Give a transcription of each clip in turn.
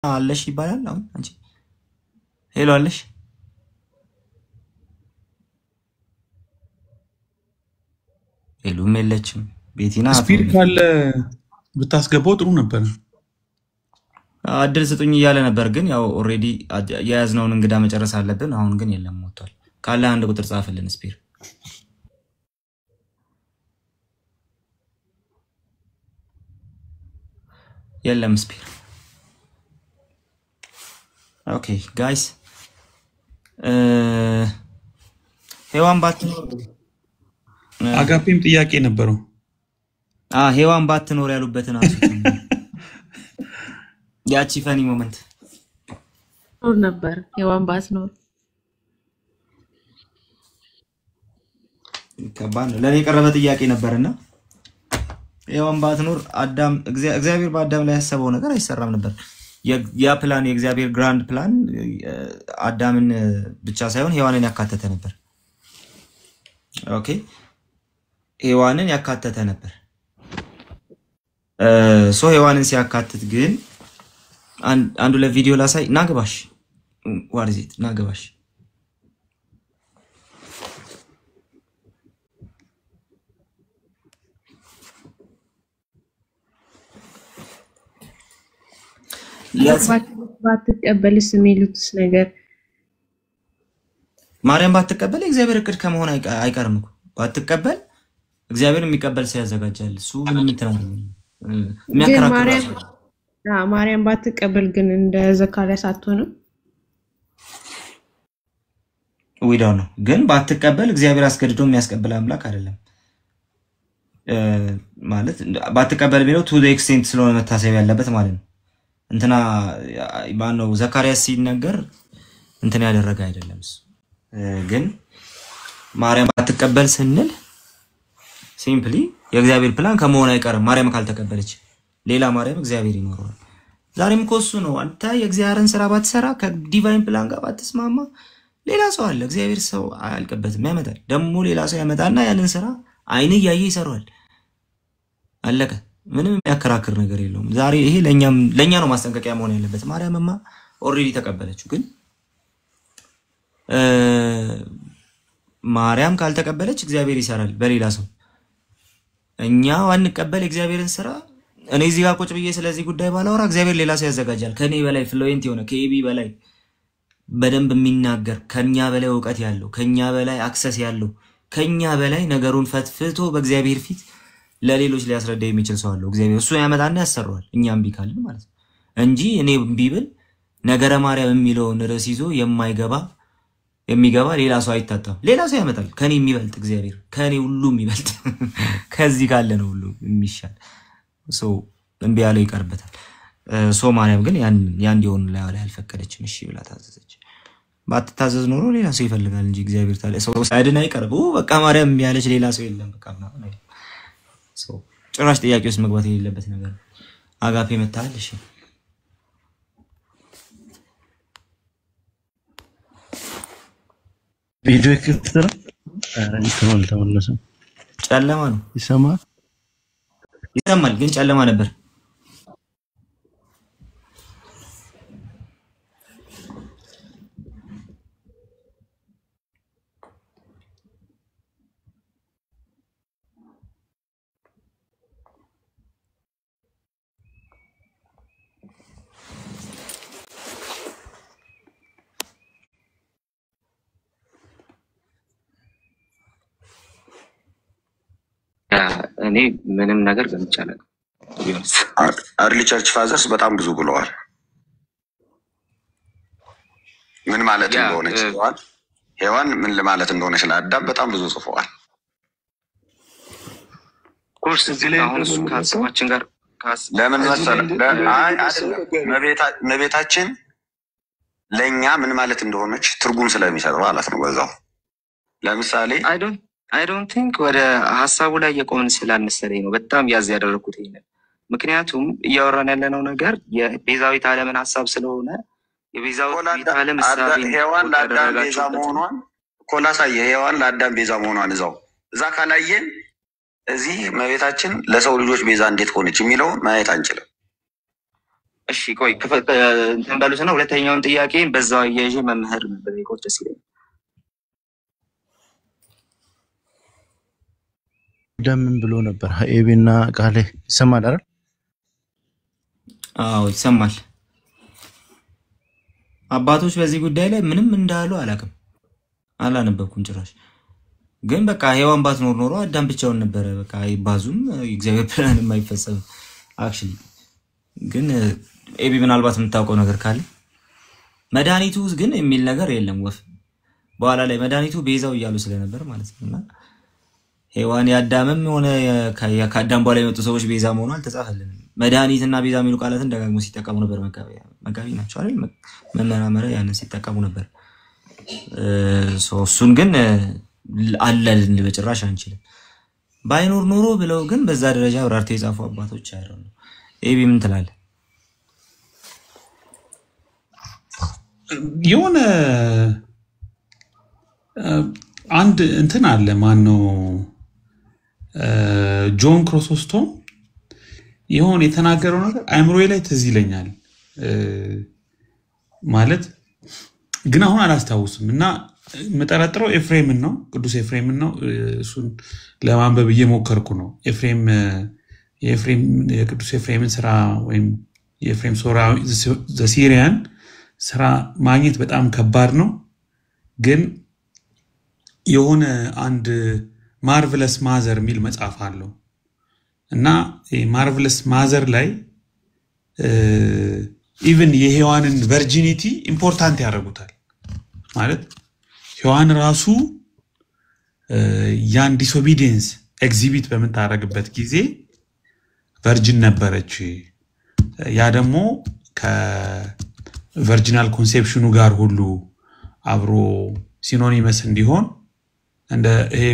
አለሽ ይባላል አሁን አንቺ ሄሎ አለሽ ሄሎም የለችም ቤቲና ስፒር ካለ ብታስገባው ጥሩ ነበር አድል ስጡኝ እያለ ነበር ግን ያው ኦሬዲ ያያዝነውን እንግዳ መጨረስ አለብን አሁን ግን የለም ሞቷል ካለ አንድ ቁጥር ጻፈልን ስፒር የለም ስፒር ኦኬ ጋይስ ሄዋን ባትኖር አጋፔም ጥያቄ ነበረው ሄዋን ባትኖር ያሉበትን አሱት ያቺ ፈኒ ሞመንት ኖር ነበር ሄዋን ባትኖር ከባድ ለኔ የቀረበ ጥያቄ ነበርና ሄዋን ባትኖር አዳም እግዚአብሔር በአዳም ላይ ያሰበው ነገር አይሰራም ነበር ያ ፕላን የእግዚአብሔር ግራንድ ፕላን አዳምን ብቻ ሳይሆን ሄዋንን ያካተተ ነበር ኦኬ ሄዋንን ያካተተ ነበር ሶ ሄዋንን ሲያካትት ግን አንዱ ለቪዲዮ ላሳይ ናገባሽ ዋርዚት ናገባሽ ባትቀበልስ የሚሉትስ ነገር ማርያም ባትቀበል እግዚአብሔር እቅድ ከመሆን አይቀርም እኮ ባትቀበል እግዚአብሔር የሚቀበል ሲያዘጋጃል እሱ ምንም እንተናል የሚያከራክራው ማርያም ባትቀበል ግን እንደ ዘካርያስ አትሆንም ወይዳው ነው ግን ባትቀበል እግዚአብሔር አስገድዶ የሚያስቀበል አምላክ አይደለም ማለት ባትቀበል ቢለው to the extent ስለሆነ መታሰብ ያለበት ማለት ነው እንትና ማነው ዘካርያስ ሲነገር እንትና ያደረገ አይደለም ግን ማርያም ባትቀበል ስንል ሲምፕሊ የእግዚአብሔር ፕላን ከመሆን አይቀርም ማርያም ካልተቀበለች ሌላ ማርያም እግዚአብሔር ይኖራል ዛሬም ኮሱ ነው አንተ የእግዚአብሔርን ስራ ባትሰራ ከዲቫይን ፕላን ጋር ባትስማማ ሌላ ሰው አለ እግዚአብሔር ሰው አልቀበትም ያመጣል ደሞ ሌላ ሰው ያመጣና ያንን ስራ አይን ያየ ይሰራል አለቀ ምንም ያከራክር ነገር የለውም ዛሬ ይሄ ለኛ ነው ማስጠንቀቂያ መሆን ያለበት ማርያምማ ኦሬዲ ተቀበለችው ግን ማርያም ካልተቀበለች እግዚአብሔር ይሰራል በሌላ ሰው እኛ አንቀበል እግዚአብሔርን ስራ እኔ እዚህ ጋር ቁጭ ብዬ ስለዚህ ጉዳይ ባላወራ እግዚአብሔር ሌላ ሰው ያዘጋጃል ከኔ በላይ ፍሉዌንት የሆነ ከኤቢ በላይ በደንብ የሚናገር ከኛ በላይ ዕውቀት ያለው ከኛ በላይ አክሰስ ያለው ከኛ በላይ ነገሩን ፈትፍቶ በእግዚአብሔር ፊት ለሌሎች ሊያስረዳ የሚችል ሰው አለው እግዚአብሔር እሱ ያመጣና ያሰራዋል እኛም ቢካልን ማለት ነው እንጂ እኔ ቢብል ነገረ ማርያም የሚለውን ርዕስ ይዞ የሚገባ ሌላ ሰው አይታጣም ሌላ ሰው ያመጣል ከኔ የሚበልጥ እግዚአብሔር ከኔ ሁሉ የሚበልጥ ከዚህ ካለ ነው ሁሉ የሚሻል ሶ እንቢ ያለው ይቀርበታል ሶ ማርያም ግን ያን እንዲሆን ላይ አልፈቀደችም እሺ ብላ ታዘዘች ባትታዘዝ ኖሮ ሌላ ሰው ይፈልጋል እንጂ እግዚአብሔር ታለ ሰው ሳይድና ይቀርቡ በቃ ማርያም ያለች ሌላ ሰው የለም በቃ ነው ሶ ጭራሽ ጥያቄ ውስጥ መግባት የሌለበት ነገር አጋፔ መታል እሺ ቪዲዮ ክፍት ነው ተመለሰ ጨለማ ነው ይሰማል ግን ጨለማ ነበር እኔ ምንም ነገር ገምቻለሁ ቢሆንስ አርሊ ቸርች ፋዘርስ በጣም ብዙ ብለዋል ምን ማለት እንደሆነ ጽፈዋል ሄዋን ምን ለማለት እንደሆነ ስለአዳም በጣም ብዙ ጽፈዋል ኮርስ እዚህ ላይ አሁን እሱ ከሀሳባችን ጋር ለምን መሰለህ መቤታችን ለኛ ምን ማለት እንደሆነች ትርጉም ስለሚሰጥ ማለት ነው በዛው ለምሳሌ I don't think ወደ ሀሳቡ ላይ የቆምን ስላልመሰለኝ ነው በጣም ያዝ ያደረኩት ይሄን ምክንያቱም እያወራን ያለነው ነገር የቤዛዊት ዓለምን ሐሳብ ስለሆነ የቤዛዊት ዓለም ሐሳብ ሄዋን ለአዳም ቤዛ መሆኗን ኮላሳየ ሄዋን ለአዳም ቤዛ መሆኗን እዛ ካላየን እዚህ መቤታችን ለሰው ልጆች ቤዛ እንዴት ሆነች የሚለው ማየት አንችልም እሺ ቆይ እንትን በሉትና ሁለተኛውን ጥያቄ በዛው አያይዤ መምህር በጠይቆት ደስ ይለኛል። ደምን ብሎ ነበር ኤቢና ቃሌ ይሰማል አይደል? አዎ ይሰማል። አባቶች በዚህ ጉዳይ ላይ ምንም እንዳሉ አላውቅም፣ አላነበብኩም ጭራሽ። ግን በቃ ሔዋን ባትኖር ኖሮ አዳም ብቻውን ነበረ። በቃ አይባዙም፣ እግዚአብሔር ፕላን የማይፈጸም አክቹሊ። ግን ኤቢ ምናልባት የምታውቀው ነገር ካለ መድኃኒቱ ግን የሚል ነገር የለም ወፍ በኋላ ላይ መድኃኒቱ ቤዛው እያሉ ስለነበር ማለት ነውና ሔዋን ያዳምም ሆነ ከአዳም በኋላ የመጡ ሰዎች ቤዛ መሆኑ አልተጻፈልንም። መድኃኒትና ቤዛ የሚሉ ቃላትን ደጋግሞ ሲጠቀሙ ነበር። መጋቢ ናቸው አይደል? መመራመሪያ ያንን ሲጠቀሙ ነበር። እሱን ግን አለልን በጭራሽ አንችልም። ባይኖር ኖሮ ብለው ግን በዛ ደረጃ አብራርተው የጻፉ አባቶች አይደሉ። ኤቢ ምን ትላለህ? የሆነ አንድ እንትን አለ ማነው ጆን ክሮሶስቶም የሆነ የተናገረው ነገር አእምሮዬ ላይ ትዝ ይለኛል ማለት ግን አሁን አላስታውስም እና መጠራጥረው ኤፍሬምን ነው ቅዱስ ኤፍሬምን ነው እሱን ለማንበብ እየሞከርኩ ነው። ኤፍሬም የቅዱስ ኤፍሬምን ስራ ወይም የኤፍሬም ሶራ ዘሲሪያን ስራ ማግኘት በጣም ከባድ ነው። ግን የሆነ አንድ ማርቨለስ ማዘር የሚል መጽሐፍ አለው እና ማርቨለስ ማዘር ላይ ኢቭን የሔዋንን ቨርጂኒቲ ኢምፖርታንት ያደርጉታል። ማለት ሔዋን ራሱ ያን ዲስኦቢዲየንስ ኤግዚቢት በምታደርግበት ጊዜ ቨርጂን ነበረች። ያ ደግሞ ከቨርጂናል ኮንሴፕሽኑ ጋር ሁሉ አብሮ ሲኖኒመስ እንዲሆን እንደ ይሄ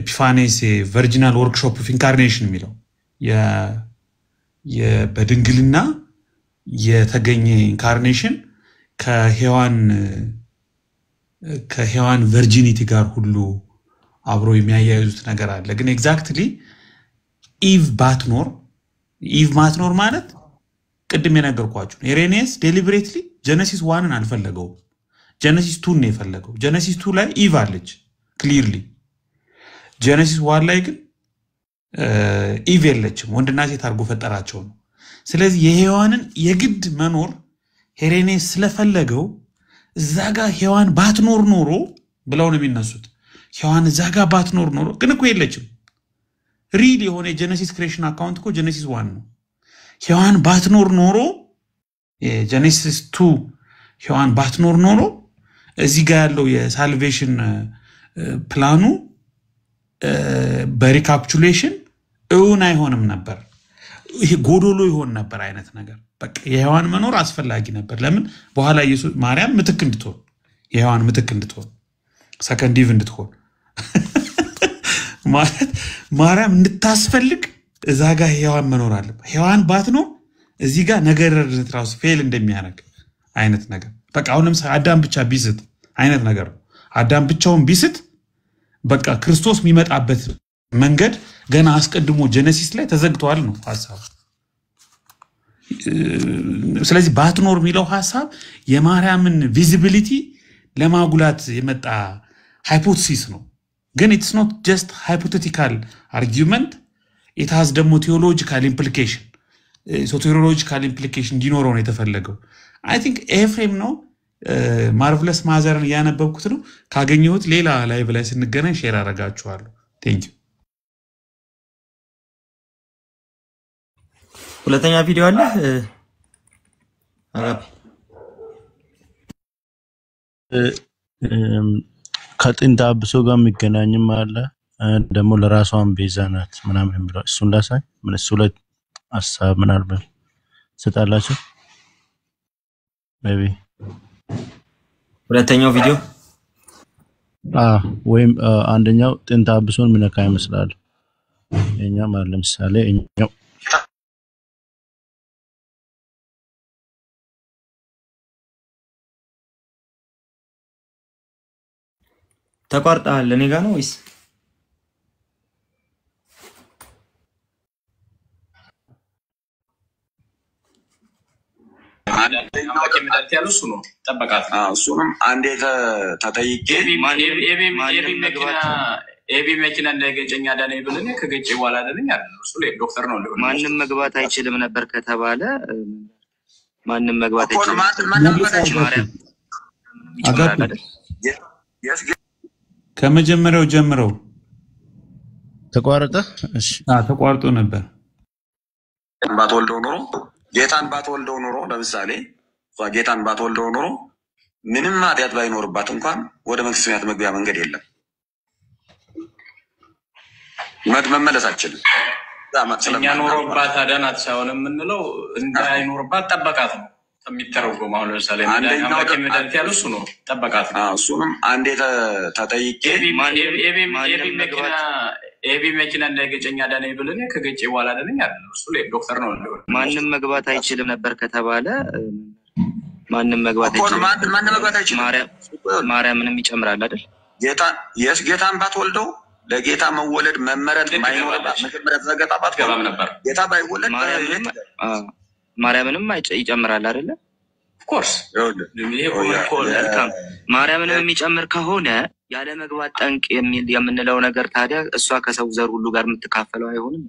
ኤፒፋኔስ ቨርጂናል ወርክሾፕ ኦፍ ኢንካርኔሽን የሚለው በድንግልና የተገኘ ኢንካርኔሽን ከሔዋን ቨርጂኒቲ ጋር ሁሉ አብሮ የሚያያይዙት ነገር አለ። ግን ኤግዛክትሊ ኢቭ ማትኖር ማለት ቅድም የነገርኳችሁ ኢሬኔስ ዴሊብሬትሊ ጀነሲስ 1ን አልፈለገውም፣ ጀነሲስ 2ን ነው የፈለገው። ጀነሲስ 2 ላይ ኢቭ አለች ክሊርሊ። ጀነሲስ 1 ላይ ግን ኢቭ የለችም፣ ወንድና ሴት አድርጎ ፈጠራቸው ነው። ስለዚህ የሔዋንን የግድ መኖር ሄሬኔስ ስለፈለገው እዛ ጋር ሔዋን ባትኖር ኖሮ ብለው ነው የሚነሱት። ሔዋን እዛ ጋር ባትኖር ኖሮ ግን እኮ የለችም። ሪል የሆነ የጀነሲስ ክሬሽን አካውንት እኮ ጀነሲስ 1 ነው። ሔዋን ባትኖር ኖሮ የጀነሲስ 2 ሔዋን ባትኖር ኖሮ እዚህ ጋር ያለው የሳልቬሽን ፕላኑ በሪካፕቹሌሽን እውን አይሆንም ነበር። ይሄ ጎዶሎ ይሆን ነበር አይነት ነገር። በቃ የሔዋን መኖር አስፈላጊ ነበር። ለምን? በኋላ ኢየሱስ ማርያም ምትክ እንድትሆን የሔዋን ምትክ እንድትሆን ሰከንድ ኢቭ እንድትሆን ማለት ማርያም እንድታስፈልግ እዛ ጋር ሔዋን መኖር አለበት። ሔዋን ባትኖር እዚህ ጋር ነገረርነት ራሱ ፌል እንደሚያደርግ አይነት ነገር። በቃ አሁን ለምሳሌ አዳም ብቻ ቢስት አይነት ነገር ነው። አዳም ብቻውን ቢስት በቃ ክርስቶስ የሚመጣበት መንገድ ገና አስቀድሞ ጀነሲስ ላይ ተዘግቷል ነው ሐሳቡ። ስለዚህ ባትኖር የሚለው ሐሳብ የማርያምን ቪዚቢሊቲ ለማጉላት የመጣ ሃይፖቴሲስ ነው። ግን ኢትስ ኖት ጀስት ሃይፖቴቲካል አርጊውመንት፣ ኢት ሃዝ ደግሞ ቴዎሎጂካል ኢምፕሊኬሽን። ሶቴሮሎጂካል ኢምፕሊኬሽን እንዲኖረው ነው የተፈለገው። አይ ቲንክ ኤፍሬም ነው ማርቨለስ ማዘርን እያነበብኩት ነው። ካገኘሁት ሌላ ላይቭ ላይ ስንገናኝ ሼር አደርጋችኋለሁ። ቴንክ ዩ። ሁለተኛ ቪዲዮ አለ አጋቢ ከጥንት አብሶ ጋር የሚገናኝም አለ ደግሞ ለራሷን ቤዛ ናት ምናምን የሚለው እሱን ላሳይ። ምን እሱ ላይ ሐሳብ ምናልባት ስጣላችሁ ሜቢ ሁለተኛው ቪዲዮ ወይም አንደኛው ጥንት አብሶን ምንካ ይመስላል። የኛም አለ ለምሳሌ እኛው ተቋርጣል። እኔ ጋር ነው ወይስ አምላክ የመዳት ያለው እሱ ነው ጠበቃት እሱንም አንዴ ተጠይቄ ኤቢ መኪና እንደገጨኛ ዳኔ ብለኝ ከገጨ በኋላ አይደለም አይደል እሱ ዶክተር ነው እንደሆነ ማንንም መግባት አይችልም ነበር ከተባለ ማንንም መግባት አይችልም ከመጀመሪያው ጀምረው ተቋረጠ እሺ ተቋርጦ ነበር ጌታን ባትወልደው ኖሮ ለምሳሌ ጌታን ባትወልደው ኖሮ ምንም ኃጢአት ባይኖርባት እንኳን ወደ መንግስተ ሰማያት መግቢያ መንገድ የለም መመለስ አትችልም እኛ ኖሮባት አዳናት ሳይሆን የምንለው እንዳይኖርባት ጠበቃት ነው የሚተረጎም አሁን ለምሳሌ አምላክ የመዳት ያለው እሱ ነው ጠበቃት እሱንም አንዴ ተጠይቄ ኤቢ መኪና እንደገጨኛ ዳኔ ብለኝ ከገጨ በኋላ አይደለም አይደል እሱ ዶክተር ነው እንደሆነ ማንንም መግባት አይችልም ነበር ከተባለ ማንንም መግባት አይችልም ማርያምንም ይጨምራል አይደል ጌታን ባትወልደው ለጌታ መወለድ መመረጥ ማይኖርባት መጀመሪያ ተዘገጣባት ገባም ነበር ጌታ ባይወለድ ማርያምንም ይጨምራል አይደል ኦፍኮርስ ማርያምንም የሚጨምር ከሆነ ያለ መግባት ጠንቅ የምንለው ነገር ታዲያ እሷ ከሰው ዘር ሁሉ ጋር የምትካፈለው አይሆንም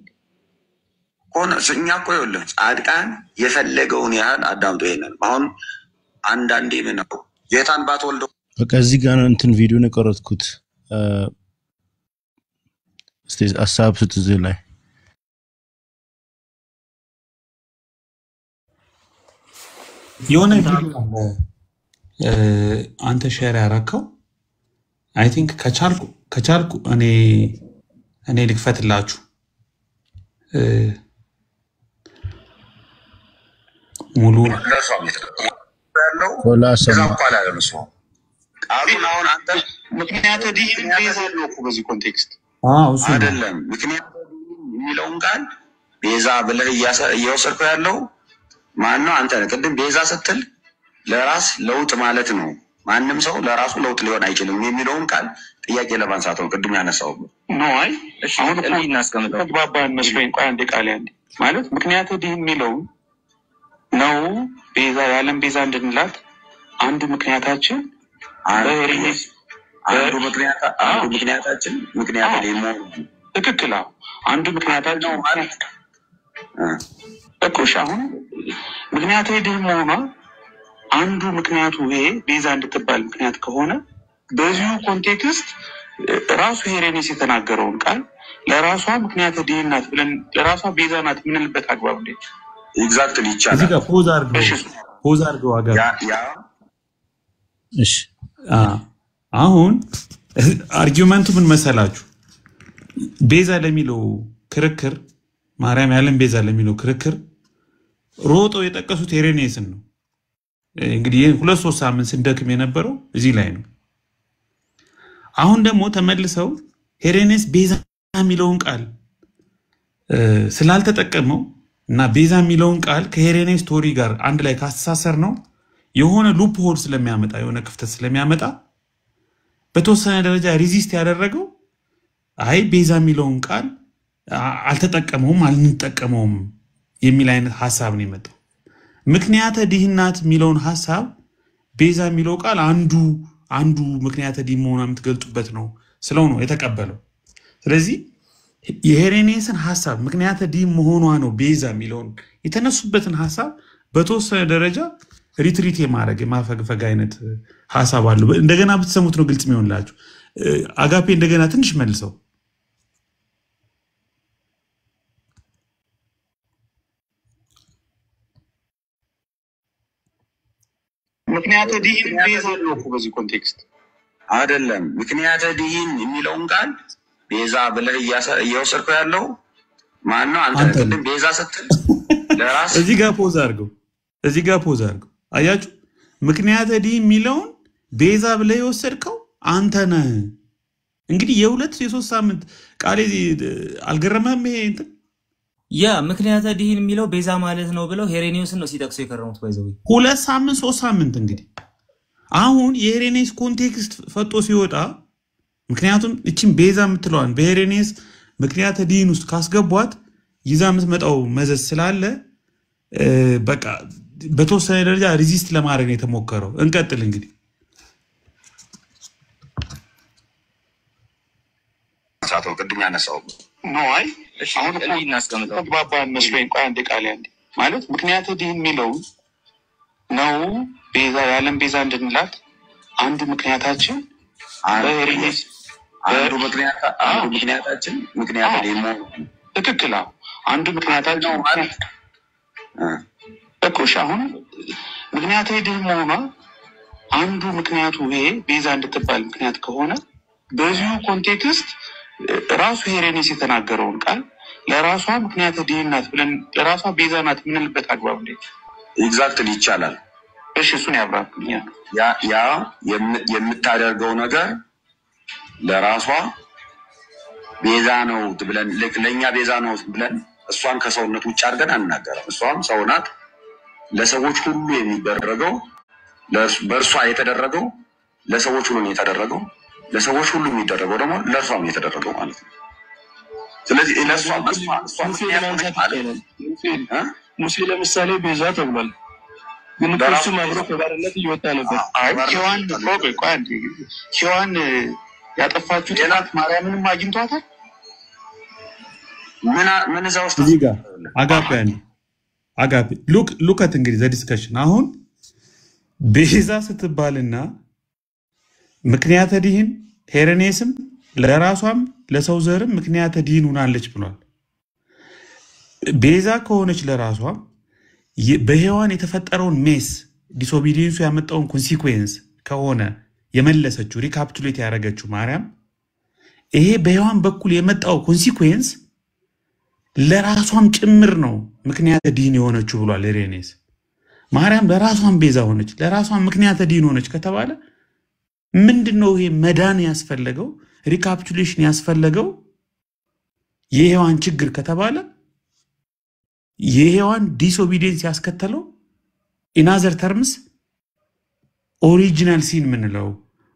ኮን እኛ እኮ ይኸውልህ ጻድቃን የፈለገውን ያህል አዳምጦ ይሄንን አሁን አንዳንዴ ምን ነው ጌታን ባትወልደው በቃ እዚህ ጋር እንትን ቪዲዮን የቀረጥኩት እስቲ ሐሳብ ስትዝ ላይ የሆነ ቪዲዮ አንተ ሼር ያረከው አይ ቲንክ ከቻልኩ እኔ ልክፈትላችሁ ሙሉ ያለው ዛቋላ ለምሳሌ ቃሉን አሁን አንተ ምክንያት ዲን ቤዛ ነው እኮ በዚህ ኮንቴክስት አይደለም ምክንያት የሚለውን ቃል ቤዛ ብለህ እየወሰድከው ያለው ማን ነው አንተ ቅድም ቤዛ ስትል ለራስ ለውጥ ማለት ነው ማንንም ሰው ለራሱ ለውጥ ሊሆን አይችልም የሚለውን ቃል ጥያቄ ለማንሳት ነው ቅድም ያነሳው ነው አይ አሁን እናስቀምጠው ተግባባን መስሎኝ ቆይ አንዴ ቃል ያንዴ ማለት ምክንያት ዲን የሚለው ነው ቤዛ ያለም ቤዛ እንድንላት አንዱ ምክንያታችን በሄሬኔስ አንዱ ምክንያታችን ምክንያት ደግሞ ትክክል አንዱ ምክንያታችን ማለት እኮሽ አሁን ምክንያት ዲን መሆኗ አንዱ ምክንያቱ ይሄ ቤዛ እንድትባል ምክንያት ከሆነ በዚሁ ኮንቴክስት ራሱ ሄሬኔስ የተናገረውን ቃል ለራሷ ምክንያት ዲናት ብለን ለራሷ ቤዛ ናት ምንልበት አግባብ እንዴ ኤግዛክትሊ ይቻላል እዚህ ጋር ፖዝ አድርገው አጋ እሺ አሁን አርጊውመንቱ ምን መሰላችሁ ቤዛ ለሚለው ክርክር ማርያም ያለን ቤዛ ለሚለው ክርክር ሮጦ የጠቀሱት ሄሬኔስን ነው እንግዲህ 2-3 ሳምንት ስንደክም የነበረው እዚህ ላይ ነው አሁን ደግሞ ተመልሰው ሄሬኔስ ቤዛ የሚለውን ቃል ስላልተጠቀመው እና ቤዛ የሚለውን ቃል ከሄሬኔስ ስቶሪ ጋር አንድ ላይ ካስተሳሰር ነው የሆነ ሉፕ ሆል ስለሚያመጣ የሆነ ክፍተት ስለሚያመጣ በተወሰነ ደረጃ ሪዚስት ያደረገው አይ ቤዛ የሚለውን ቃል አልተጠቀመውም አልንጠቀመውም የሚል አይነት ሐሳብ ነው የመጣው ምክንያት ዲህናት የሚለውን ሐሳብ ቤዛ የሚለው ቃል አንዱ ምክንያት ዲህ መሆኑን የምትገልጹበት ነው ስለው ነው የተቀበለው ስለዚህ የሄሬኔስን ሐሳብ ምክንያት ዲህ መሆኗ ነው ቤዛ የሚለውን የተነሱበትን ሐሳብ በተወሰነ ደረጃ ሪትሪት የማድረግ የማፈግፈግ አይነት ሐሳብ አለው እንደገና ብትሰሙት ነው ግልጽ የሚሆንላችሁ አጋፔ እንደገና ትንሽ መልሰው ምክንያት ዲን ቤዛ ነው እኮ በዚህ ኮንቴክስት አይደለም ምክንያት ዲን የሚለውን ቃል ቤዛ ብለህ እየወሰድከው ያለው ማን ነው አንተ ቅድም ቤዛ ስትል ለራስ እዚህ ጋር ፖዝ አድርገው አያችሁ ምክንያት ዲን የሚለውን ቤዛ ብለህ የወሰድከው አንተ ነህ እንግዲህ የ2-3 ሳምንት ቃሌ አልገረመህም ይሄ እንትን ያ ምክንያት ዲን የሚለው ቤዛ ማለት ነው ብለው ሄሬኔስን ነው ሲጠቅሱ የከረሙት ባይዘው 2 ሳምንት 3 ሳምንት እንግዲህ አሁን የሄሬኔስ ኮንቴክስት ፈጦ ሲወጣ ምክንያቱም እቺን ቤዛ የምትለዋን በሄሬኔስ ምክንያት ዲን ውስጥ ካስገቧት ይዛ የምትመጣው መዘዝ ስላለ በቃ በተወሰነ ደረጃ ሪዚስት ለማድረግ ነው የተሞከረው። እንቀጥል እንግዲህ ሳተው ቅድም ያነሳው ነው። አይ አሁን እናስቀምጠው ባባ መስሎኝ ቆይ አንድ ቃል ያንዴ ማለት ምክንያት ዲን የሚለው ነው ቤዛ ያለም ቤዛ እንድንላት አንዱ ምክንያታችን አንዱ ምክንያታችን ምክንያት ዲን ነው። ትክክል። አንዱ ምክንያታችን እኮሽ አሁን ምክንያት ዲን መሆኗ አንዱ ምክንያቱ ይሄ ቤዛ እንድትባል ምክንያት ከሆነ በዚሁ ኮንቴክስት ራሱ ሄሬኔስ የተናገረውን ቃል ለራሷ ምክንያት ዲን ናት ብለን ለራሷ ቤዛ ናት ምንልበት አግባብ እንዴት ኤግዛክትሊ ይቻላል? እሺ እሱን ያብራራልኛል። ያ የምታደርገው ነገር ለራሷ ቤዛ ነው ብለን ለኛ ቤዛ ነው ብለን እሷን ከሰውነት ውጭ አድርገን አንናገርም። እሷም ሰው ናት። ለሰዎች ሁሉ የሚደረገው በእርሷ የተደረገው ለሰዎች ሁሉ ነው የተደረገው። ለሰዎች ሁሉ የሚደረገው ደግሞ ለእርሷም የተደረገው ማለት ነው። ስለዚህ ለእሷም ሙሴ ለምሳሌ ቤዛ ተብሏል። ግን እሱ ማብሮ ከባርነት እየወጣ ነበር። ሔዋን ያጠፋችው ጥላት ማርያምንም አግኝቷታል። ምን እዛ ውስጥ እዚህ ጋር አጋፔ ሉከት እንግዲህ ዘ ዲስከሽን አሁን ቤዛ ስትባልና ምክንያተ ዲን ሄሬኔስም ለራሷም ለሰው ዘርም ምክንያተ ዲን ሆናለች ብሏል። ቤዛ ከሆነች ለራሷ በሔዋን የተፈጠረውን ሜስ ዲስኦቢዲየንሱ ያመጣውን ኮንሲኩዌንስ ከሆነ የመለሰችው ሪካፕቹሌት ያደረገችው ማርያም ይሄ በሔዋን በኩል የመጣው ኮንሲኩዌንስ ለራሷም ጭምር ነው ምክንያተ ዲን የሆነችው ብሏል ሄሬኔስ። ማርያም ለራሷም ቤዛ ሆነች ለራሷም ምክንያተ ዲን ሆነች ከተባለ ምንድነው ይሄ መዳን ያስፈልገው ሪካፕቹሌሽን ያስፈልገው የሔዋን ችግር ከተባለ የሔዋን ዲስኦቢዲየንስ ያስከተለው ኢናዘር ተርምስ ኦሪጂናል ሲን ምንለው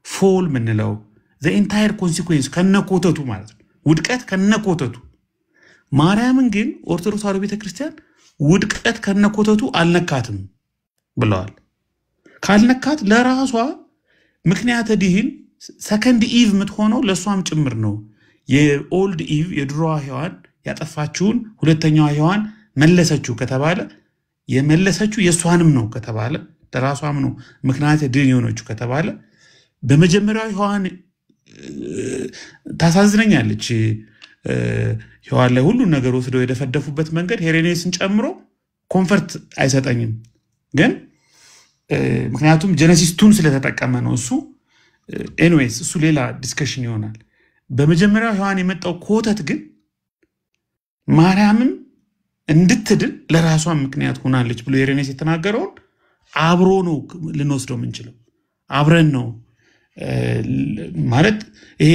ፎል ምንለው the entire consequence ከነኮተቱ ማለት ነው ውድቀት ከነኮተቱ። ማርያምን ግን ኦርቶዶክስ ተዋሕዶ ቤተክርስቲያን ውድቀት ከነኮተቱ አልነካትም ብለዋል። ካልነካት ለራሷ ምክንያተ ዲን ሰከንድ ኢቭ የምትሆነው ለሷም ጭምር ነው። የኦልድ ኢቭ የድሮዋ ሔዋን ያጠፋችውን ሁለተኛዋ ሔዋን መለሰችው ከተባለ የመለሰችው የሷንም ነው ከተባለ ለራሷም ነው ምክንያተ ዲን የሆነችው ከተባለ በመጀመሪያው ሔዋን ታሳዝነኛለች። ሔዋን ላይ ሁሉ ነገር ወስደው የደፈደፉበት መንገድ ሄሬኔስን ጨምሮ ኮንፈርት አይሰጠኝም። ግን ምክንያቱም ጀነሲስ 2 ስለተጠቀመ ነው እሱ። ኤኒዌይስ እሱ ሌላ ዲስከሽን ይሆናል። በመጀመሪያው ሔዋን የመጣው ኮተት ግን ማርያምም እንድትድን ለራሷ ምክንያት ሆናለች ብሎ ሄሬኔስ የተናገረውን አብሮ ነው ልንወስደው የምንችለው። አብረን ነው ማለት ይሄ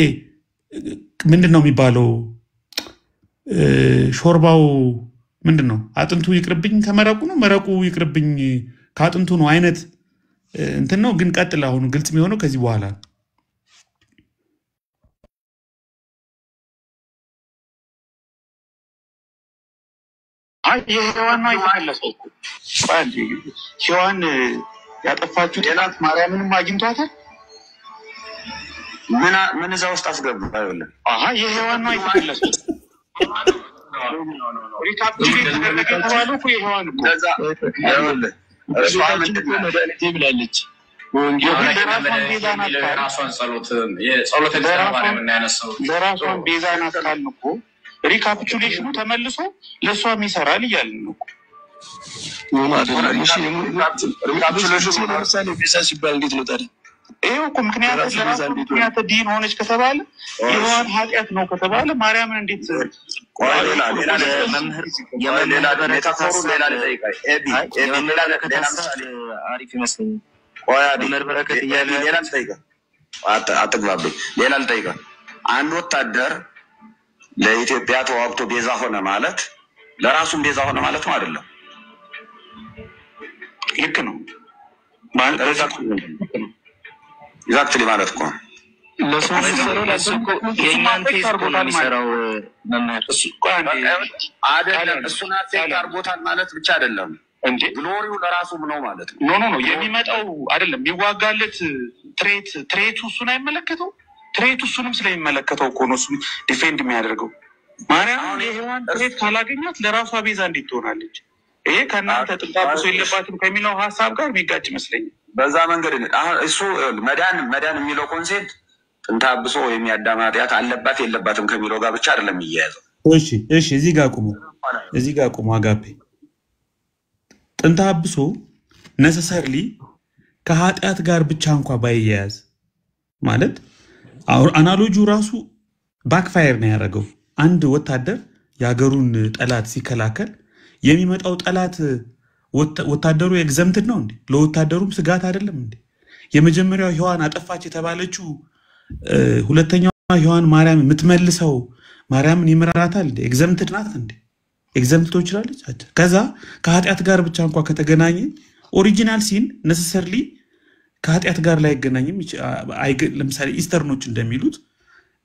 ምንድነው የሚባለው ሾርባው ምንድነው አጥንቱ ይቅርብኝ ከመረቁ ነው መረቁ ይቅርብኝ ከአጥንቱ ነው አይነት እንትን ነው። ግን ቀጥል አሁን ግልጽ የሚሆነው ከዚህ በኋላ የሔዋን ነው የተመለሰው። ሔዋን ያጠፋችው ጥላት ማርያምንም አግኝቷታል። ምን እዛ ውስጥ አስገቡ አይደለም። የሔዋን ነው የተመለሰው። ሪካፕቹሌት የተባለው እኮ የሔዋን እኮ እሷ መድኃኒቴ ብላለች። ራሷን ጸሎት ማርያም እናያነሳው ለራሷን ቤዛ ናት ካልን እኮ ሪካፕቹሌሽኑ ተመልሶ ለሷም ይሰራል እያልን ነው። ለምሳሌ ቤዛ ሲባል እንዴት ነው ታዲያ? ይሄው እኮ ምክንያት ዲን ሆነች ከተባለ የሔዋን ኃጢአት ነው ከተባለ ማርያምን እንዴት አሪፍ ይመስለኛል። ሌላ ልጠይቅህ። አንድ ወታደር ለኢትዮጵያ ተዋግቶ ቤዛ ሆነ ማለት ለራሱም ቤዛ ሆነ ማለት ነው አይደለም? ልክ ነው ኤግዛክትሊ ማለት እኮ የእኛን ቴስት ነው የሚሰራው መምህር። አይደለም እሱን አፌክት አድርጎታል ማለት ብቻ አይደለም። እንዴ ግሎሪው ለራሱም ነው ማለት ነው። ኖ የሚመጣው አይደለም የሚዋጋለት ትሬቱ እሱን አይመለከተው። ትሬቱ እሱንም ስለሚመለከተው እኮ ነው እሱን ዲፌንድ የሚያደርገው። ማርያም የሔዋን ትሬት ካላገኛት ለራሷ ቤዛ እንዴት ትሆናለች? ይሄ ከእናንተ ጥንታብሶ የለባትም ከሚለው ሀሳብ ጋር የሚጋጭ ይመስለኛል። በዛ መንገድ አሁን እሱ መዳን የሚለው ኮንሴፕት ጥንታብሶ ወይም የአዳም ኃጢአት አለባት የለባትም ከሚለው ጋር ብቻ አይደለም የሚያያዘው። እሺ እዚህ ጋር ቁሙ አጋፔ። ጥንታብሶ ነሰሰርሊ ከኃጢአት ጋር ብቻ እንኳ ባይያያዝ ማለት አናሎጂው ራሱ ባክፋየር ነው ያደረገው። አንድ ወታደር የሀገሩን ጠላት ሲከላከል የሚመጣው ጠላት ወታደሩ ኤግዘምትድ ነው እንዴ? ለወታደሩም ስጋት አይደለም እንዴ? የመጀመሪያው ሔዋን አጠፋች የተባለችው ሁለተኛው ሔዋን ማርያም የምትመልሰው ማርያምን ይመራራታል እንዴ? ኤግዘምትድ ናት እንዴ? ኤግዘምት ትችላለች። ከዛ ከኃጢአት ጋር ብቻ እንኳን ከተገናኘ ኦሪጂናል ሲን ነሰሰርሊ ከኃጢአት ጋር ላይ አይገናኝም። ለምሳሌ ኢስተርኖች እንደሚሉት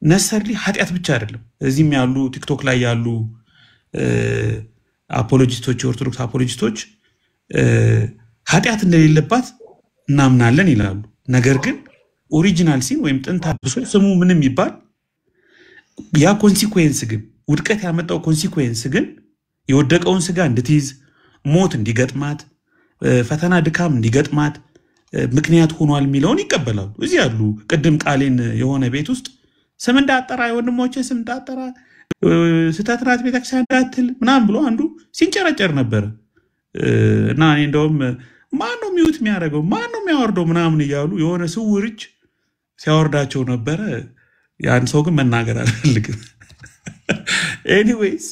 ነሰሰርሊ ኃጢአት ብቻ አይደለም። እዚህም ያሉ ቲክቶክ ላይ ያሉ አፖሎጂስቶች የኦርቶዶክስ አፖሎጂስቶች ኃጢአት እንደሌለባት እናምናለን ይላሉ። ነገር ግን ኦሪጂናል ሲን ወይም ጥንታብሶ ስሙ ምንም ይባል ያ ኮንሲኩዌንስ ግን ውድቀት ያመጣው ኮንሲኩዌንስ ግን የወደቀውን ስጋ እንድትይዝ ሞት እንዲገጥማት ፈተና ድካም እንዲገጥማት ምክንያት ሆኗል የሚለውን ይቀበላሉ። እዚህ ያሉ ቅድም ቃሌን የሆነ ቤት ውስጥ ስም እንዳጠራ የወንድሞቼ ስም እንዳጠራ ስተትራት ቤተክርስቲያን እንዳትል ምናምን ብሎ አንዱ ሲንጨረጨር ነበር እና እኔ እንደውም ማን ነው ሚውት የሚያደርገው ማን ነው የሚያወርደው ምናምን እያሉ የሆነ ስውር እጅ ሲያወርዳቸው ነበረ። ያን ሰው ግን መናገር አልፈልግም። ኤኒዌይስ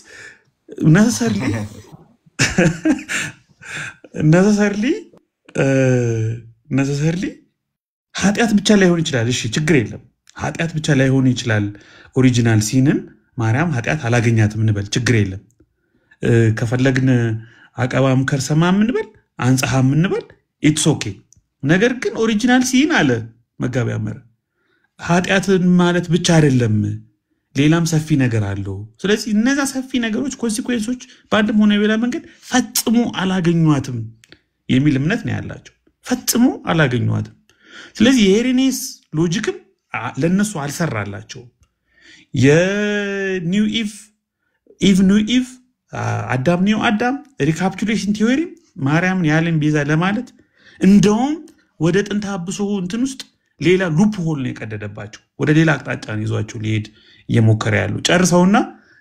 ነሰሰርሊ ኃጢአት ብቻ ላይሆን ይችላል። እሺ ችግር የለም ኃጢአት ብቻ ላይሆን ይችላል። ኦሪጂናል ሲንን ማርያም ኃጢአት አላገኛትም እንበል ችግር የለም። ከፈለግን አቀባም ከርሰማ እንበል አንጻሃም እንበል ኢትስ ኦኬ። ነገር ግን ኦሪጂናል ሲን አለ መጋቢ አመረ ኃጢአትን ማለት ብቻ አይደለም ሌላም ሰፊ ነገር አለው። ስለዚህ እነዛ ሰፊ ነገሮች ኮንሲኩዌንሶች በአንድም ሆነ በሌላ መንገድ ፈጽሞ አላገኟትም የሚል እምነት ነው ያላቸው። ፈጽሞ አላገኟትም። ስለዚህ የሄሬኔስ ሎጂክም ለነሱ አልሰራላቸው። የኒው ኢቭ አዳም ኒው አዳም ሪካፕቹሌሽን ቲዮሪ ማርያምን ያለን ቤዛ ለማለት እንደውም ወደ ጥንታብሶ እንትን ውስጥ ሌላ ሉፕ ሆል ነው የቀደደባቸው። ወደ ሌላ አቅጣጫ ነው ይዟቸው ሊሄድ እየሞከረ ያሉ። ጨርሰውና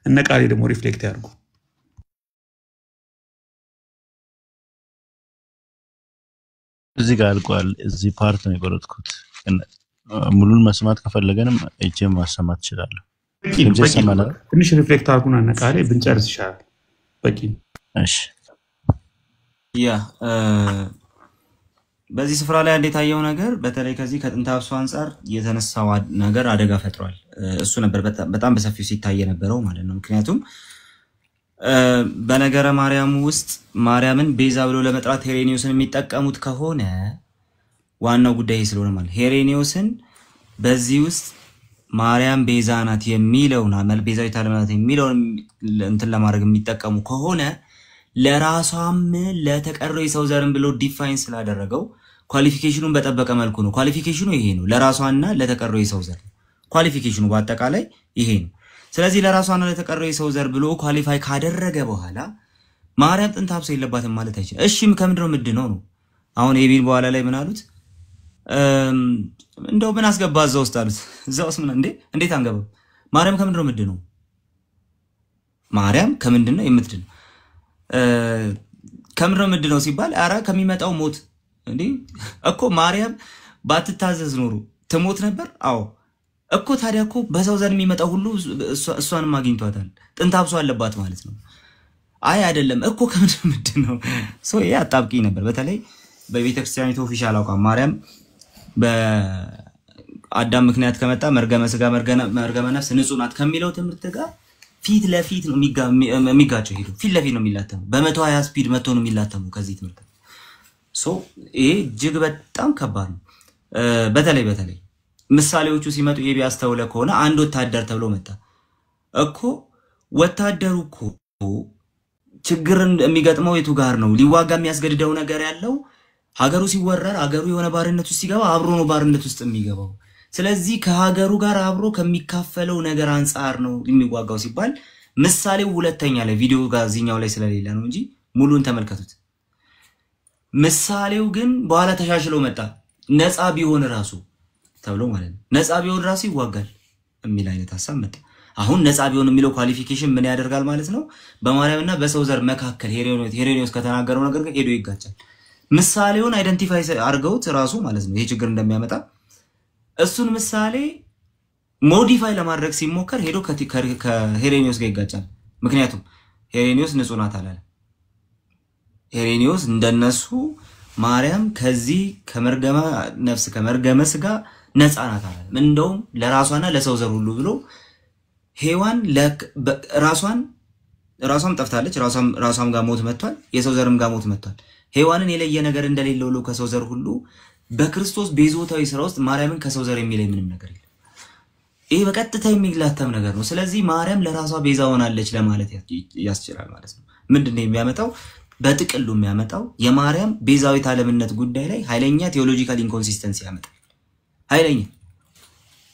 እነ ቃሌ ደግሞ ሪፍሌክት ያድርጉ። እዚህ ጋር አልቋል። እዚህ ፓርት ነው የቆረጥኩት። ሙሉን መስማት ከፈለገንም እጄም ማሰማት እችላለሁ። ትንሽ ሪፍሌክት አድርጉና እነ ቃሌ ብንጨርስ ይሻላል። በቂ እሺ። በዚህ ስፍራ ላይ እንደታየው ነገር በተለይ ከዚህ ከጥንታብሶ አንፃር የተነሳው ነገር አደጋ ፈጥሯል። እሱ ነበር በጣም በሰፊው ሲታይ የነበረው ማለት ነው። ምክንያቱም በነገረ ማርያም ውስጥ ማርያምን ቤዛ ብሎ ለመጥራት ሄሬኒዮስን የሚጠቀሙት ከሆነ ዋናው ጉዳይ ስለሆነ ማለት ሄሬኒዮስን በዚህ ውስጥ ማርያም ቤዛ ናት የሚለውና ቤዛዊት ዓለም ናት የሚለውን እንትን ለማድረግ የሚጠቀሙ ከሆነ ለራሷም ለተቀረው የሰው ዘርን ብሎ ዲፋይን ስላደረገው ኳሊፊኬሽኑን በጠበቀ መልኩ ነው። ኳሊፊኬሽኑ ይሄ ነው። ለራሷና ለተቀረው የሰው ዘር ኳሊፊኬሽኑ በአጠቃላይ ይሄ ነው። ስለዚህ ለራሷና ለተቀረው የሰው ዘር ብሎ ኳሊፋይ ካደረገ በኋላ ማርያም ጥንታብሶ የለባትም ማለት አይችልም። እሺም ከምንድነው ምንድነው ነው? አሁን ኤቢን በኋላ ላይ ምን አሉት? እንደው ምን አስገባ እዛ ውስጥ አሉት። እዛ ውስጥ ምን እንዴት አንገባም? ማርያም ከምንድነው ምንድነው? ማርያም ከምንድነው የምትድነው? ከምንድነው ምንድነው ሲባል አራ ከሚመጣው ሞት እንዴ እኮ ማርያም ባትታዘዝ ኖሮ ትሞት ነበር። አዎ እኮ ታዲያ እኮ በሰው ዘር የሚመጣው ሁሉ እሷንም አግኝቷታል። ጥንታብሶ አለባት ማለት ነው። አይ አይደለም እኮ ከምንድነው ምንድነው? ይሄ አጣብቂኝ ነበር። በተለይ በቤተክርስቲያኒቱ ኦፊሻል አቋም ማርያም በአዳም ምክንያት ከመጣ መርገመ ስጋ መርገመ ነፍስ ንጹህ ናት ከሚለው ትምህርት ጋር ፊት ለፊት ነው የሚጋጨው። ሄዱ ፊት ለፊት ነው የሚላተሙ። በ120 ስፒድ መጥቶ ነው የሚላተሙ ከዚህ ትምህርት። ይሄ እጅግ በጣም ከባድ ነው። በተለይ ምሳሌዎቹ ሲመጡ የቢያስተውለ ከሆነ አንድ ወታደር ተብሎ መጣ እኮ። ወታደሩ እኮ ችግርን የሚገጥመው የቱ ጋር ነው? ሊዋጋ የሚያስገድደው ነገር ያለው ሀገሩ ሲወረር ሀገሩ የሆነ ባርነት ውስጥ ሲገባ አብሮ ነው ባርነት ውስጥ የሚገባው። ስለዚህ ከሀገሩ ጋር አብሮ ከሚካፈለው ነገር አንፃር ነው የሚዋጋው ሲባል ምሳሌው ሁለተኛ ላይ ቪዲዮ ጋር እዚህኛው ላይ ስለሌለ ነው እንጂ ሙሉን ተመልከቱት። ምሳሌው ግን በኋላ ተሻሽሎ መጣ። ነፃ ቢሆን ራሱ ተብሎ ማለት ነው። ነፃ ቢሆን ራሱ ይዋጋል የሚል አይነት ሐሳብ መጣ። አሁን ነፃ ቢሆን የሚለው ኳሊፊኬሽን ምን ያደርጋል ማለት ነው? በማርያምና በሰው ዘር መካከል ሄሬኒዮስ ከተናገረው ነገር ጋር ሄዶ ይጋጫል። ምሳሌውን አይደንቲፋይ አድርገውት ራሱ ማለት ነው ይሄ ችግር እንደሚያመጣ እሱን ምሳሌ ሞዲፋይ ለማድረግ ሲሞከር ሄዶ ከሄሬኒዮስ ጋር ይጋጫል። ምክንያቱም ሄሬኒዮስ ንጹህ ናት አላለ። ሄሬኒዮስ እንደነሱ ማርያም ከዚህ ከመርገመ ነፍስ ከመርገመ ስጋ ነፃ ናት አላለ። እንደውም ለራሷና ለሰው ዘር ሁሉ ብሎ ሔዋን ራሷም ጠፍታለች፣ ራሷም ጋር ሞት መጥቷል፣ የሰው ዘርም ጋር ሞት መጥቷል። ሔዋንን የለየ ነገር እንደሌለው ሁሉ ከሰው ዘር ሁሉ በክርስቶስ ቤዞታዊ ስራ ውስጥ ማርያምን ከሰው ዘር የሚለይ ምንም ነገር የለም። ይሄ በቀጥታ የሚግላተም ነገር ነው። ስለዚህ ማርያም ለራሷ ቤዛ ሆናለች ለማለት ያስችላል ማለት ነው። ምንድነው የሚያመጣው? በጥቅሉ የሚያመጣው የማርያም ቤዛዊት ዓለምነት ጉዳይ ላይ ኃይለኛ ቴዎሎጂካል ኢንኮንሲስተንሲ ያመጣል። ኃይለኛ።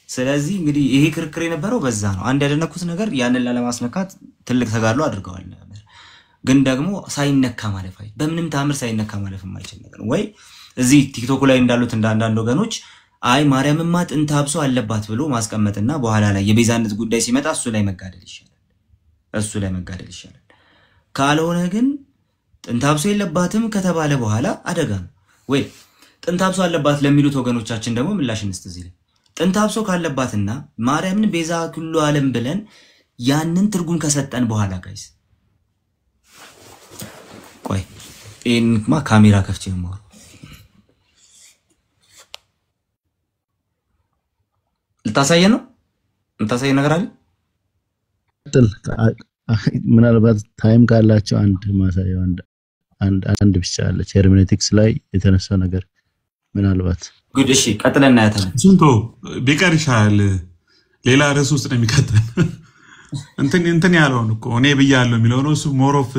ስለዚህ እንግዲህ ይሄ ክርክር የነበረው በዛ ነው። አንድ ያደነኩት ነገር ያንን ላለማስነካት ትልቅ ተጋድሎ አድርገዋል ነበር። ግን ደግሞ ሳይነካ ማለፍ በምንም ታምር ሳይነካ ማለፍ የማይችል ነገር ወይ እዚህ ቲክቶክ ላይ እንዳሉት እንዳንዳንድ ወገኖች አይ ማርያምማ ጥንተ አብሶ አለባት ብሎ ማስቀመጥና በኋላ ላይ የቤዛነት ጉዳይ ሲመጣ እሱ ላይ መጋደል ይሻላል። ካልሆነ ግን ጥንተ አብሶ የለባትም ከተባለ በኋላ አደጋ ነው። ወይ ጥንተ አብሶ አለባት ለሚሉት ወገኖቻችን ደግሞ ምላሽ እንስጥ። እዚህ ላይ ጥንተ አብሶ ካለባትና ማርያምን ቤዛ ኩሉ ዓለም ብለን ያንን ትርጉም ከሰጠን በኋላ ጋይስ ቆይ ኢንማ ካሜራ ከፍቼ ነው ልታሳየን ነው። ልታሳየን ነገር አለ። ምናልባት ታይም ካላቸው አንድ ማሳየው አንድ ብቻ አለች ሄርሜኔቲክስ ላይ የተነሳ ነገር ምናልባት ጉድ። እሺ ቀጥለን እናያታለን። ስንቶ ቢቀር ይሻላል። ሌላ ርዕስ ውስጥ ነው የሚከተል እንትን ያለውን እኮ እኔ ብያለሁ የሚለው ነው። እሱ ሞሮፍ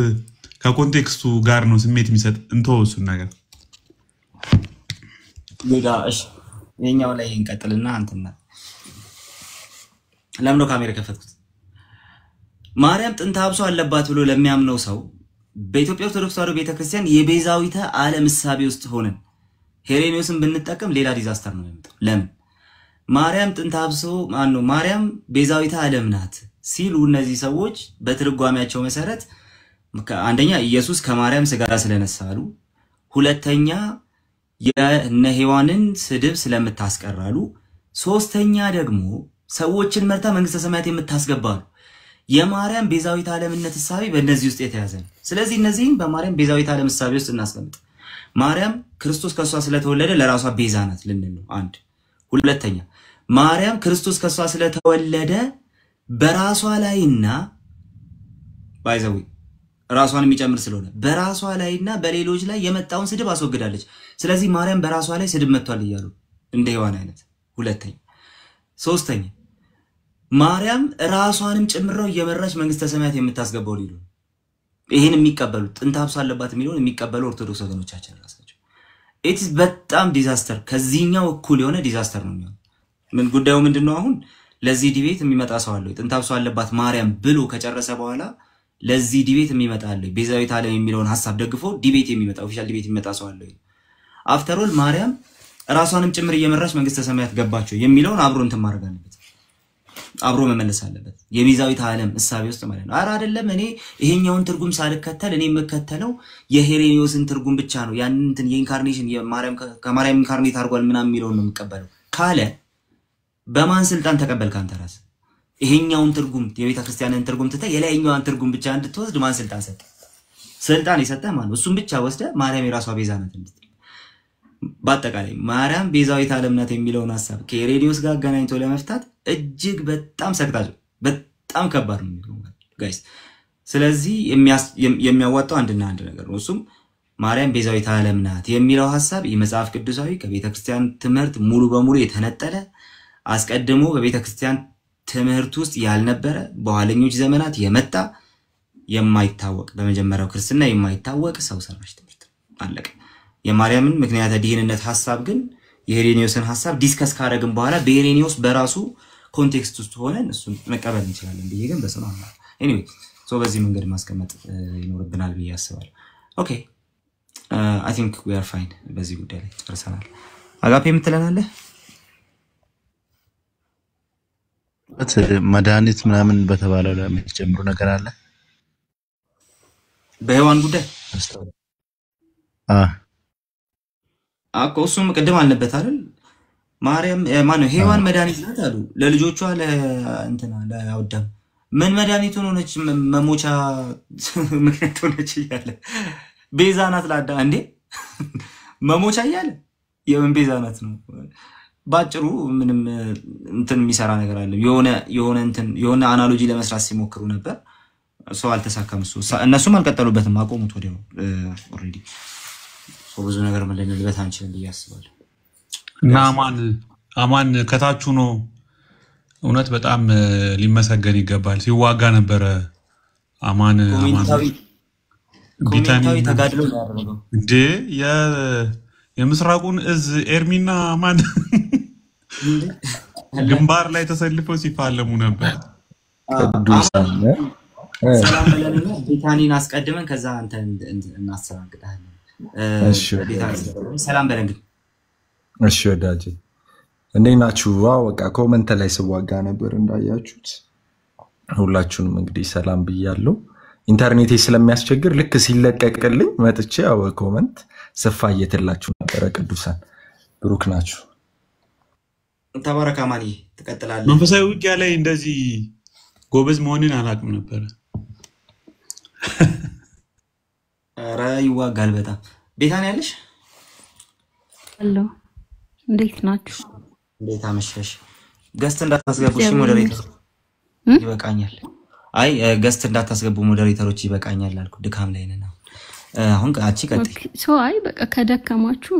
ከኮንቴክስቱ ጋር ነው ስሜት የሚሰጥ እንተው እሱን ነገር ጉዳ። እሺ የኛው ላይ እንቀጥልና አንተና ለምን ነው ካሜራ ከፈትኩት? ማርያም ጥንተ አብሶ አለባት ብሎ ለሚያምነው ሰው በኢትዮጵያ ኦርቶዶክስ ተዋሕዶ ቤተክርስቲያን የቤዛዊተ ዓለም እሳቤ ውስጥ ሆነን ሄሬኒዮስን ብንጠቀም ሌላ ዲዛስተር ነው የሚመጣው። ለምን ማርያም ጥንተ አብሶ ማርያም ቤዛዊተ ዓለም ናት ሲሉ እነዚህ ሰዎች በትርጓሜያቸው መሰረት አንደኛ ኢየሱስ ከማርያም ስጋ ስለነሳሉ፣ ሁለተኛ የነ ሔዋንን ስድብ ስለምታስቀራሉ፣ ሶስተኛ ደግሞ ሰዎችን መርታ መንግስተ ሰማያት የምታስገባሉ። የማርያም ቤዛዊት ዓለምነት እሳቤ በእነዚህ ውስጥ የተያዘ ነው። ስለዚህ እነዚህን በማርያም ቤዛዊት ዓለም እሳቤ ውስጥ እናስቀምጥ። ማርያም ክርስቶስ ከሷ ስለተወለደ ለራሷ ቤዛ ናት ልንል ነው አንድ። ሁለተኛ ማርያም ክርስቶስ ከሷ ስለተወለደ በራሷ ላይና ባይዘው ራሷን የሚጨምር ስለሆነ በራሷ ላይና በሌሎች ላይ የመጣውን ስድብ አስወግዳለች። ስለዚህ ማርያም በራሷ ላይ ስድብ መጥቷል እያሉ እንደ ሔዋን አይነት። ሁለተኛ ሶስተኛ ማርያም ራሷንም ጭምረው እየመራች መንግስተ ሰማያት የምታስገባው ሊሉ ይሄን የሚቀበሉ ጥንተ አብሶ አለባት የሚሉን የሚቀበሉ ኦርቶዶክስ ወገኖቻችን ራሳቸው ኢትስ በጣም ዲዛስተር ከዚህኛው እኩል የሆነ ዲዛስተር ነው የሚሆነው። ምን ጉዳዩ ምንድነው? አሁን ለዚህ ዲቤት የሚመጣ ሰው አለ ጥንተ አብሶ አለባት ማርያም ብሎ ከጨረሰ በኋላ ለዚህ ዲቤት የሚመጣ አለ ቤዛዊት ዓለም የሚለውን ሐሳብ ደግፎ ዲቤት የሚመጣ ኦፊሻል ዲቤት የሚመጣ ሰው አለ። አፍተር ኦል ማርያም ራሷንም ጭምር እየመራች መንግስተ ሰማያት ገባቸው የሚለውን አብሮ እንትን ማድረግ አለበት፣ አብሮ መመለስ አለበት የቤዛዊት ዓለም እሳቤ ውስጥ ማለት ነው። አረ አይደለም እኔ ይሄኛውን ትርጉም ሳልከተል እኔ የምከተለው የሄሬኒዮስን ትርጉም ብቻ ነው ያንን እንትን የኢንካርኔሽን የማርያም ከማርያም ኢንካርኔት አድርጓል ምናምን የሚለውን ነው የምቀበለው ካለ በማን ስልጣን ተቀበልክ አንተ ራስህ? ይሄኛውን ትርጉም የቤተ ክርስቲያንን ትርጉም ትተህ የላይኛውን ትርጉም ብቻ እንድትወስድ ማን ስልጣን ሰጠ? ስልጣን የሰጠህ ማን ነው? እሱን ብቻ ወስደህ ማርያም የራሷ ቤዛ ናት እንድትል። በአጠቃላይ ማርያም ቤዛዊት ዓለም ናት የሚለውን ሐሳብ ከሄሬኒዮስ ጋር አገናኝቶ ለመፍታት እጅግ በጣም ሰቅጣጭ በጣም ከባድ ነው ጋይስ። ስለዚህ የሚያዋጣው አንድና አንድ ነገር ነው። እሱም ማርያም ቤዛዊት ዓለም ናት የሚለው ሐሳብ የመጽሐፍ ቅዱሳዊ ከቤተ ክርስቲያን ትምህርት ሙሉ በሙሉ የተነጠለ አስቀድሞ በቤተ ክርስቲያን ትምህርት ውስጥ ያልነበረ በኋለኞች ዘመናት የመጣ የማይታወቅ በመጀመሪያው ክርስትና የማይታወቅ ሰው ሰራሽ ትምህርት አለቀ። የማርያምን ምክንያተ ድህንነት ሐሳብ ግን የሄሬኒዮስን ሐሳብ ዲስከስ ካደረግን በኋላ በሄሬኒዮስ በራሱ ኮንቴክስት ውስጥ ሆነን እሱን መቀበል እንችላለን ብዬ ግን በስነ አላ ኤኒዌይ በዚህ መንገድ ማስቀመጥ ይኖርብናል ብዬ አስባለሁ። ኦኬ I think we are fine በዚህ ጉዳይ ላይ ጨርሰናል። አጋፔ የምትለናለህ? መድኃኒት ምናምን በተባለው ላይ የምትጨምሩ ነገር አለ? በሔዋን ጉዳይ እሱም ቅድም አልነበት አይደል? ማርያም ማነው ሔዋን መድኃኒት ናት አሉ ለልጆቿ ለእንትና ለአዳም። ምን መድኃኒት ሆነች? መሞቻ ምክንያት ሆነች እያለ ቤዛ ናት ለአዳም እንዴ? መሞቻ እያለ የምን ቤዛ ናት ነው? ባጭሩ ምንም እንትን የሚሰራ ነገር አለ። የሆነ አናሎጂ ለመስራት ሲሞክሩ ነበር። ሰው አልተሳካም። እነሱም አልቀጠሉበትም፣ አቆሙት ወዲያው ኦሬዲ። ብዙ ነገር ልንልበት አንችልም ብዬ አስባለሁ። እና አማን ከታቹ ነው እውነት በጣም ሊመሰገን ይገባል። ሲዋጋ ነበረ አማን ኮሜንታዊ ተጋድሎ ያደረገው እንዴ የምስራቁን እዝ ኤርሚና አማን ግንባር ላይ ተሰልፈው ሲፋለሙ ነበር። ሰላም በለንና ቤታኒን አስቀድመን ከዛ አንተ እናስተናግዳለን። እሺ ሰላም በለን ግን። እሺ ወዳጄ እንዴት ናችሁ? ዋው በቃ ኮሜንት ላይ ስዋጋ ነበር እንዳያችሁት። ሁላችሁንም እንግዲህ ሰላም ብያለሁ። ኢንተርኔቴ ስለሚያስቸግር ልክ ሲለቀቅልኝ መጥቼ ያው ኮሜንት ስፋየትላችሁ ነበር። ቅዱሳን ብሩክ ናችሁ። ተባረክ አማኒ ተቀጥላለህ። መንፈሳዊ ውጊያ ላይ እንደዚህ ጎበዝ መሆንን አላውቅም ነበር። ኧረ ይዋጋል በጣም። ቤታን ያለሽ? አሎ እንዴት ናችሁ? እንዴት አመሸሽ? ገስት እንዳታስገቡሽ ሞዴሬተር ይበቃኛል። አይ ገስት እንዳታስገቡ ሞዴሬተሮች ይበቃኛል አልኩ። ድካም ላይ ነን አሁን። አንቺ ቀጥይ። አይ በቃ ከደከማችሁ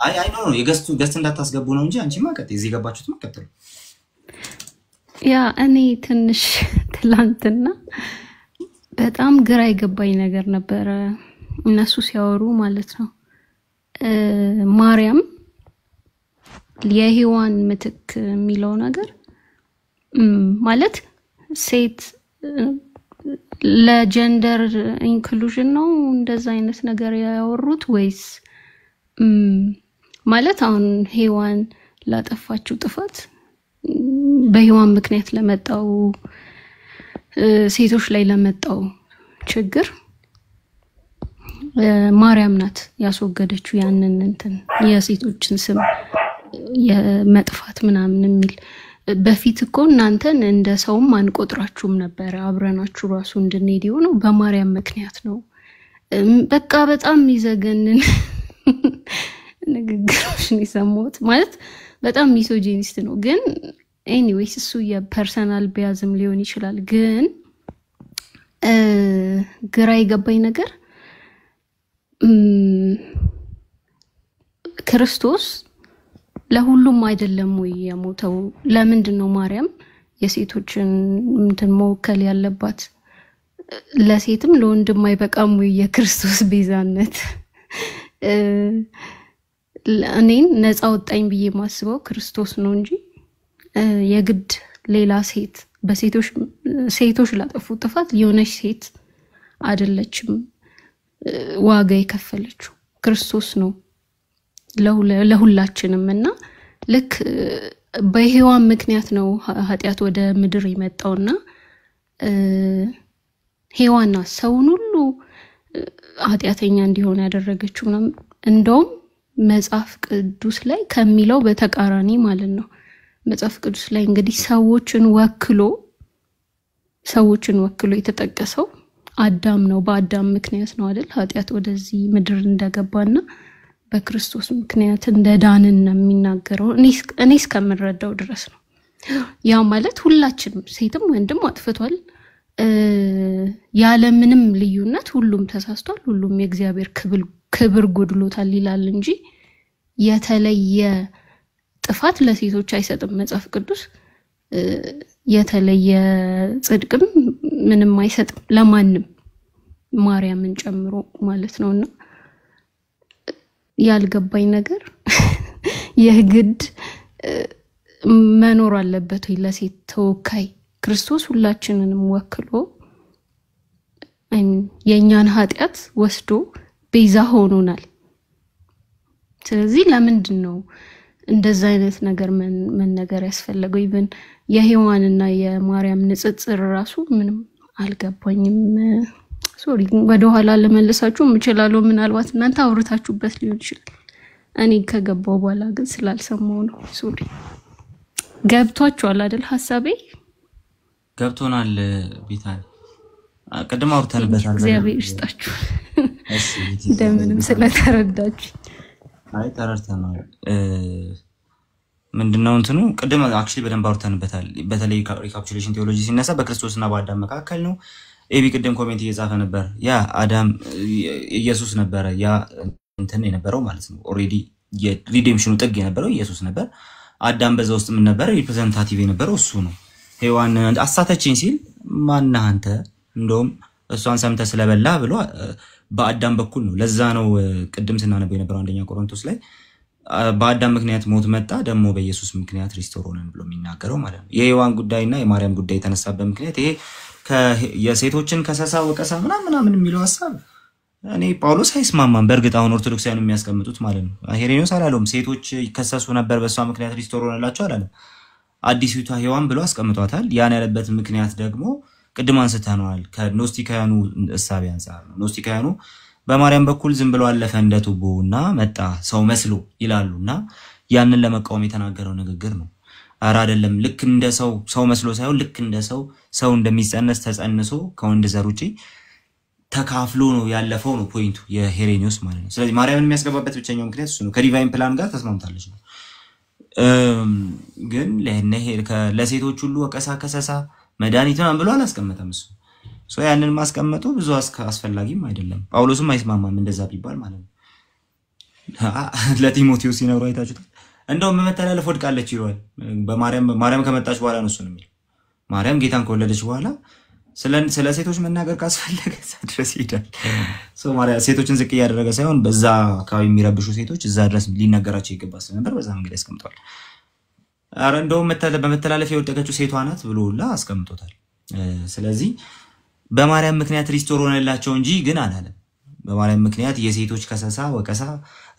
አይ ኖ ገስት እንዳታስገቡ ነው እንጂ አንቺማ ቀጥይ። እዚህ ገባችሁት መቀጠሉ። ያ እኔ ትንሽ ትላንትና በጣም ግራ የገባኝ ነገር ነበረ እነሱ ሲያወሩ ማለት ነው። ማርያም የሔዋን ምትክ የሚለው ነገር ማለት ሴት ለጀንደር ኢንክሉዥን ነው እንደዛ አይነት ነገር ያወሩት ወይስ ማለት አሁን ሔዋን ላጠፋችው ጥፋት በሔዋን ምክንያት ለመጣው ሴቶች ላይ ለመጣው ችግር ማርያም ናት ያስወገደችው ያንን እንትን የሴቶችን ስም የመጥፋት ምናምን የሚል በፊት እኮ እናንተን እንደ ሰውም አንቆጥራችሁም ነበር አብረናችሁ ራሱ እንድንሄድ ነው በማርያም ምክንያት ነው። በቃ በጣም ይዘገንን ንግግሮች ነው የሰማሁት። ማለት በጣም ሚሶጂኒስት ነው ግን ኤኒዌይስ እሱ የፐርሰናል ቢያዝም ሊሆን ይችላል። ግን ግራ የገባኝ ነገር ክርስቶስ ለሁሉም አይደለም ወይ የሞተው? ለምንድን ነው ማርያም የሴቶችን እንትን መወከል ያለባት? ለሴትም ለወንድም አይበቃም ወይ የክርስቶስ ቤዛነት? እኔን ነፃ ወጣኝ ብዬ ማስበው ክርስቶስ ነው እንጂ የግድ ሌላ ሴት ሴቶች ላጠፉ ጥፋት የሆነች ሴት አይደለችም ዋጋ የከፈለችው ክርስቶስ ነው ለሁላችንም። እና ልክ በሔዋን ምክንያት ነው ኃጢያት ወደ ምድር የመጣውና ሔዋን ሰውን ሁሉ ኃጢያተኛ እንዲሆን ያደረገችው ነው። እንደውም መጽሐፍ ቅዱስ ላይ ከሚለው በተቃራኒ ማለት ነው። መጽሐፍ ቅዱስ ላይ እንግዲህ ሰዎችን ወክሎ የተጠቀሰው አዳም ነው። በአዳም ምክንያት ነው አይደል ኃጢያት ወደዚህ ምድር እንደገባና በክርስቶስ ምክንያት እንደዳንን ነው የሚናገረው። እኔ እስከምረዳው ድረስ ነው። ያ ማለት ሁላችንም ሴትም ወንድም አጥፍቷል ያለ ምንም ልዩነት ሁሉም ተሳስቷል፣ ሁሉም የእግዚአብሔር ክብር ጎድሎታል ይላል እንጂ የተለየ ጥፋት ለሴቶች አይሰጥም መጽሐፍ ቅዱስ። የተለየ ጽድቅም ምንም አይሰጥም ለማንም ማርያምን ጨምሮ ማለት ነውና ያልገባኝ ነገር የግድ መኖር አለበት ወይ ለሴት ተወካይ ክርስቶስ ሁላችንንም ወክሎ የኛን ኃጢያት ወስዶ ቤዛ ሆኖናል ስለዚህ ለምንድን ነው እንደዛ አይነት ነገር መነገር ያስፈልገው ኢቭን የሔዋንና የማርያም ንጽጽር ራሱ ምንም አልገባኝም ሶሪ ወደ ኋላ ለመለሳችሁ ምችላለው ምናልባት እናንተ አውርታችሁበት ሊሆን ይችላል እኔ ከገባው በኋላ ግን ስላልሰማው ነው ሶሪ ገብቷችኋል አይደል ሐሳቤ ገብቶናል ቢታን ቀደም አውርተንበታል እግዚአብሔር ይስጣችሁ እሺ እንደምንም ስለተረዳችሁ አይ ተረድተናል ምንድነው እንትኑ ቀደም አክቹሊ በደንብ አውርተንበታል በተለይ ሪካፕቹሌሽን ቴዎሎጂ ሲነሳ በክርስቶስና በአዳም መካከል ነው ኤቢ ቀደም ኮሜንት እየጻፈ ነበር ያ አዳም ኢየሱስ ነበር ያ እንትን የነበረው ማለት ነው ኦሬዲ የሪዴምፕሽኑ ጥግ የነበረው ኢየሱስ ነበር አዳም በዛ ውስጥ ምን ነበር ሪፕሬዘንታቲቭ የነበረው እሱ ነው ሔዋን አሳተችኝ ሲል ማን አንተ እንደውም እሷን ሰምተ ስለበላ ብሎ በአዳም በኩል ነው ለዛ ነው ቀደም ስናነበው የነበረው አንደኛ ቆሮንቶስ ላይ በአዳም ምክንያት ሞት መጣ ደግሞ በኢየሱስ ምክንያት ሪስቶር ሆነን ብሎ የሚናገረው ማለት ነው የሔዋን ጉዳይና የማርያም ጉዳይ ተነሳበት ምክንያት ይሄ የሴቶችን ከሰሳ ወቀሳ ምናምን የሚለው ሐሳብ እኔ ጳውሎስ አይስማማም በእርግጥ አሁን ኦርቶዶክሳውያን የሚያስቀምጡት ማለት ነው ሄሬኒዮስ አላለውም ሴቶች ይከሰሱ ነበር በሷ ምክንያት ሪስቶር ሆነላቸው አላለም አዲሲቷ ሔዋን ብሎ አስቀምጧታል ያን ያለበት ምክንያት ደግሞ ቅድም አንስተናል ከኖስቲካያኑ እሳቤ አንፃር ነው ኖስቲካያኑ በማርያም በኩል ዝም ብሎ አለፈ እንደ ቱቦና መጣ ሰው መስሎ ይላሉና ያንን ለመቃወም የተናገረው ንግግር ነው አራ አይደለም ልክ እንደ ሰው መስሎ ሳይሆን ልክ እንደ ሰው እንደሚጸነስ ተጸንሶ ከወንድ ዘር ውጪ ተካፍሎ ነው ያለፈው ነው ፖይንቱ የሄሬኒዮስ ማለት ነው ስለዚህ ማርያምን የሚያስገባበት ብቸኛው ምክንያት እሱ ነው ከዲቫይን ፕላን ጋር ተስማምታለች ነው ግን ለሴቶች ሁሉ ወቀሳ ከሰሳ መድኃኒቱን ብሎ አላስቀመጠም እሱ ያንን ማስቀመጡ ብዙ አስፈላጊም አይደለም ጳውሎስም አይስማማም እንደዛ ቢባል ማለት ነው ለቲሞቴዎስ ሲነግረው አይታችሁት እንደውም መተላለፍ ወድቃለች ይሏል በማርያም ከመጣች በኋላ ነው እሱ ነው የሚል ማርያም ጌታን ከወለደች በኋላ ስለ ሴቶች መናገር ካስፈለገ ድረስ ይላል ማርያም ሴቶችን ዝቅ ያደረገ ሳይሆን በዛ አካባቢ የሚረብሹ ሴቶች እዛ ድረስ ሊነገራቸው ይገባ ስለነበር በዛ መንገድ ያስቀምጣል አረ እንደውም በመተላለፍ የወደቀችው ሴቷ ናት ብሎላ አስቀምጦታል ስለዚህ በማርያም ምክንያት ሪስቶር ሆነላቸው እንጂ ግን አላለም በማርያም ምክንያት የሴቶች ከሰሳ ወቀሳ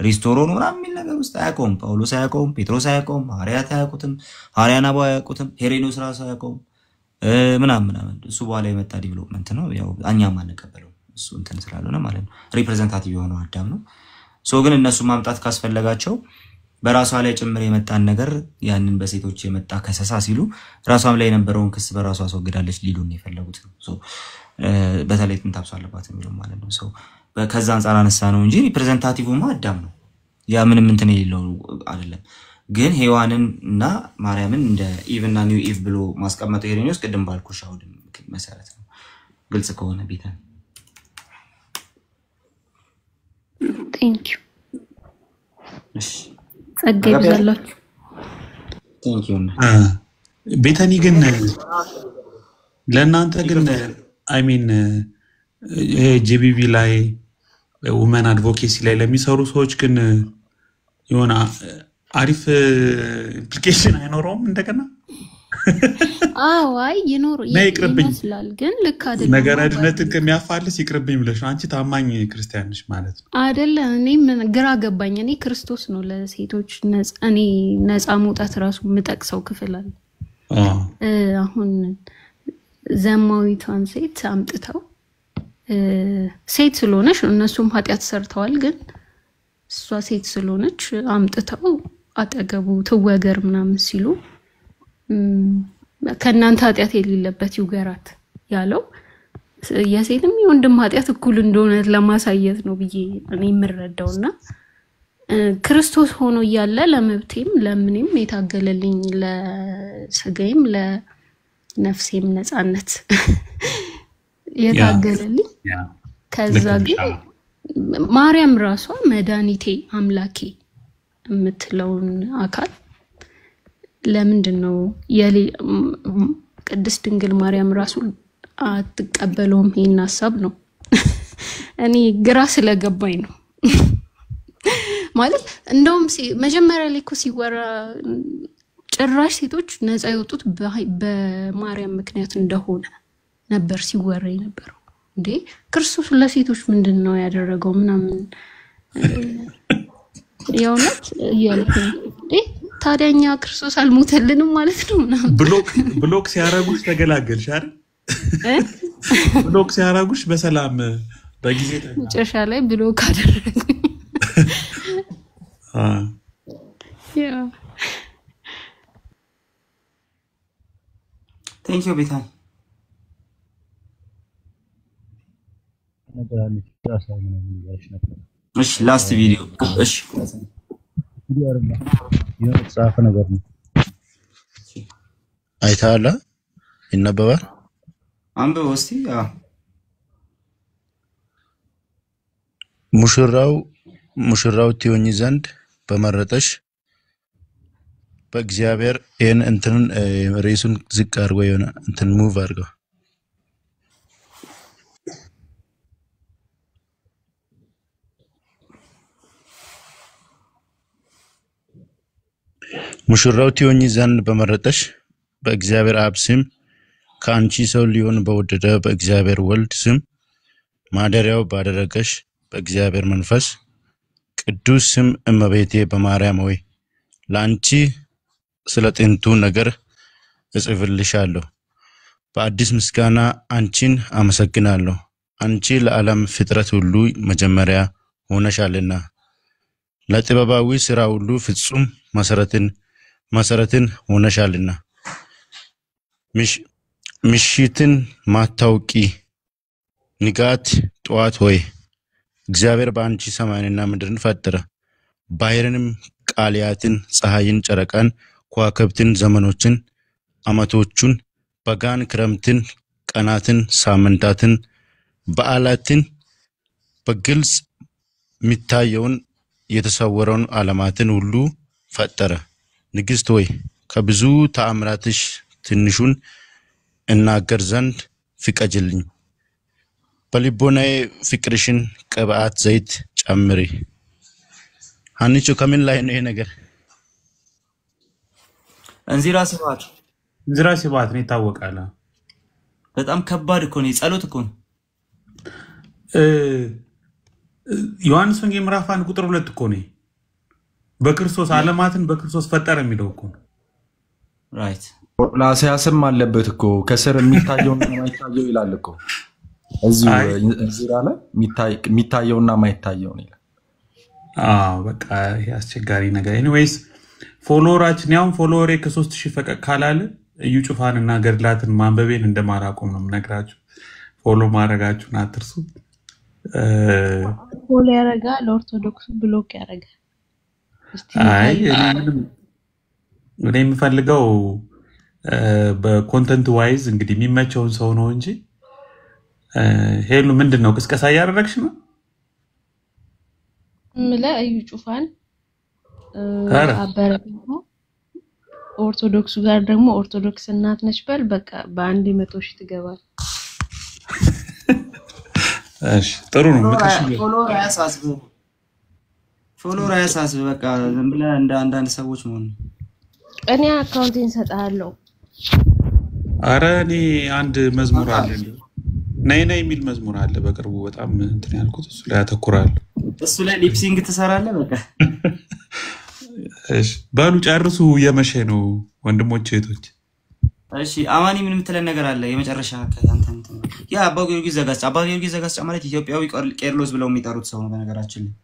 ሪስቶር ሆኖ ምናምን የሚል ነገር ውስጥ አያቆም ጳውሎስ አያቆም ጴጥሮስ አያቆም ሐዋርያት አያቆም ሐዋርያና አያቆም ሄሬኒዮስ ራሱ አያቆም ምናምን እሱ በኋላ የመጣ ዲቨሎፕመንት ነው ያው እኛም አንቀበለው እሱ እንትን ስላልሆነ ማለት ነው ሪፕሬዘንታቲቭ የሆነው አዳም ነው ግን እነሱ ማምጣት ካስፈለጋቸው በራሷ ላይ ጭምር የመጣን ነገር ያንን በሴቶች የመጣ ከሰሳ ሲሉ ራሷም ላይ የነበረውን ክስ በራሷ አስወግዳለች ሊሉን የፈለጉት ነው በተለይ ጥንታብሷ አለባት የሚለው ማለት ነው ከዛ አንፃር አነሳ ነው እንጂ ሪፕሬዘንታቲቭማ አዳም ነው ያ ምንም እንትን የሌለው አይደለም ግን ሔዋንን እና ማርያምን እንደ ኢቭ እና ኒው ኢቭ ብሎ ማስቀመጠው ሄሬኒዮስ ቅድም ባልኩሽ አውድ መሰረት ነው ግልጽ ከሆነ ቢታን ቴንክ ዩ እሺ ጸጋ ይብዛላችሁ ቴንክ ዩ ቤተኒ ግን ለእናንተ ግን አይ ሚን ጂቢቢ ላይ ውመን አድቮኬሲ ላይ ለሚሰሩ ሰዎች ግን የሆነ አሪፍ ኢምፕሊኬሽን አይኖረውም እንደገና አይ ይመስላል ግን ልክ አይደለም ነገር አድነትን ከሚያፋልስ ይቅርብኝ ብለሽ አንቺ ታማኝ ክርስቲያን ነሽ ማለት ነው አይደለ እኔ ግራ ገባኝ እኔ ክርስቶስ ነው ለሴቶች ነፃ መውጣት ራሱ ምጠቅሰው ክፍል አለ አሁን ዘማዊቷን ሴት አምጥተው ሴት ስለሆነች እነሱም ኃጢያት ሰርተዋል ግን እሷ ሴት ስለሆነች አምጥተው አጠገቡ ትወገር ምናምን ሲሉ ከናንተ ኃጢያት የሌለበት ይውገራት ያለው የሴትም የወንድም ኃጢያት እኩል እንደሆነ ለማሳየት ነው ብዬ እኔ የምረዳውና ክርስቶስ ሆኖ ያለ ለመብቴም ለምንም የታገለልኝ ለስጋዬም ለነፍሴም ነፃነት የታገለልኝ ከዛ ግን ማርያም ራሷ መድኃኒቴ አምላኬ የምትለውን አካል ለምንድን ነው ቅድስት ድንግል ማርያም ራሱ አትቀበለውም? ይሄን ሐሳብ ነው እኔ ግራ ስለገባኝ ነው። ማለት እንደውም መጀመሪያ ላይ እኮ ሲወራ ጭራሽ ሴቶች ነፃ የወጡት በማርያም ምክንያት እንደሆነ ነበር ሲወራ የነበረው። እንዴ ክርስቶስ ለሴቶች ምንድነው ያደረገው ምናምን የእውነት ያልኩኝ ታዲያኛ ክርስቶስ አልሞተልንም ማለት ነው ምናምን ብሎክ ሲያረጉሽ ተገላገልሽ አይደል? ብሎክ ሲያረጉሽ በሰላም በጊዜ መጨረሻ ላይ ብሎክ አደረጉኝ። ያ ቴንክ ዩ ቤታን እሺ ላስት ቪዲዮ እሺ የተጻፈ ነገር ነው አይታላ ይነበባል አንብበው እስቲ ሙሽራው ትሆኚ ዘንድ በመረጠሽ በእግዚአብሔር ይሄን እንትንን ሬሱን ዝቅ አድርጎ የሆነ እንትን ሙቭ አድርገው ሙሽራው ትሆኚ ዘንድ በመረጠሽ በእግዚአብሔር አብ ስም ከአንቺ ሰው ሊሆን በወደደ በእግዚአብሔር ወልድ ስም ማደሪያው ባደረገሽ በእግዚአብሔር መንፈስ ቅዱስ ስም እመቤቴ በማርያም ሆይ ላንቺ ስለ ጥንቱ ነገር እጽፍልሻለሁ። በአዲስ ምስጋና አንቺን አመሰግናለሁ። አንቺ ለዓለም ፍጥረት ሁሉ መጀመሪያ ሆነሻልና ለጥበባዊ ሥራ ሁሉ ፍጹም መሰረትን ሆነሻልና ምሽትን ማታውቂ ንጋት ጠዋት ሆይ እግዚአብሔር በአንቺ ሰማይንና ምድርን ፈጠረ። ባሕርንም ቃልያትን ፀሐይን ጨረቃን ከዋክብትን ዘመኖችን አመቶቹን በጋን ክረምትን ቀናትን ሳምንታትን በዓላትን በግልጽ የሚታየውን የተሰወረውን ዓለማትን ሁሉ ፈጠረ። ንግሥት ሆይ ከብዙ ተአምራትሽ ትንሹን እናገር ዘንድ ፍቀጅልኝ። በልቦናዬ ፍቅርሽን ቅብዓት ዘይት ጨምሪ። አንቺ ከምን ላይ ነው ይሄ ነገር? እንዚራ ሲባት ነው ይታወቃል። በጣም ከባድ እኮ ነው፣ ጸሎት እኮ ነው። ዮሐንስ ወንጌል ምዕራፍ 1 ቁጥር 2 እኮ ነው በክርስቶስ ዓለማትን በክርስቶስ ፈጠረ የሚለው እኮ ነው። ራይት ቆላስያስም አለበት እኮ ከስር የሚታየውና የማይታየው ይላል እኮ እዚሁ እንዚራ ላይ የሚታየውና የማይታየው ነው ይላል። በቃ ይሄ አስቸጋሪ ነገር። ኤኒዌይስ ፎሎወራችን ያው ፎሎወሬ ከ3000 ፈቀቅ ካላለ እዩ ጩፋንና ገድላትን ማንበቤን እንደማራቆም ነው የምነግራችሁ። ፎሎ ማድረጋችሁን አትርሱ። ፎሎ ያረጋል፣ ኦርቶዶክስ ብሎክ ያረጋል። አይ እኔ የምፈልገው በኮንተንት ዋይዝ እንግዲህ የሚመቸውን ሰው ነው እንጂ ሄሉ ምንድነው ቅስቀሳ ያደረግሽ ነው? እዩ ጩፋን አበረታ ኦርቶዶክሱ ጋር ደግሞ ኦርቶዶክስ እናት ነች በል በቃ በአንድ 100,000 ትገባል። እሺ ጥሩ ነው። ፎሎወር አያሳስብ በቃ ዝም ብለህ እንደ አንዳንድ ሰዎች መሆን። እኔ አካውንቴን ሰጣለሁ። አረ እኔ አንድ መዝሙር አለ ነይ የሚል መዝሙር አለ በቅርቡ በጣም እንትን ያልኩት እሱ ላይ አተኩራለሁ። እሱ ላይ ሊፕሲንግ ትሰራለህ በቃ። እሺ ባሉ ጨርሱ፣ የመሸ ነው ወንድሞቼ እህቶች። እሺ አማኒ ምን የምትለን ነገር አለ? የመጨረሻ ከአንተ እንትን ያ አባ ጊዮርጊስ ዘጋስጫ ማለት ኢትዮጵያዊ ቄርሎስ ብለው የሚጠሩት ሰው ነው በነገራችን ላይ።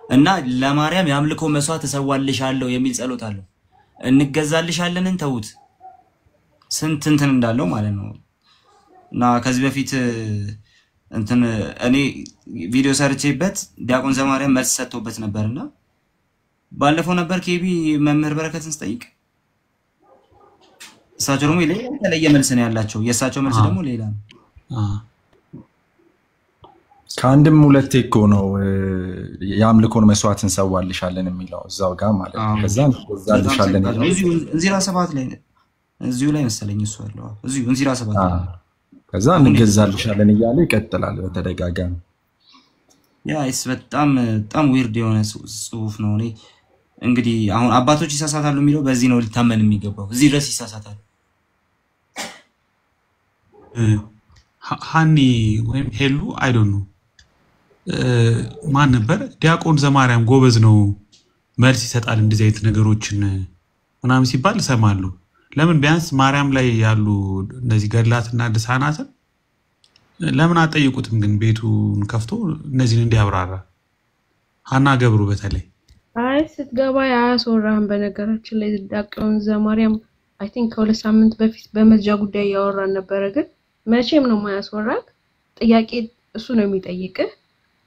እና ለማርያም ያምልኮ መስዋዕት ተሰዋልሻለሁ የሚል ጸሎት አለው። እንገዛልሻለንን ተውት ስንት እንትን እንዳለው ማለት ነው። እና ከዚህ በፊት እንትን እኔ ቪዲዮ ሰርቼበት ዲያቆን ዘማርያም መልስ ሰጥቶበት ነበርና ባለፈው ነበር ኬቢ መምህር በረከትን ስጠይቅ እሳቸው ደግሞ የተለየ መልስ ነው ያላቸው። የእሳቸው መልስ ደግሞ ሌላ ነው። ከአንድም ሁለቴ እኮ ነው የአምልኮን መስዋዕት እንሰዋልሻለን የሚለው እዛው ጋር ማለት ነው። ከዛ እንገዛልሻለን ይላል። እንዚራ 7 ላይ እዚሁ ላይ መሰለኝ እሱ ያለው እዚሁ እንዚራ 7 ላይ ከዛ እንገዛልሻለን እያለ ይቀጥላል በተደጋጋሚ። ያ በጣም ዊርድ የሆነ ጽሁፍ ነው። እኔ እንግዲህ አሁን አባቶች ይሳሳታሉ የሚለው በዚህ ነው ሊታመን የሚገባው። እዚህ ድረስ ይሳሳታል። ሃኒ ወይም ሄሉ አይ ዶንት ኖ ማን ነበር ዲያቆን ዘማርያም ጎበዝ ነው መልስ ይሰጣል እንደዚህ አይነት ነገሮችን ምናምን ሲባል እሰማለሁ። ለምን ቢያንስ ማርያም ላይ ያሉ እነዚህ ገድላትና ድርሳናትን ለምን አጠይቁትም? ግን ቤቱን ከፍቶ እነዚህን እንዲያብራራ ሃና ገብሩ በተለይ አይ ስትገባ ያስወራህን። በነገራችን ላይ ዲያቆን ዘማርያም አይ ቲንክ ከሁለት ሳምንት በፊት በመጃ ጉዳይ ያወራን ነበር። ግን መቼም ነው ማያስወራክ። ጥያቄ እሱ ነው የሚጠይቅህ፣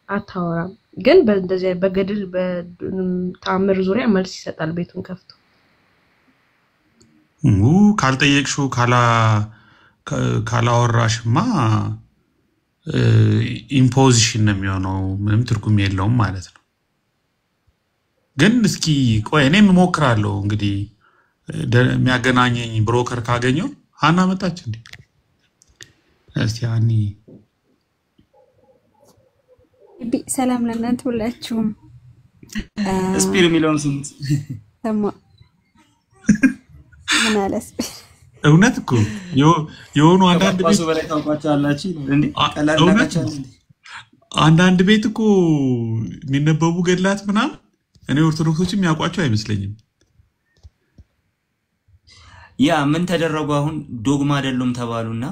አታወራም። ግን በእንደዚህ በገድል በታምር ዙሪያ መልስ ይሰጣል ቤቱን ከፍቶ። ካልጠየቅሽው ካላወራሽማ ኢምፖዚሽን ነው የሚሆነው፣ ምንም ትርጉም የለውም ማለት ነው። ግን እስኪ ቆይ እኔም እሞክራለሁ እንግዲህ የሚያገናኘኝ ብሮከር ካገኘው። ሃና መጣች እንዴ? እስቲ ሃኒ ሰላም ለእናንተ ሁላችሁም። ስፒር የሚለውን ስሙት። ተማ ምን አለ ስፒር? እውነት እኮ የሆኑ አንዳንድ ቤት በላይ ታውቃላችሁ እንዴ? ቀላል ናቸው እንዴ? አንዳንድ ቤት እኮ የሚነበቡ ገድላት ምናምን እኔ ኦርቶዶክሶችም ያውቋቸው አይመስለኝም። ያ ምን ተደረጉ? አሁን ዶግማ አይደሉም ተባሉና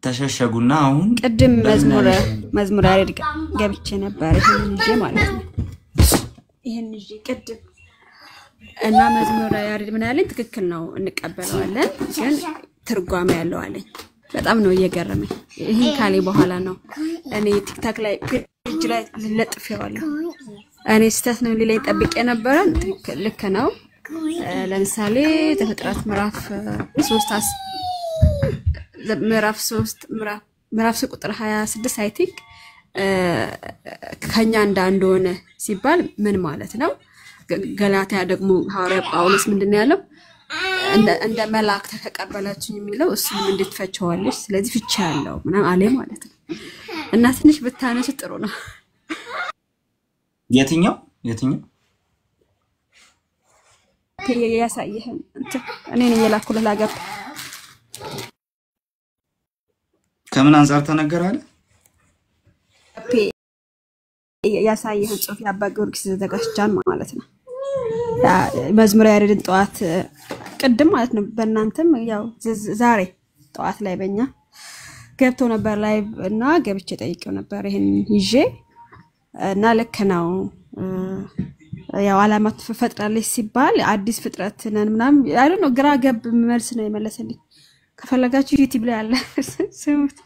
ተሸሸጉና አሁን ቅድም መዝሙር ያሬድ ገብቼ ነበር ይሄን ይዤ ማለት ነው። ይሄን ይዤ ቅድም እና መዝሙር ያሬድ ምን ያለኝ ትክክል ነው እንቀበለዋለን፣ ግን ትርጓሜ ያለው አለኝ። በጣም ነው እየገረመኝ። ይሄን ካሌ በኋላ ነው እኔ ቲክታክ ላይ ፔጅ ላይ ልለጥፈዋለሁ። እኔ ስህተት ነው ሊለኝ ጠብቄ ነበር። ልክ ነው። ለምሳሌ ዘፍጥረት ምዕራፍ 3 ቁጥር 26 አይ ቲንክ ከኛ እንደሆነ ሲባል ምን ማለት ነው? ገላትያ ደግሞ ሐዋርያ ጳውሎስ ምንድነው ያለው? እንደ መልአክ ተቀበላችሁኝ የሚለው እሱም እንዴት ፈቻዋለሽ? ስለዚህ ፍቻ ያለው ምናምን አለ ማለት ነው። እና ትንሽ ብታነሱ ጥሩ ነው። የትኛው ያሳየህን እኔ ነኝ የላኩልህ ላገብ ከምን አንፃር ተነገራለ? ያሳየህን ጽሑፍ የአባ ጊዮርጊስ ዘጋስጫን ማለት ነው። መዝሙር ያሬድን ጠዋት ቅድም ማለት ነው በእናንተም ያው ዛሬ ጠዋት ላይ በእኛ ገብቶ ነበር ላይቭ እና ገብቼ ጠይቄው ነበር ይሄን ይዤ እና ልክ ነው ያው ዓላማት ፈጥራለች ሲባል አዲስ ፍጥረት ነን ምናምን አይደል ነው ግራ ገብ መልስ ነው የመለሰልኝ። ከፈለጋችሁ ዩቲዩብ ላይ አለ ስሙት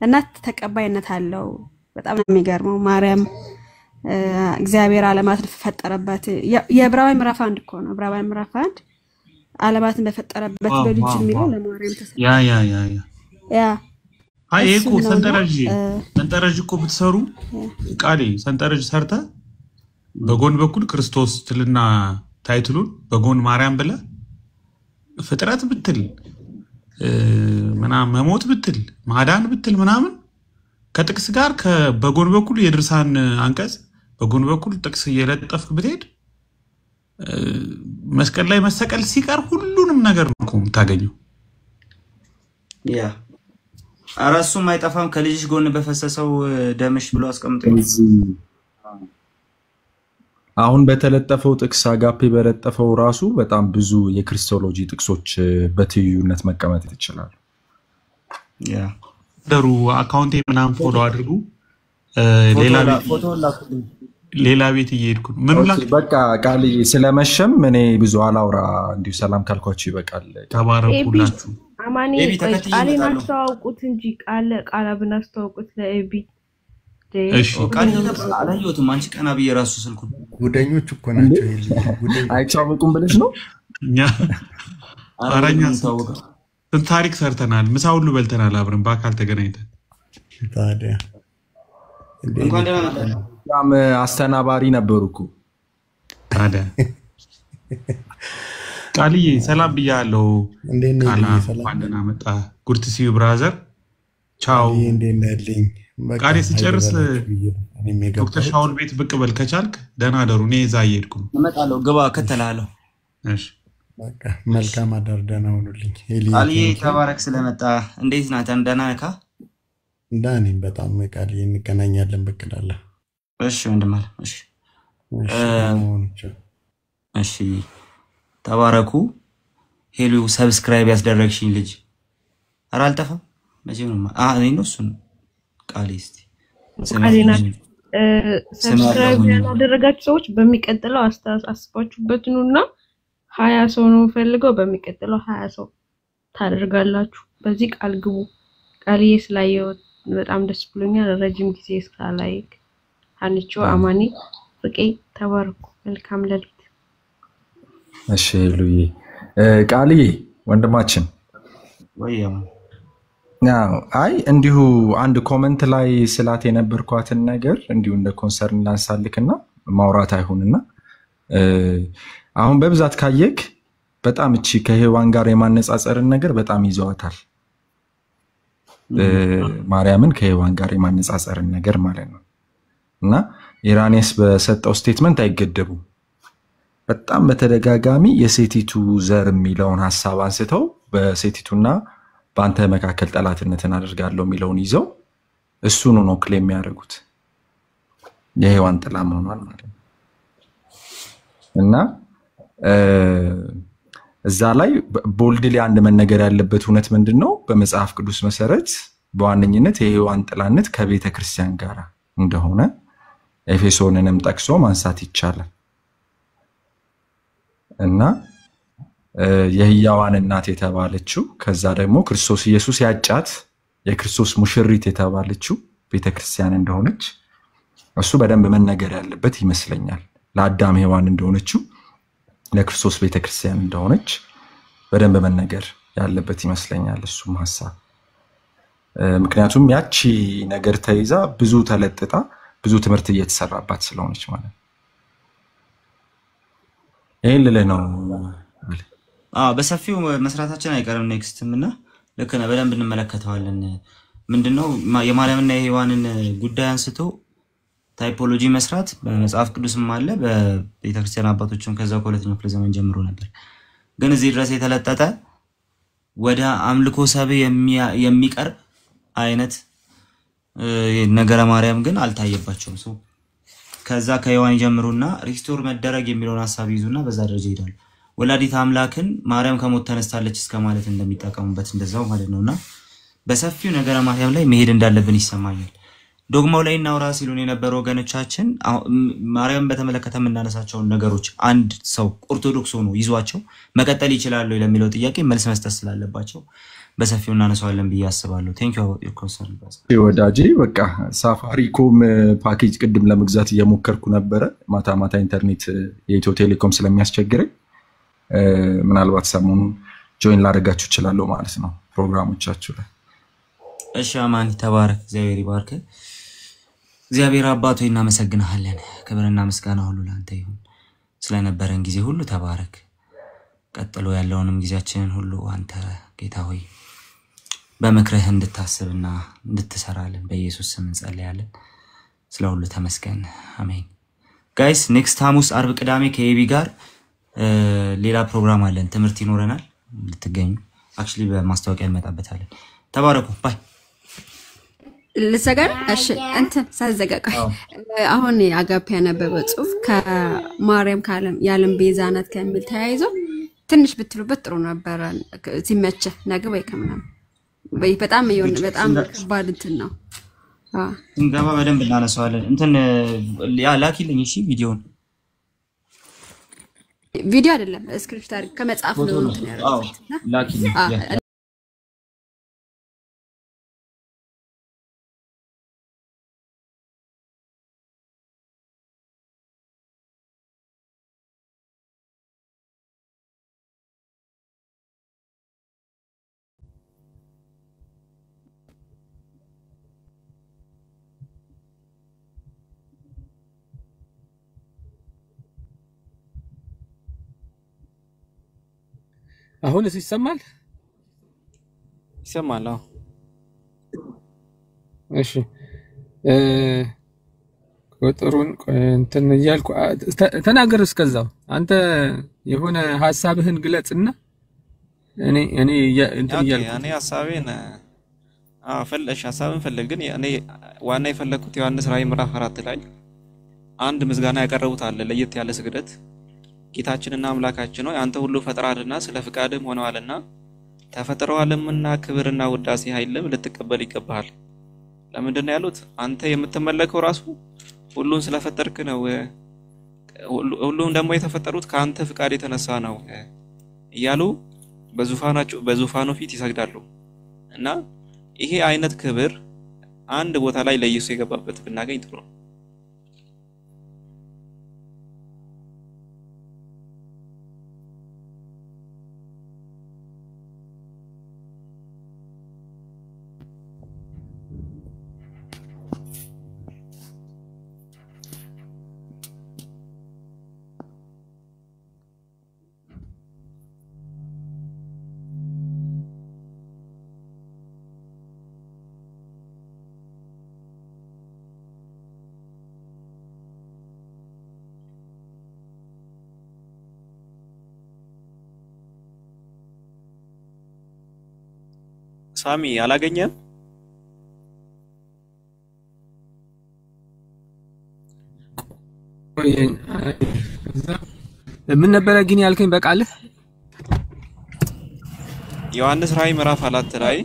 እና ተቀባይነት አለው። በጣም የሚገርመው ማርያም እግዚአብሔር ዓለማትን ፈጠረበት የዕብራውያን ምዕራፍ 1 እኮ ነው። ዕብራውያን ምዕራፍ 1 ዓለማትን በፈጠረበት በልጅ የሚለው ለማርያም ተሰጠ። ያ አይ እኮ ሰንጠረዥ እኮ ብትሰሩ ቃሌ ሰንጠረዥ ሰርታ በጎን በኩል ክርስቶስ ትልና ታይትሉን በጎን ማርያም ብለ ፍጥረት ብትል ምናምን መሞት ብትል ማዳን ብትል ምናምን ከጥቅስ ጋር በጎን በኩል የድርሳን አንቀጽ በጎን በኩል ጥቅስ እየለጠፍክ ብትሄድ መስቀል ላይ መሰቀል ሲቀር ሁሉንም ነገር ነው የምታገኘው። ያ አራሱም አይጠፋም ከልጅሽ ጎን በፈሰሰው ደምሽ ብሎ አስቀምጧል። አሁን በተለጠፈው ጥቅስ አጋፔ በለጠፈው ራሱ በጣም ብዙ የክርስቶሎጂ ጥቅሶች በትዩነት መቀመጥ ይችላል። ያ ደሩ አካውንቴ ምናምን ፎሎ አድርጉ። ሌላ ቤት እየሄድኩ ምን ላክ በቃ ቃል ስለመሸም እኔ ብዙ አላውራ እንዲሁ ሰላም ካልኳችሁ ይበቃል። ተባረኩላችሁ። አማኒ ቃሌን አስተዋውቁት እንጂ ቃል ብናስተዋውቁት ለኤቢ እሺ ቃል አላየሁትም። አንቺ ቀና ብዬ ራሱ ስልኩ ጉደኞች እኮ ናቸው። አይቻውቁም ብለሽ ነው እኛ አራኛ ታሪክ ሰርተናል። ምሳ ሁሉ በልተናል አብረን በአካል ተገናኝተን። ታዲያ እንኳን ደህና መጣህ። በጣም አስተናባሪ ነበሩኩ። ታዲያ ቃልዬ ሰላም ብያለሁ። እንዴት ነህ? ቃላ ሰላም እንኳን ደህና መጣህ። ጉድ ቱ ሲ ዩ ብራዘር። ቻው። እንዴት ነህልኝ? በቃ ቃሌ ስጨርስ እኔም ዶክተር የገባሁት ሻውል ቤት ብቅ በል ከቻልክ። ደህና አደሩ። እኔ እዛ እየሄድኩ ነው። እመጣለሁ። ግባ፣ እከተልሃለሁ። እሺ በቃ መልካም አዳር፣ ደህና ሁኑልኝ። ሄሊ ቃልዬ ተባረክ ስለመጣ። እንዴት ናት? ደህና ነህ? ዳኒም በጣም ቃልዬ እንገናኛለን ብቅ እላለሁ። እሺ ወንድም አለ። እሺ እሺ ቻው። እሺ ተባረኩ። ሄሉ ሰብስክራይብ ያስደረግሽኝ ልጅ ኧረ አልጠፋም። መቼም ነው እኔ ነው እሱን ቃሌ እስቲ ቃሌና ሰብስክራይብ ያላደረጋችሁ ሰዎች በሚቀጥለው አስባችሁበት ኑና 20 ሰው ነው ፈልገው በሚቀጥለው 20 ሰው ታደርጋላችሁ። በዚህ ቃል ግቡ። ቃልዬ ስላየው በጣም ደስ ብሎኛል። ረጅም ጊዜ ስላላይክ አንቺ አማኒ ፍቄ ተባረኩ። መልካም ሌሊት። እሺ ሉዬ ቃልዬ ወንድማችን ወይም ያው አይ እንዲሁ አንድ ኮሜንት ላይ ስላት የነበርኳትን ነገር እንዲሁ እንደ ኮንሰርን ላንሳልክና ማውራት አይሁንና አሁን በብዛት ካየክ በጣም እቺ ከሔዋን ጋር የማነጻጸርን ነገር በጣም ይዘዋታል። ማርያምን ከሔዋን ጋር የማነጻጸርን ነገር ማለት ነው። እና ኢራኔስ በሰጠው ስቴትመንት አይገደቡም። በጣም በተደጋጋሚ የሴቲቱ ዘር የሚለውን ሐሳብ አንስተው በሴቲቱና በአንተ መካከል ጠላትነትን አደርጋለሁ የሚለውን ይዘው እሱን ነው ክሌም የሚያደርጉት የሔዋን ጥላ መሆኗን ማለት ነው። እና እዛ ላይ ቦልድሊ አንድ መነገር ያለበት እውነት ምንድነው? በመጽሐፍ ቅዱስ መሰረት በዋነኝነት የሔዋን ጥላነት ከቤተ ክርስቲያን ጋር እንደሆነ ኤፌሶንንም ጠቅሶ ማንሳት ይቻላል። እና የሕያዋን እናት የተባለችው ከዛ ደግሞ ክርስቶስ ኢየሱስ ያጫት የክርስቶስ ሙሽሪት የተባለችው ቤተክርስቲያን እንደሆነች እሱ በደንብ መነገር ያለበት ይመስለኛል። ለአዳም ሔዋን እንደሆነችው ለክርስቶስ ቤተክርስቲያን እንደሆነች በደንብ መነገር ያለበት ይመስለኛል እሱም ሐሳብ። ምክንያቱም ያቺ ነገር ተይዛ ብዙ ተለጥጣ ብዙ ትምህርት እየተሰራባት ስለሆነች ማለት ነው። ይሄን ልልህ ነው። በሰፊው መስራታችን አይቀርም ኔክስትም እና ልክ ነህ፣ በደንብ እንመለከተዋለን። ምንድነው የማርያምና የሔዋንን ጉዳይ አንስቶ ታይፖሎጂ መስራት በመጽሐፍ ቅዱስም አለ በቤተክርስቲያን አባቶችም ከዛው ከሁለተኛው ክፍለ ዘመን ጀምሮ ነበር። ግን እዚህ ድረስ የተለጠጠ ወደ አምልኮ ሰብ የሚቀርብ አይነት ነገረ ማርያም ግን አልታየባቸውም። ሰው ከዛ ከሔዋን ጀምሩና ሪስቶር መደረግ የሚለውን ሐሳብ ይዙና በዛ ደረጃ ይሄዳሉ። ወላዲት አምላክን ማርያም ከሞት ተነስታለች እስከማለት እንደሚጠቀሙበት እንደዛው ማለት ነውና በሰፊው ነገረ ማርያም ላይ መሄድ እንዳለብን ይሰማኛል። ዶግማው ላይ እናውራ ሲሉን የነበሩ ወገኖቻችን ማርያም በተመለከተ የምናነሳቸውን ነገሮች አንድ ሰው ኦርቶዶክስ ሆኖ ይዟቸው መቀጠል ይችላል ወይ ለሚለው ጥያቄ መልስ መስጠት ስላለባቸው በሰፊው እናነሳዋለን ብዬ አስባለሁ። ቴንክ ዩ ዩር ኮንሰርን ወዳጄ። በቃ ሳፋሪኮም ፓኬጅ ቅድም ለመግዛት እየሞከርኩ ነበረ። ማታ ማታ ኢንተርኔት የኢትዮ ቴሌኮም ስለሚያስቸግረኝ ምናልባት ሰሞኑን ጆይን ላደርጋችሁ እችላለሁ ማለት ነው ፕሮግራሞቻችሁ ላይ። እሺ አማን ተባረክ፣ እግዚአብሔር ይባርክ። እግዚአብሔር አባቶ እናመሰግናለን። ክብርና ምስጋና ሁሉ ላንተ ይሁን። ስለነበረን ጊዜ ሁሉ ተባረክ። ቀጥሎ ያለውንም ጊዜያችንን ሁሉ አንተ ጌታ ሆይ በመክረህ እንድታስብና እንድትሰራልን በኢየሱስ ስም እንጸልያለን። ስለ ሁሉ ተመስገን። አሜን። ጋይስ ኔክስት ሐሙስ፣ አርብ፣ ቅዳሜ ከኤቢ ጋር ሌላ ፕሮግራም አለን። ትምህርት ይኖረናል። ልትገኙ አክቹሊ በማስታወቂያ እንመጣበታለን። ተባረኩ። ባይ ልዘጋር። እሺ እንትን ሳዘጋቀ አሁን አጋፔ ያነበበው ጽሁፍ ከማርያም የዓለም ቤዛ ናት ከሚል ተያይዞ ትንሽ ብትሉበት ጥሩ ነበር። ሲመቸ ነገ ወይ ከምናምን በጣም ይሁን። በጣም ከባድ እንትን ነው። እንገባ በደንብ እናነሳዋለን። እንትን ላኪልኝ እሺ። ቪዲዮ አይደለም ስክሪፕት አድርግ ከመጽሐፍ ነው እንትን ያደረኩት። ላኪልኝ አሁንስ ይሰማል? ይሰማል። አዎ እሺ ቁጥሩን እንትን እያልኩ ተናገር። እስከዛው አንተ የሆነ ሐሳብህን ግለጽና እኔ እንትን እያልኩ እኔ ሐሳቤን ፈለሽ ሐሳብን ፈልግ። ግን እኔ ዋና የፈለኩት ዮሐንስ ራዕይ ምዕራፍ 4 ላይ አንድ ምስጋና ያቀረቡት አለ ለየት ያለ ስግደት ጌታችንና አምላካችን ሆይ አንተ ሁሉ ፈጥረሃልና ስለ ፍቃድም ሆነዋልና ተፈጥረዋልምና ክብርና ውዳሴ ኃይልም ልትቀበል ይገባሃል። ለምንድን ነው ያሉት? አንተ የምትመለከው ራሱ ሁሉን ስለፈጠርክ ነው። ሁሉም ደግሞ የተፈጠሩት ከአንተ ፍቃድ የተነሳ ነው እያሉ በዙፋኑ ፊት ይሰግዳሉ። እና ይሄ አይነት ክብር አንድ ቦታ ላይ ለኢየሱስ የገባበት ብናገኝ ጥሩ ነው። ሳሚ አላገኘም? ምን ነበር ግን ያልከኝ በቃልህ? ዮሐንስ ራዕይ ምዕራፍ 4 ላይ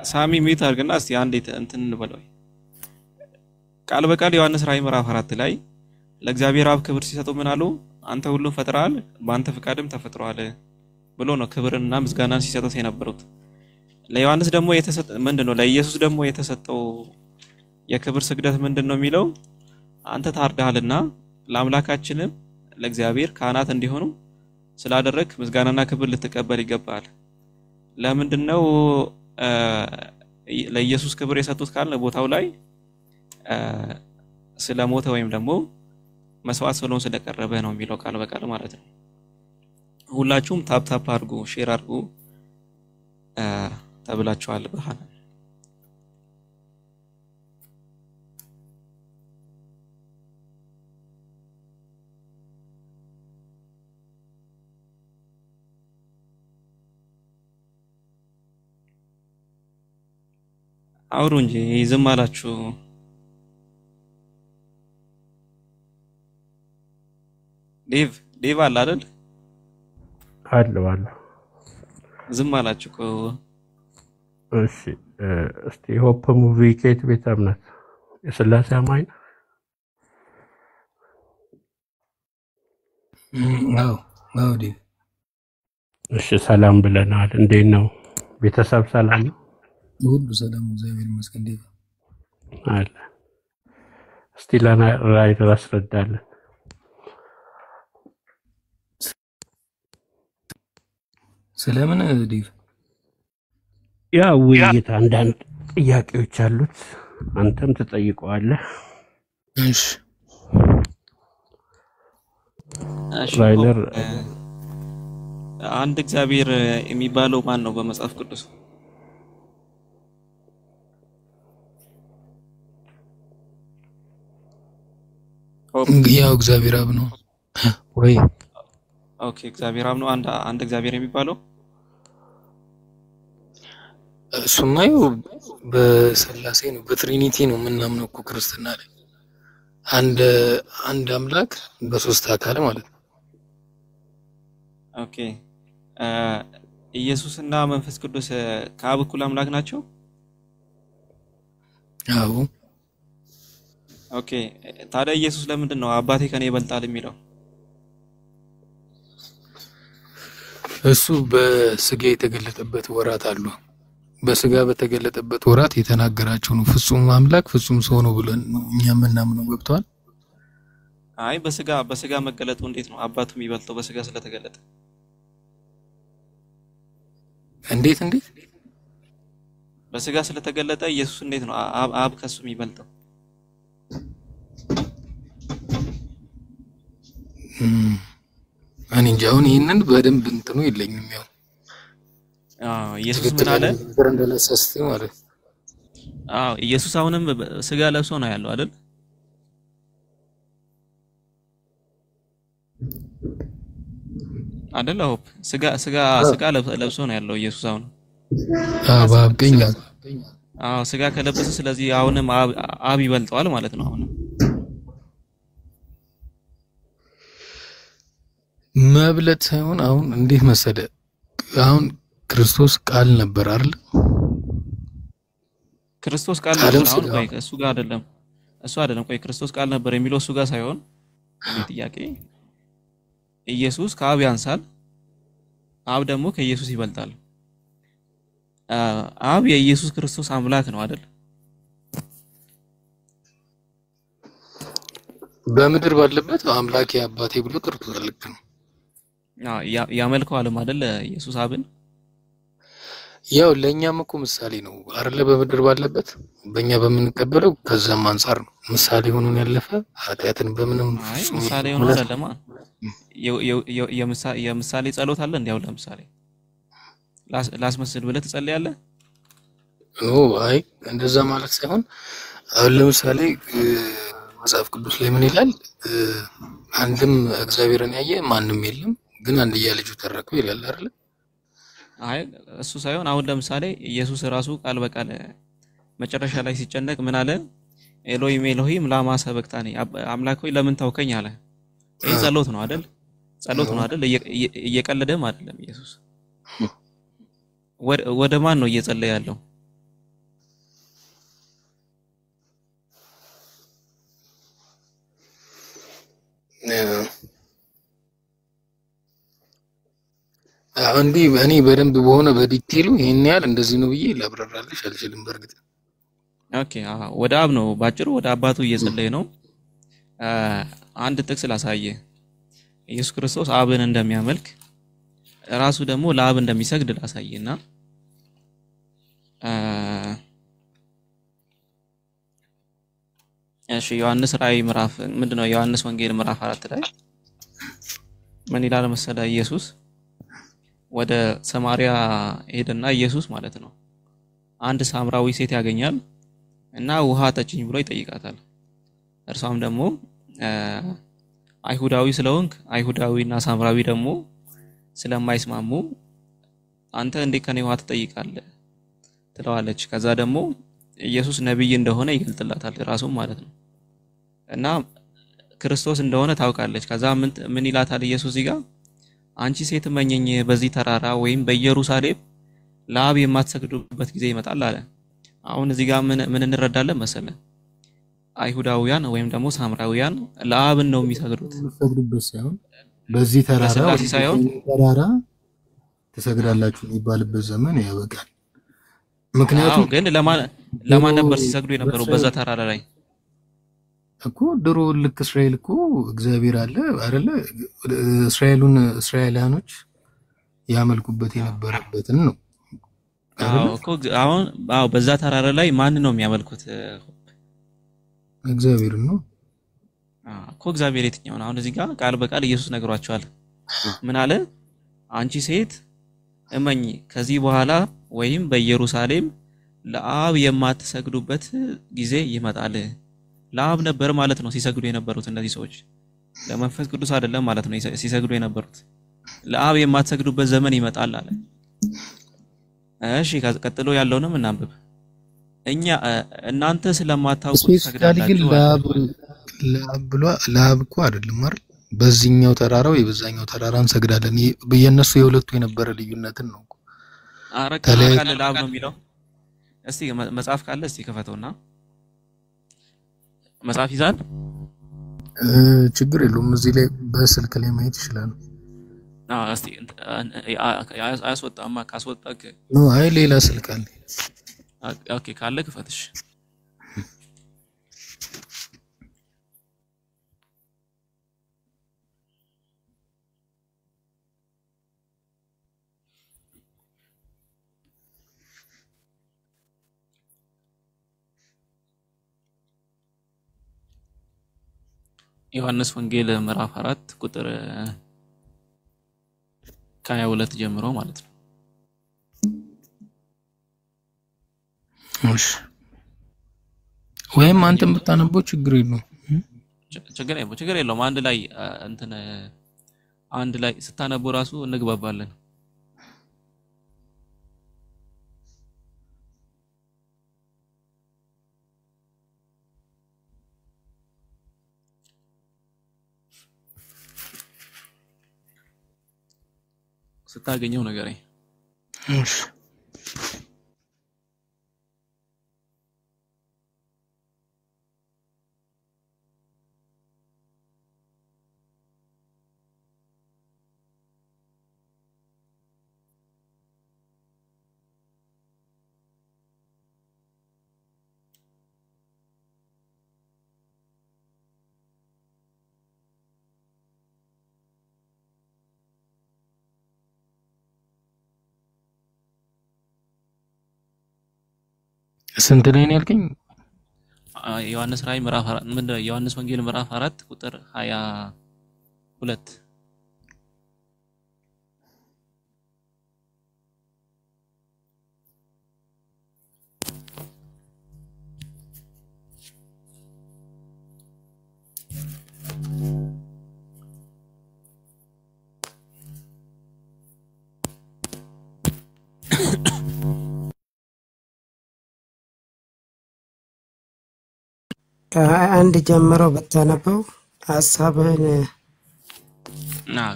ሳሚ ሚት አድርግና እስቲ አንዴ እንትን እንበለው። ቃል በቃል ዮሐንስ ራዕይ ምዕራፍ 4 ላይ ለእግዚአብሔር አብ ክብር ሲሰጡ ምን አሉ? አንተ ሁሉን ፈጥረሃል፣ በአንተ ፍቃድም ተፈጥሯል ብሎ ነው ክብርና ምስጋናን ሲሰጡት የነበሩት። ለዮሐንስ ደግሞ ምንድነው? ለኢየሱስ ደግሞ የተሰጠው የክብር ስግደት ምንድነው የሚለው? አንተ ታርዳሃልና ለአምላካችንም ለእግዚአብሔር ካህናት እንዲሆኑ ስላደረክ ምስጋናና ክብር ልትቀበል ይገባል። ለምንድነው ለኢየሱስ ክብር የሰጡት ካለ ቦታው ላይ ስለሞተ ወይም ደግሞ መስዋዕት ስለሆነ ስለቀረበ ነው የሚለው ቃል በቃል ማለት ነው። ሁላችሁም ታፕ አድርጉ፣ ሼር አድርጉ ተብላችኋል። ብርሃን አውሩ እንጂ ዝም አላችሁ። ዴቭ አለ አይደል? አለ ዝም አላችሁ እኮ። እሺ እስቲ ሆፕ ሙቪ ከየት ቤተ እምነት የሥላሴ አማኝ? አዎ ዴቭ። እሺ ሰላም ብለናል። እንዴት ነው ቤተሰብ? ሰላም ነው? ሁሉ ሰላም እግዚአብሔር ይመስገን። ዴቭ አለ። እስቲ ለራይ አስረዳለን። ስለምን ዴቭ? ያ ውይይት አንዳንድ ጥያቄዎች አሉት፣ አንተም ትጠይቀዋለህ። እሺ ራይነር አንድ እግዚአብሔር የሚባለው ማን ነው በመጽሐፍ ቅዱስ? ያው እግዚአብሔር አብ ነው ወይ? ኦኬ እግዚአብሔር አብ ነው አንድ እግዚአብሔር የሚባለው። እሱማ ያው በስላሴ ነው በትሪኒቲ ነው የምናምነው እኮ ክርስትና ላይ አንድ አምላክ በሶስት አካል ማለት ነው። ኦኬ ኢየሱስና መንፈስ ቅዱስ ከአብ እኩል አምላክ ናቸው? አዎ። ኦኬ ታዲያ ኢየሱስ ለምንድን ነው አባቴ ከኔ ይበልጣል የሚለው? እሱ በስጋ የተገለጠበት ወራት አሉ። በስጋ በተገለጠበት ወራት የተናገራቸው ነው። ፍጹም አምላክ ፍጹም ሰው ነው ብለን ነው እኛ የምናምነው። ገብቷል? አይ በስጋ መገለጡ እንዴት ነው አባቱ የሚበልጠው በስጋ ስለተገለጠ? እንዴት በስጋ ስለተገለጠ ኢየሱስ እንዴት ነው አብ ከሱ የሚበልጠው? እኔ እንጃ አሁን ይሄንን በደንብ እንትኑ የለኝም። ያው ኢየሱስ ምን አለ እንደለሰስት ማለት ኢየሱስ አሁንም ስጋ ለብሶ ነው ያለው አይደል? አይደል? ስጋ ለብሶ ነው ያለው ኢየሱስ አሁን። ባብቀኛ ስጋ ከለበሰ ስለዚህ አሁንም አብ ይበልጠዋል ማለት ነው። አሁንም መብለት ሳይሆን አሁን እንዴት መሰለ አሁን ክርስቶስ ቃል ነበር አይደል? ክርስቶስ ቃል ነበር። አሁን ቆይ እሱ ጋር አይደለም ቆይ ክርስቶስ ቃል ነበር የሚለው እሱ ጋር ሳይሆን ጥያቄ ኢየሱስ ከአብ ያንሳል፣ አብ ደግሞ ከኢየሱስ ይበልጣል። አብ የኢየሱስ ክርስቶስ አምላክ ነው አይደል? በምድር ባለበት አምላኬ አባቴ ብሎ ጠርቶታል። ልክ ነው። ያመልከዋል አይደል ኢየሱስ አብን? ያው ለኛም እኮ ምሳሌ ነው አይደለ? በምድር ባለበት በእኛ በምንቀበለው ከዛም አንፃር ነው ምሳሌ ሆኖን ያለፈ ኃጢአትን በምንም ምሳሌ ሆኖ አይደለም። የምሳሌ ጸሎት አለ እንዴ? ያው ለምሳሌ ላስመስል ብለህ ትጸልያለህ? አይ እንደዛ ማለት ሳይሆን አሁን ለምሳሌ መጽሐፍ ቅዱስ ላይ ምን ይላል? አንድም እግዚአብሔርን ያየ ማንም የለም ግን አንድያ ልጁ ተረከው ይላል አይደል? አይ እሱ ሳይሆን አሁን ለምሳሌ ኢየሱስ ራሱ ቃል በቃል መጨረሻ ላይ ሲጨነቅ ምን አለ? ኤሎሂም ኤሎሂም ላማ ሰበቅታኒ፣ አምላክ ሆይ ለምን ተውከኝ አለ። ይሄ ጸሎት ነው አይደል? እየቀለደም አይደለም ኢየሱስ። ወደ ማን ነው እየጸለየ ያለው? እንዲህ እኔ በደንብ በሆነ በዲቴሉ ይሄን ያህል እንደዚህ ነው ብዬ ላብራራልሽ አልችልም። በርግጥ ኦኬ ወደ አብ ነው ባጭሩ ወደ አባቱ እየጸለየ ነው። አንድ ጥቅስ ላሳየ። ኢየሱስ ክርስቶስ አብን እንደሚያመልክ ራሱ ደግሞ ለአብ እንደሚሰግድ ላሳየና እሺ ዮሐንስ ራእይ ምዕራፍ ምንድነው? ዮሐንስ ወንጌል ምዕራፍ 4 ላይ ምን ይላል መሰለ? ኢየሱስ ወደ ሰማሪያ ሄደና ኢየሱስ ማለት ነው አንድ ሳምራዊ ሴት ያገኛል እና ውሃ ጠጭኝ ብሎ ይጠይቃታል። እርሷም ደግሞ አይሁዳዊ ስለሆንክ አይሁዳዊና ሳምራዊ ደግሞ ስለማይስማሙ አንተ እንዴት ከኔ ውሃ ትጠይቃለህ ትለዋለች። ከዛ ደግሞ ኢየሱስ ነብይ እንደሆነ ይገልጥላታል ራሱ ማለት ነው እና ክርስቶስ እንደሆነ ታውቃለች። ከዛ ምን ይላታል ኢየሱስ እዚህ ጋር አንቺ ሴት መኘኝ በዚህ ተራራ ወይም በኢየሩሳሌም ለአብ የማትሰግዱበት ጊዜ ይመጣል አለ። አሁን እዚህ ጋር ምን እንረዳለን መሰለ? አይሁዳውያን ወይም ደግሞ ሳምራውያን ለአብ ነው የሚሰግዱት። የሚሰግዱበት ሳይሆን በዚህ ተራራ ተሰግዳላችሁ የሚባልበት ዘመን ያበቃል። ምክንያቱም ግን ለማን ነበር ሲሰግዱ የነበረው በዛ ተራራ ላይ? እኮ ድሮ ልክ እስራኤል እኮ እግዚአብሔር አለ አይደለ? እስራኤላውያኖች ያመልኩበት የነበረበትን ነው። አሁን በዛ ተራራ ላይ ማን ነው የሚያመልኩት? እግዚአብሔር ነው እኮ። እግዚአብሔር የትኛው ነው? አሁን እዚህ ጋር ቃል በቃል ኢየሱስ ነግሯቸዋል። ምን አለ? አንቺ ሴት እመኝ ከዚህ በኋላ ወይም በኢየሩሳሌም ለአብ የማትሰግዱበት ጊዜ ይመጣል። ለአብ ነበር ማለት ነው ሲሰግዱ የነበሩት እነዚህ ሰዎች፣ ለመንፈስ ቅዱስ አይደለም ማለት ነው ሲሰግዱ የነበሩት። ለአብ የማትሰግዱበት ዘመን ይመጣል አለ። እሺ ቀጥሎ ያለውንም እናንብብ። እናንተ ስለማታውቁ ትሰግዳላችሁ። ለአብ እኮ አይደለም አይደል? በዚህኛው ተራራ ወይ በዛኛው ተራራ እንሰግዳለን። በየነሱ የሁለቱ የነበረ ልዩነትን ነው። አረ ካለ ለአብ ነው የሚለው። እስቲ መጽሐፍ ካለ እስቲ ከፈተውና መጽሐፍ ይዛል። ችግር የለውም እዚህ ላይ በስልክ ላይ ማየት ይችላል። እስቲ አያስወጣማ። ካስወጣክ ነው አይ ሌላ ስልክ አለ። ኦኬ ካለ ክፈትሽ። ዮሐንስ ወንጌል ምዕራፍ 4 ቁጥር ከ22 ጀምሮ ማለት ነው። እሺ ወይም አንተም ብታነበው ችግር የለውም። ችግር የለውም። አንድ ላይ ስታነቡ ራሱ እንግባባለን። ስታገኘው ነገሬ እሺ ስንት ላይ ነው ያልከኝ? ዮሐንስ ራእይ ምዕራፍ 4 ዮሐንስ ወንጌል ምዕራፍ 4 ቁጥር 22 ከ21 ጀምሮ በተነበው ሐሳብህን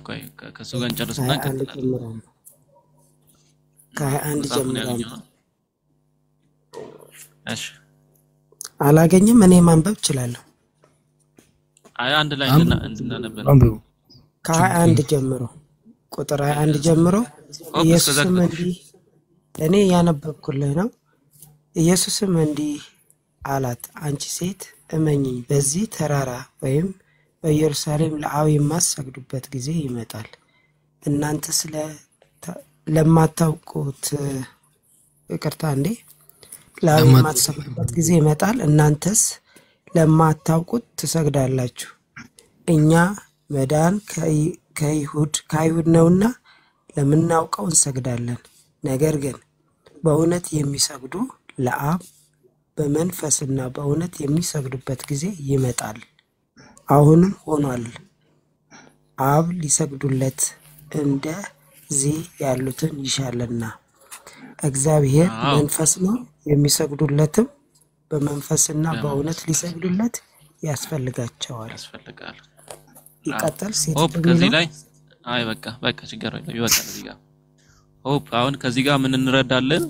ቆይ ከሱ ጋር እንጨርስና ከ21 ጀምሮ እሺ አላገኝም። እኔ ማንበብ እችላለሁ። አንድ ላይ እንድናነብ አንብቡ። ከ21 ጀምሮ ቁጥር 21 ጀምሮ ኢየሱስም እንዲህ እኔ ያነበብኩልህ ነው። ኢየሱስም እንዲህ አላት፣ አንቺ ሴት እመኚኝ፣ በዚህ ተራራ ወይም በኢየሩሳሌም ለአብ የማትሰግዱበት ጊዜ ይመጣል። እናንተ ለማታውቁት ይቅርታ እንዴ ለአብ የማትሰግዱበት ጊዜ ይመጣል። እናንተስ ለማታውቁት ትሰግዳላችሁ። እኛ መዳን ከይሁድ ነውና ለምናውቀው እንሰግዳለን። ነገር ግን በእውነት የሚሰግዱ ለአብ በመንፈስና በእውነት የሚሰግዱበት ጊዜ ይመጣል፣ አሁንም ሆኗል። አብ ሊሰግዱለት እንደዚህ ያሉትን ይሻልና። እግዚአብሔር መንፈስ ነው፣ የሚሰግዱለትም በመንፈስና በእውነት ሊሰግዱለት ያስፈልጋቸዋል። ይቀጥል። ሆፕ ከዚህ ላይ በቃ ችግር የለም ይወጣል። እዚህ ጋር ሆፕ አሁን ከዚህ ጋር ምን እንረዳለን?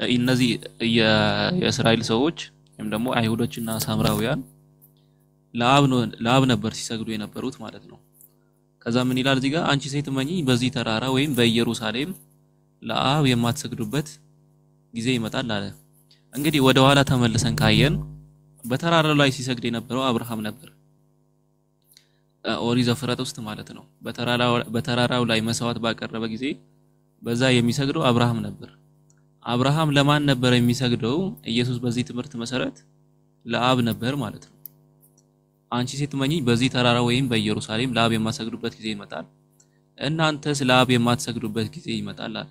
እነዚህ የእስራኤል ሰዎች ወይም ደግሞ አይሁዶችና ሳምራውያን ለአብ ነበር ሲሰግዱ የነበሩት ማለት ነው። ከዛ ምን ይላል እዚህ ጋር አንቺ ሴት እመኚ፣ በዚህ ተራራ ወይም በኢየሩሳሌም ለአብ የማትሰግዱበት ጊዜ ይመጣል አለ። እንግዲህ ወደ ኋላ ተመልሰን ካየን በተራራው ላይ ሲሰግድ የነበረው አብርሃም ነበር። ኦሪት ዘፍጥረት ውስጥ ማለት ነው። በተራራው ላይ መስዋዕት ባቀረበ ጊዜ በዛ የሚሰግደው አብርሃም ነበር። አብርሃም ለማን ነበር የሚሰግደው? ኢየሱስ በዚህ ትምህርት መሰረት ለአብ ነበር ማለት ነው። አንቺ ሴት እመኚ፣ በዚህ ተራራ ወይም በኢየሩሳሌም ለአብ የማትሰግዱበት ጊዜ ይመጣል። እናንተስ ለአብ የማትሰግዱበት ጊዜ ይመጣል አለ።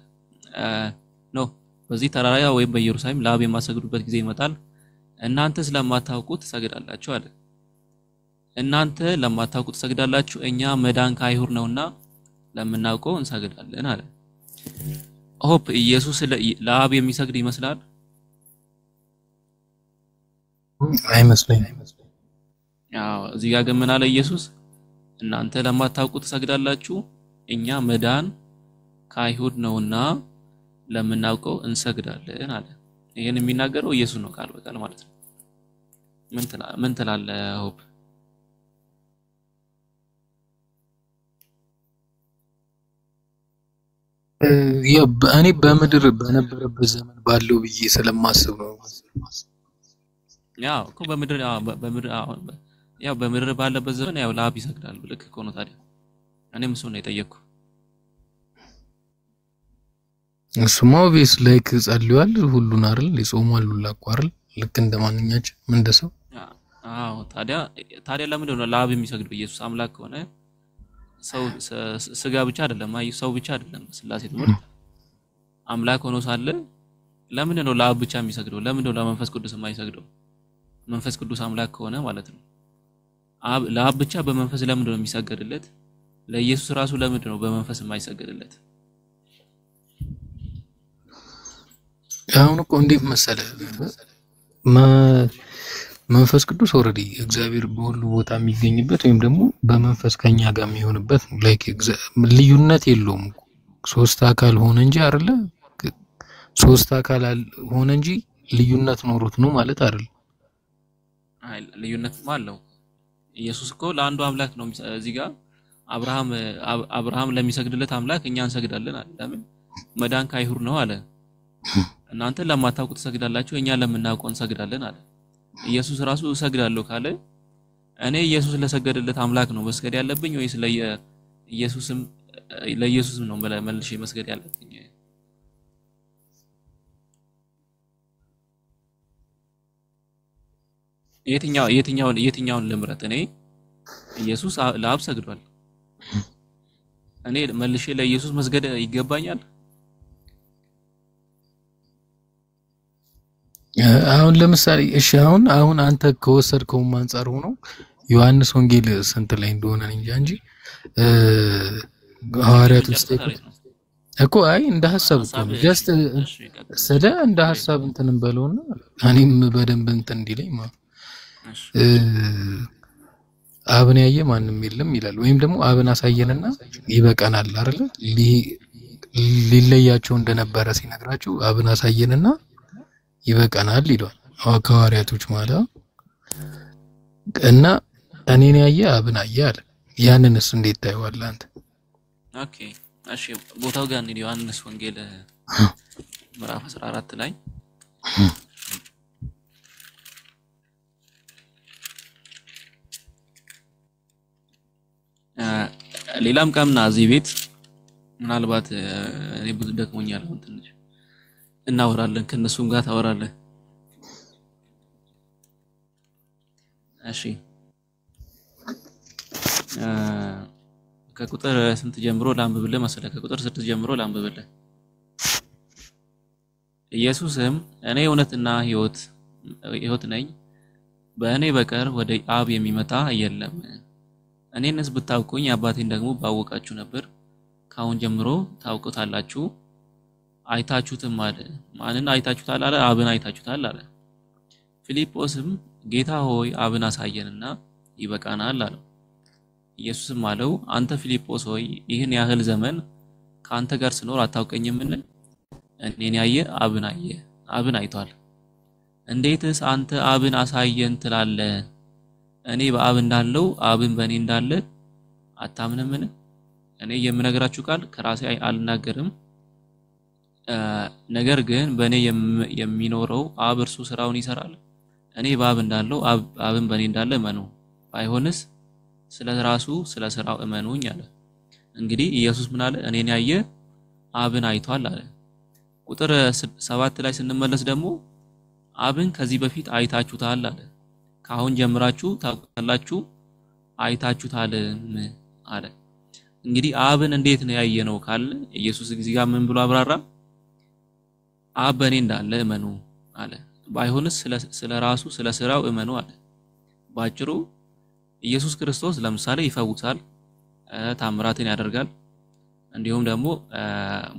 በዚህ ተራራ ወይም በኢየሩሳሌም ለአብ የማትሰግዱበት ጊዜ ይመጣል፣ እናንተስ ለማታውቁት ትሰግዳላችሁ አለ። እናንተ ለማታውቁት ትሰግዳላችሁ፣ እኛ መዳን ከአይሁድ ነውና ለምናውቀው እንሰግዳለን አለ። ሆፕ ኢየሱስ ለአብ የሚሰግድ ይመስላል? አይመስለኝም። እዚህ ጋር ግን ምን አለ ኢየሱስ? እናንተ ለማታውቁት ትሰግዳላችሁ፣ እኛ መዳን ከአይሁድ ነውና ለምናውቀው እንሰግዳለን አለ። ይሄን የሚናገረው ኢየሱስ ነው ቃል በቃል ማለት ነው። ምን ትላለህ ሆፕ? እኔ በምድር በነበረበት ዘመን ባለው ብዬ ስለማስብ ነው። እኮ በምድር ባለበት ዘመን ለአብ ይሰግዳል። ልክ እኮ ነው። ታዲያ እኔም እሱን ነው የጠየቅኩ። እሱማ ኦብቪየስ ላይክ ጸልዩዋል፣ ሁሉን አይደል? ይጾማል፣ ሁሉ አይደል? ልክ እንደማንኛቸው እንደሰው አዎ ታዲያ ለምንድን ነው ለአብ የሚሰግደው? ኢየሱስ አምላክ ከሆነ ሰው ስጋ ብቻ አይደለም፣ ሰው ብቻ አይደለም። ስላሴ ትምህርት አምላክ ሆኖ ሳለ ለምንድን ነው ለአብ ብቻ የሚሰግደው? ለምንድን ነው ለመንፈስ ቅዱስ የማይሰግደው? መንፈስ ቅዱስ አምላክ ከሆነ ማለት ነው። ለአብ ብቻ በመንፈስ ለምንድን ነው የሚሰገድለት? ለኢየሱስ ራሱ ለምንድን ነው በመንፈስ የማይሰገድለት? አሁን እኮ እንዴት መሰለ መንፈስ ቅዱስ ኦልሬዲ እግዚአብሔር በሁሉ ቦታ የሚገኝበት ወይም ደግሞ በመንፈስ ከኛ ጋር የሚሆንበት ላይክ ልዩነት የለውም። ሶስት አካል ሆነ እንጂ አይደለ? ሶስት አካል ሆነ እንጂ ልዩነት ኖሮት ነው ማለት አይደል? አይ ልዩነትም አለው። ኢየሱስ እኮ ለአንዱ አምላክ ነው። እዚህ ጋር አብርሃም ለሚሰግድለት አምላክ እኛ እንሰግዳለን አለ። ለምን? መዳን ከአይሁድ ነው አለ። እናንተ ለማታውቁ ትሰግዳላችሁ፣ እኛ ለምናውቀው እንሰግዳለን አለ። ኢየሱስ ራሱ እሰግዳለሁ ካለ እኔ ኢየሱስ ለሰገደለት አምላክ ነው መስገድ ያለብኝ ወይስ ለኢየሱስም ነው መልሼ መስገድ ያለብኝ? የትኛውን ልምረጥ? እኔ ኢየሱስ ለአብ ሰግዷል። እኔ መልሼ ለኢየሱስ መስገድ ይገባኛል? አሁን ለምሳሌ እሺ አሁን አንተ ከወሰድከው አንፃር ሆኖ ዮሐንስ ወንጌል ስንት ላይ እንደሆነ እንጂ ሐዋርያት ውስጥ እኮ አይ እንደ ሐሳብ እኮ ጀስት እንደ ሐሳብ እንትን እንበለውና እኔም በደንብ እንትን እንዲለኝ ማለት አብን ያየ ማንም የለም ይላል። ወይም ደግሞ አብን አሳየንና ይበቃናል አይደል? ሊለያቸው እንደነበረ ሲነግራቸው አብን አሳየንና ይበቃናል ይሏል ሐዋርያቶች ማለት እና እኔን ያየ አብን አየ አለ። ያንንስ እንዴት ታየዋለህ አንተ? ኦኬ እሺ ቦታው ጋር እንሂድ። ዮሐንስ ወንጌል ምዕራፍ 14 ላይ ሌላም ቀምና እዚህ ቤት ምናልባት እኔ ብዙ ደክሞኛል አሁን ትንሽ እናወራለን፣ ከነሱም ጋር ታወራለህ። እሺ ከቁጥር ስንት ጀምሮ ላንብብልህ መሰለህ? ከቁጥር 6 ጀምሮ ላንብብልህ። ኢየሱስም እኔ እውነትና ሕይወት ነኝ፣ በእኔ በቀር ወደ አብ የሚመጣ የለም። እኔንስ ብታውቁኝ አባቴን ደግሞ ባወቃችሁ ነበር። ካሁን ጀምሮ ታውቁታላችሁ አይታችሁትም አለ። ማንን አይታችሁታል አለ? አብን አይታችሁታል አለ። ፊልጶስም ጌታ ሆይ አብን አሳየንና ይበቃናል አለው። ኢየሱስም አለው አንተ ፊልጶስ ሆይ ይህን ያህል ዘመን ካንተ ጋር ስኖር አታውቀኝምን? እኔን ያየ አብን አይቷል። እንዴትስ አንተ አብን አሳየን ትላለህ? እኔ በአብ እንዳለው አብን በእኔ እንዳለ አታምንምን? እኔ የምነግራችሁ ቃል ከራሴ አልናገርም፣ ነገር ግን በእኔ የሚኖረው አብ እርሱ ስራውን ይሰራል። እኔ በአብ እንዳለው አብን በእኔ እንዳለ እመኑ፣ ባይሆንስ ስለ ስራው እመኑኝ አለ። እንግዲህ ኢየሱስ ምን አለ? እኔን ያየ አብን አይቷል አለ። ቁጥር 7 ላይ ስንመለስ ደግሞ አብን ከዚህ በፊት አይታችሁታል አለ። ካሁን ጀምራችሁ ታውቃላችሁ አይታችሁታልም አለ። እንግዲህ አብን እንዴት ነው ያየነው ካለ ኢየሱስ እዚህ ጋር ምን ብሎ አብራራ? አብ በእኔ እንዳለ እመኑ አለ። ባይሆንስ ስለራሱ ስለ ስራው እመኑ አለ። ባጭሩ ኢየሱስ ክርስቶስ ለምሳሌ ይፈውሳል፣ ታምራትን ያደርጋል፣ እንዲሁም ደግሞ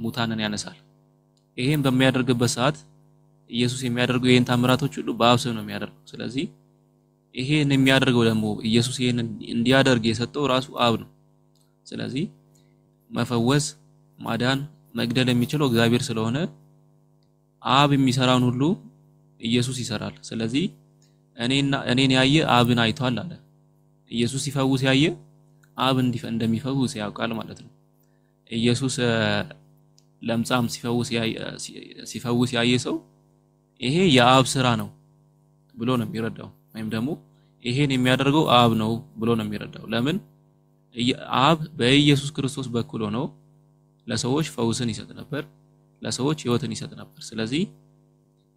ሙታንን ያነሳል። ይሄን በሚያደርግበት ሰዓት ኢየሱስ የሚያደርገው ይሄን ታምራቶች ሁሉ በአብ ስም ነው የሚያደርገው። ስለዚህ ይሄን የሚያደርገው ደግሞ ኢየሱስ ይሄን እንዲያደርግ የሰጠው ራሱ አብ ነው። ስለዚህ መፈወስ፣ ማዳን፣ መግደል የሚችለው እግዚአብሔር ስለሆነ አብ የሚሰራውን ሁሉ ኢየሱስ ይሰራል። ስለዚህ እኔን ያየ አብን አይቷል አለ። ኢየሱስ ሲፈውስ ያየ አብ እንደሚፈውስ ያውቃል ማለት ነው። ኢየሱስ ለምጻም ሲፈውስ ያየ ሰው ይሄ የአብ ስራ ነው ብሎ ነው የሚረዳው፣ ወይም ደግሞ ይሄን የሚያደርገው አብ ነው ብሎ ነው የሚረዳው። ለምን? አብ በኢየሱስ ክርስቶስ በኩል ሆኖ ለሰዎች ፈውስን ይሰጥ ነበር፣ ለሰዎች ህይወትን ይሰጥ ነበር። ስለዚህ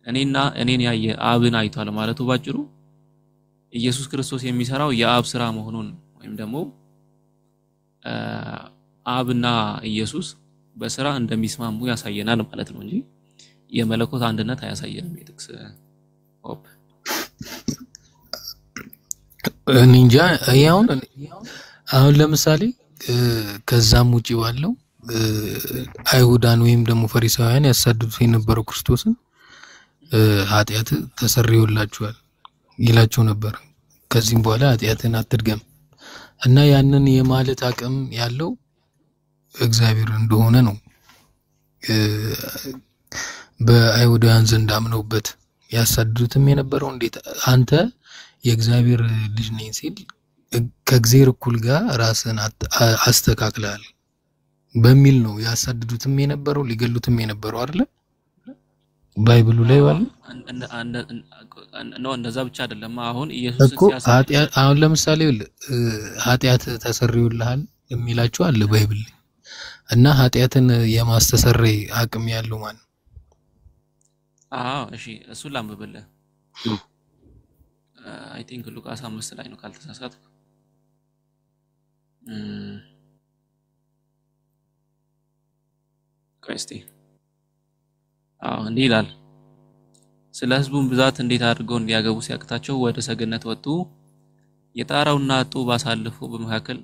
እኔን ያየ አብን አይቷል ማለቱ ባጭሩ ኢየሱስ ክርስቶስ የሚሰራው የአብ ስራ መሆኑን ወይም ደግሞ አብና ኢየሱስ በስራ እንደሚስማሙ ያሳየናል ማለት ነው እንጂ የመለኮት አንድነት አያሳየንም። የጥቅስ ኦፕ እንጃ አሁን ለምሳሌ ከዛም ውጪ ባለው አይሁዳን ወይም ደግሞ ፈሪሳውያን ያሳድዱት የነበረው ክርስቶስን ኃጢአት ተሰርዮላችኋል ይላቸው ነበር። ከዚህም በኋላ ኃጢአትን አትድገም እና ያንን የማለት አቅም ያለው እግዚአብሔር እንደሆነ ነው በአይሁዳውያን ዘንድ አምነውበት ያሳድዱትም የነበረው። እንዴት አንተ የእግዚአብሔር ልጅ ነኝ ሲል ከእግዚአብሔር እኩል ጋር ራስን አስተካክላል በሚል ነው ያሳድዱትም የነበረው ሊገሉትም የነበረው አይደለ? ባይብሉ ላይ ዋል ነው። እንደዛ ብቻ አይደለም። አሁን ኢየሱስ አሁን ለምሳሌ ኃጢአት ተሰርዮልሃል የሚላቸው አለ ባይብል እና ኃጢአትን የማስተሰረይ አቅም ያለው ማን? እሺ እሱን ላንብብልህ። አይ ቲንክ ሉቃስ 5 ላይ ነው ካልተሳሳትኩ። ክርስቲ እንዲህ ይላል። ስለ ሕዝቡም ብዛት እንዴት አድርገው እንዲያገቡ ሲያቅታቸው ወደ ሰገነት ወጡ። የጣራውና ጡብ አሳልፎ በመካከል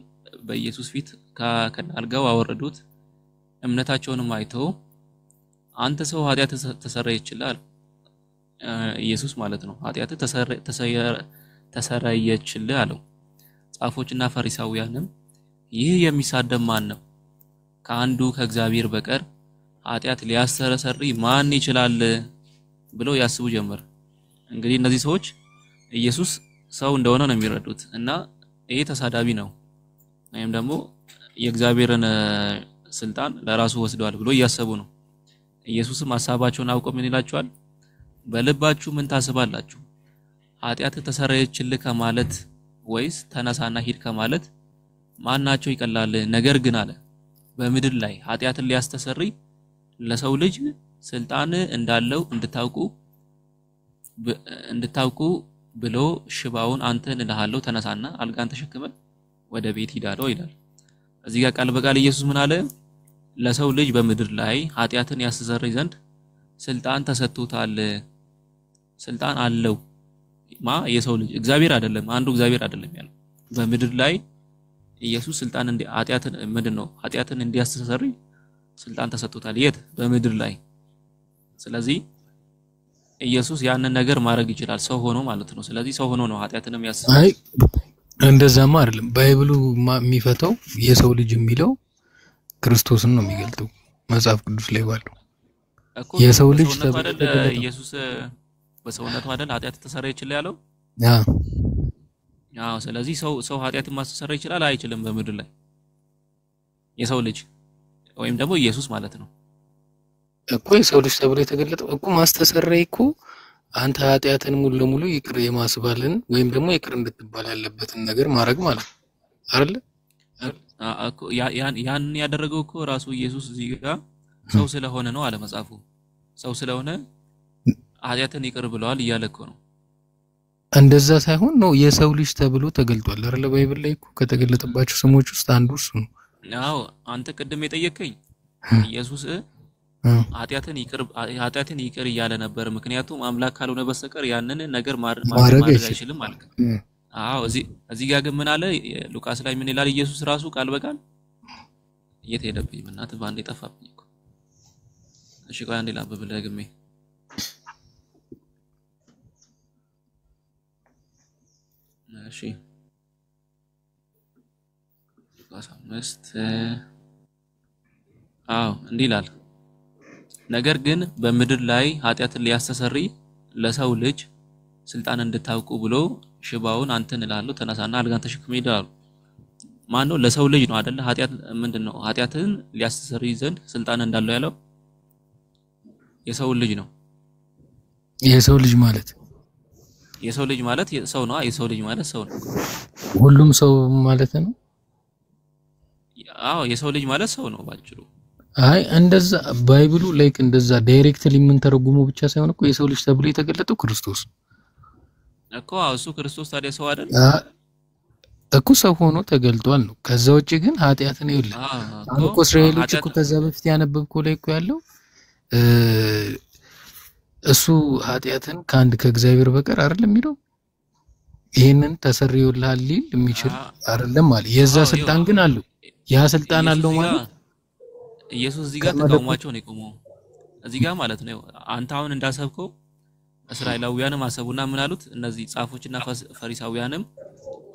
በኢየሱስ ፊት ከአልጋው አወረዱት። እምነታቸውንም አይተው አንተ ሰው ኃጢአት ተሰረየችልህ፣ ኢየሱስ ማለት ነው፣ ኃጢአት ተሰረየችልህ አለው። ጻፎችና ፈሪሳውያንም ይህ የሚሳደብ ማን ነው? ከአንዱ ከእግዚአብሔር በቀር ኃጢአት ሊያስተሰርይ ማን ይችላል ብለው ያስቡ ጀመር። እንግዲህ እነዚህ ሰዎች ኢየሱስ ሰው እንደሆነ ነው የሚረዱት እና ይሄ ተሳዳቢ ነው ወይም ደግሞ የእግዚአብሔርን ስልጣን ለራሱ ወስዷል ብሎ እያሰቡ ነው። ኢየሱስም ሐሳባቸውን አውቆ ምን ይላቸዋል? በልባችሁ ምን ታስባላችሁ? ኃጢአት ተሰረየችልህ ከማለት ወይስ ተነሳና ሂድ ከማለት ማናቸው ይቀላል? ነገር ግን አለ በምድር ላይ ኃጢአትን ሊያስተሰርይ ለሰው ልጅ ስልጣን እንዳለው እንድታውቁ ብሎ ሽባውን አንተን እልሃለሁ ተነሳና አልጋን ተሸክመ ወደ ቤት ሂድ አለው ይላል። እዚህ ጋር ቃል በቃል ኢየሱስ ምን አለ? ለሰው ልጅ በምድር ላይ ኃጢአትን ያስተሰርይ ዘንድ ስልጣን ተሰጥቶታል። ስልጣን አለው የሰው ልጅ እግዚአብሔር አይደለም፣ አንዱ እግዚአብሔር አይደለም ያለው። በምድር ላይ ኢየሱስ ስልጣን ኃጢአትን እንዲያስተሰርይ ስልጣን ተሰጥቶታል። የት? በምድር ላይ። ስለዚህ ኢየሱስ ያንን ነገር ማድረግ ይችላል፣ ሰው ሆኖ ማለት ነው። ስለዚህ ሰው ሆኖ ነው ኃጢአትንም ያስተሰርይ። እንደዛማ አይደለም ባይብሉ የሚፈተው የሰው ልጅ የሚለው ክርስቶስን ነው የሚገልጠው መጽሐፍ ቅዱስ ላይ ባለው የሰው ልጅ ኢየሱስ በሰውነቱ አይደል ኃጢአት ተሰረየችልህ ያለው? ስለዚህ ሰው ኃጢአትን ማስተሰረይ ይችላል አይችልም? በምድር ላይ የሰው ልጅ ወይም ደግሞ ኢየሱስ ማለት ነው እኮ የሰው ልጅ ተብሎ የተገለጠው እኮ ማስተሰረይ እኮ አንተ ኃጢአትን ሙሉ ለሙሉ ይቅር የማስባልን ወይም ደግሞ ይቅር እንድትባል ያለበትን ነገር ማድረግ ማለት አይደል? ያን ያደረገው እኮ ራሱ ኢየሱስ እዚህ ጋር ሰው ስለሆነ ነው አለ መጽሐፉ። ሰው ስለሆነ ኃጢአትን ይቅር ብለዋል እያለ እኮ ነው። እንደዛ ሳይሆን ነው የሰው ልጅ ተብሎ ተገልጧል አይደል? ባይብል ላይ እኮ ከተገለጠባቸው ስሞች ውስጥ አንዱ እሱ ነው። አንተ ቅድም የጠየቀኝ ኢየሱስ ኃጢአትን ይቅር እያለ ነበር፣ ምክንያቱም አምላክ ካልሆነ በስተቀር ያንን ነገር ማድረግ አይችልም ማለት ነው። እዚህ ጋር ግን ምን አለ? ሉቃስ ላይ ምን ይላል ኢየሱስ ራሱ ቃል በቃል የት ሄደብኝ? እናትህ ባንዴ ጠፋብኝ እኮ። እሺ ቆይ አንዴ ላንብብልህ ደግሜ። እሺ ሉቃስ 5 እንዲህ ይላል፣ ነገር ግን በምድር ላይ ኃጢአትን ሊያስተሰርይ ለሰው ልጅ ስልጣን እንድታውቁ ብሎ ሽባውን አንተን እልሃለሁ ተነሳና አልጋን ተሸክመ ሂድ አለው። ማን ነው? ለሰው ልጅ ነው አይደለ? ኃጢአት ምንድነው? ኃጢአትን ሊያስተሰርይ ዘንድ ስልጣን እንዳለው ያለው የሰው ልጅ ነው። የሰው ልጅ ማለት ሰው ነው። የሰው ልጅ ማለት ሰው ነው። ሁሉም ሰው ማለት ነው። የሰው ልጅ ማለት ሰው ነው ባጭሩ። እንደዛ ባይብሉ ላይክ እንደዛ ዳይሬክትሊ ምን ተረጉሞ ብቻ ሳይሆን እኮ የሰው ልጅ ተብሎ የተገለጠው ክርስቶስ እኮ እሱ ክርስቶስ ታዲያ ሰው አይደል? እኮ ሰው ሆኖ ተገልጧል ነው። ከዛ ውጪ ግን ኃጢአትን ይውል አሁን እኮ እስራኤሎች እኮ ከዛ በፊት ያነበብከው ላይ እኮ ያለው እሱ ኃጢአትን ከአንድ ከእግዚአብሔር በቀር አይደለም የሚለው ይሄንን ተሰርዮልሃል ሊል የሚችል አይደለም ማለት የዛ ስልጣን ግን አለው። ያ ስልጣን አለው ማለት ኢየሱስ እዚህ ጋር ተቃውሟቸው ነው የቆመው እዚህ ጋር ማለት ነው። አንተ አሁን እንዳሰብከው እስራኤላውያንም አሰቡና ምን አሉት? እነዚህ ጻፎችና ፈሪሳውያንም